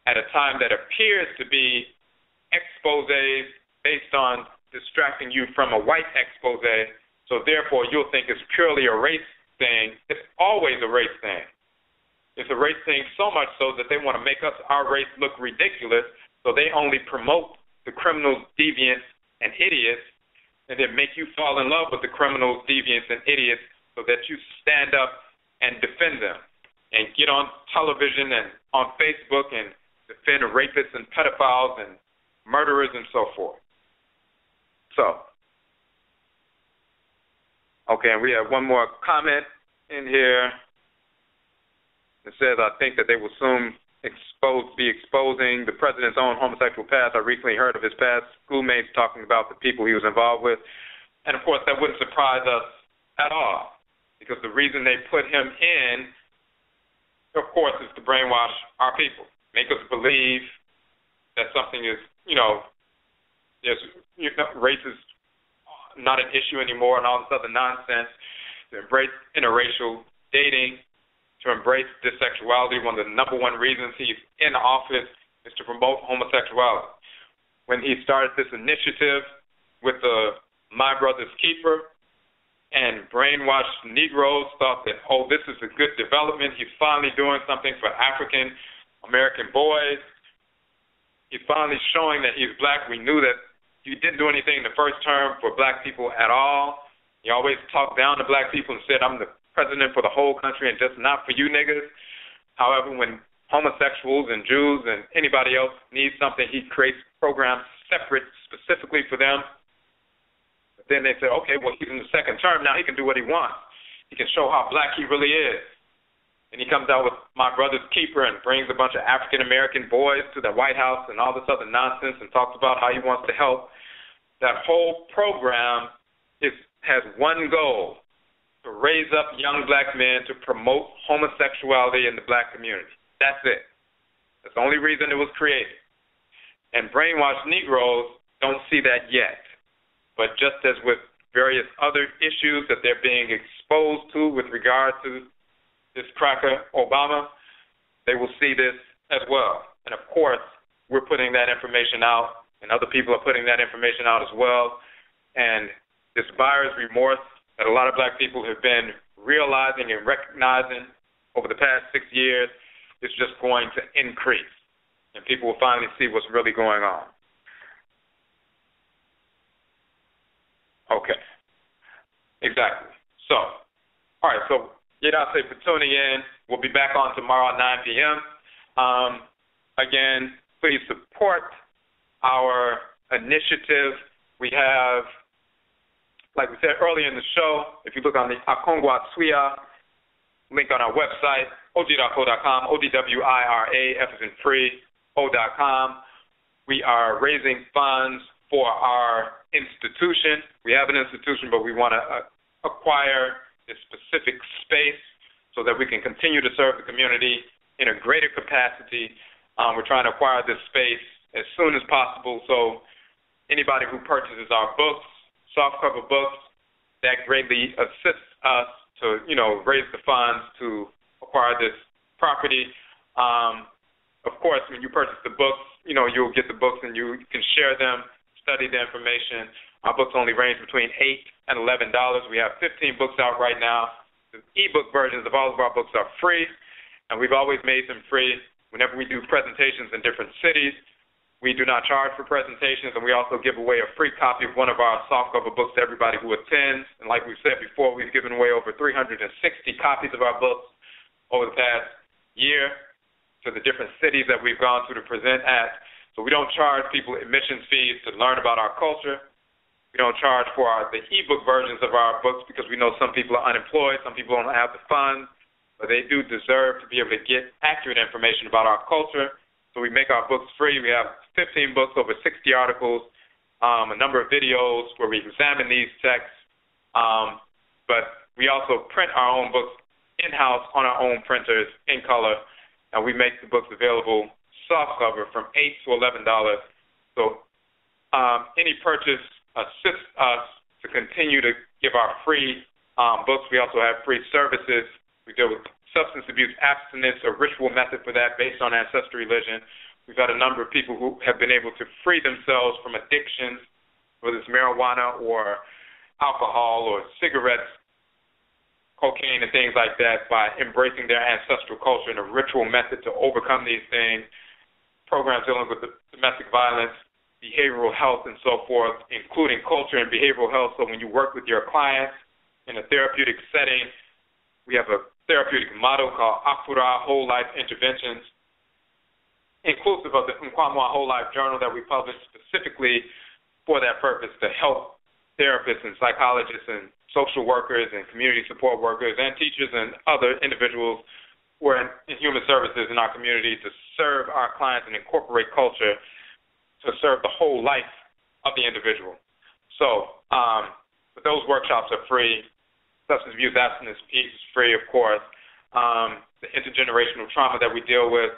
at a time that appears to be exposés based on distracting you from a white expose, so therefore you'll think it's purely a race thing. It's always a race thing. It's a race thing so much so that they want to make our race look ridiculous, so they only promote the criminals, deviants, and idiots, and then make you fall in love with the criminals, deviants, and idiots so that you stand up and defend them and get on television and on Facebook and defend rapists and pedophiles and murderers and so forth. So, okay, and we have one more comment in here. It says, I think that they will soon be exposing the president's own homosexual past. I recently heard of his past schoolmates talking about the people he was involved with. And, of course, that wouldn't surprise us at all, because the reason they put him in, of course, is to brainwash our people, make us believe that something is, race is not an issue anymore and all this other nonsense, to embrace interracial dating, to embrace dissexuality. One of the number one reasons he's in office is to promote homosexuality. When he started this initiative with the My Brother's Keeper and brainwashed Negroes, thought that, this is a good development. He's finally doing something for African American boys. He's finally showing that he's black. We knew that he didn't do anything in the first term for black people at all. He always talked down to black people and said, I'm the president for the whole country and just not for you niggas. However, when homosexuals and Jews and anybody else needs something, he creates programs separate specifically for them. But then they say, okay, well, he's in the second term, now he can do what he wants. He can show how black he really is. and he comes out with My Brother's Keeper and brings a bunch of African-American boys to the White House and all this other nonsense and talks about how he wants to help. That whole program has one goal: to raise up young black men to promote homosexuality in the black community. That's it. That's the only reason it was created. And brainwashed Negroes don't see that yet. But just as with various other issues that they're being exposed to with regard to this cracker Obama, they will see this as well. And, of course, we're putting that information out, and other people are putting that information out as well. And this buyer's remorse that a lot of black people have been realizing and recognizing over the past 6 years is just going to increase, and people will finally see what's really going on. Okay. Exactly. So, all right, so Yedase for tuning in. We'll be back on tomorrow at 9 p.m. Again, please support our initiative. We have, like we said earlier in the show, if you look on the Akongwa Tsuya link on our website, og.co.com, O-D-W-I-R-A, F as in free, O.com. We are raising funds for our institution. We have an institution, but we want to acquire a specific space so that we can continue to serve the community in a greater capacity. We're trying to acquire this space as soon as possible, so anybody who purchases our books, softcover books, that greatly assists us to, raise the funds to acquire this property. Of course, when you purchase the books, you'll get the books and you can share them, study the information. Our books only range between $8 and $11. We have 15 books out right now. The ebook versions of all of our books are free, and we've always made them free. Whenever we do presentations in different cities, we do not charge for presentations, and we also give away a free copy of one of our softcover books to everybody who attends. And like we said before, we've given away over 360 copies of our books over the past year to the different cities that we've gone to present at. So we don't charge people admissions fees to learn about our culture. We don't charge for the ebook versions of our books because we know some people are unemployed, some people don't have the funds, but they do deserve to be able to get accurate information about our culture. So we make our books free. We have 15 books, over 60 articles, a number of videos where we examine these texts. But we also print our own books in-house on our own printers in color, and we make the books available softcover from $8 to $11. So any purchase assists us to continue to give our free books. We also have free services. We deal with substance abuse abstinence, a ritual method for that based on ancestral religion. We've had a number of people who have been able to free themselves from addictions, whether it's marijuana or alcohol or cigarettes, cocaine and things like that, by embracing their ancestral culture and a ritual method to overcome these things. Programs dealing with domestic violence, behavioral health, and so forth, including culture and behavioral health. So when you work with your clients in a therapeutic setting, we have a therapeutic model called Akura Whole Life Interventions, inclusive of the Nkwamwa Whole Life Journal that we published specifically for that purpose, to help therapists and psychologists and social workers and community support workers and teachers and other individuals who are in human services in our community to serve our clients and incorporate culture to serve the whole life of the individual. So but those workshops are free. Substance abuse abstinence piece is free, of course. The intergenerational trauma that we deal with,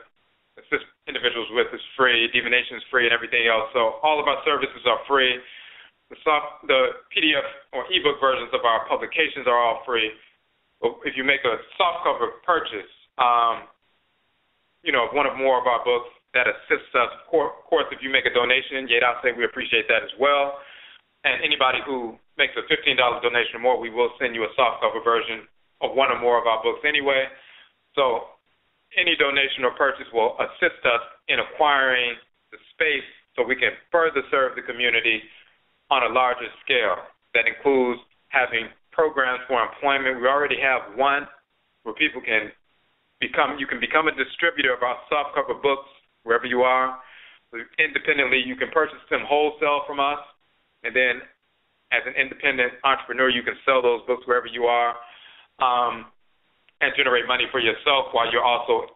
assist individuals with, is free. Divination is free and everything else. So all of our services are free. The PDF or ebook versions of our publications are all free. But if you make a softcover purchase, one or more of our books, that assists us. Of course, if you make a donation, Yedase, we appreciate that as well. And anybody who makes a $15 donation or more, we will send you a softcover version of one or more of our books anyway. So any donation or purchase will assist us in acquiring the space so we can further serve the community on a larger scale. That includes having programs for employment. We already have one where people can become a distributor of our softcover books wherever you are. Independently, you can purchase them wholesale from us, and then as an independent entrepreneur, you can sell those books wherever you are. and generate money for yourself while you're also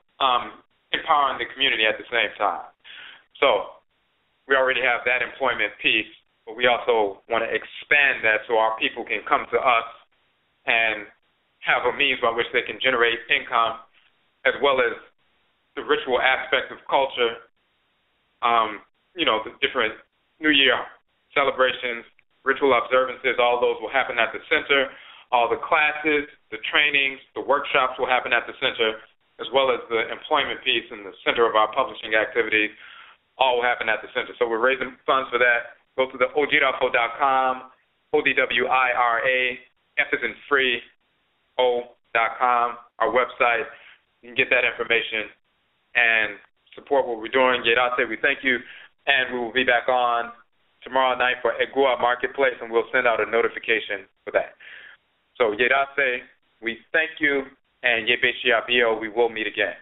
empowering the community at the same time. So we already have that employment piece, but we also want to expand that so our people can come to us and have a means by which they can generate income, as well as the ritual aspect of culture, the different New Year celebrations, ritual observances, all those will happen at the center. All the classes, the trainings, the workshops will happen at the center, as well as the employment piece in the center of our publishing activities, all will happen at the center. So we're raising funds for that. Go to the OGIRAFO.com, ODWIRA, F as in free, O.com, our website. You can get that information and support what we're doing. Yedase, we thank you, and we will be back on tomorrow night for Egua Marketplace, and we'll send out a notification for that. So, Yedase, we thank you, and Yebeshiabio, we will meet again.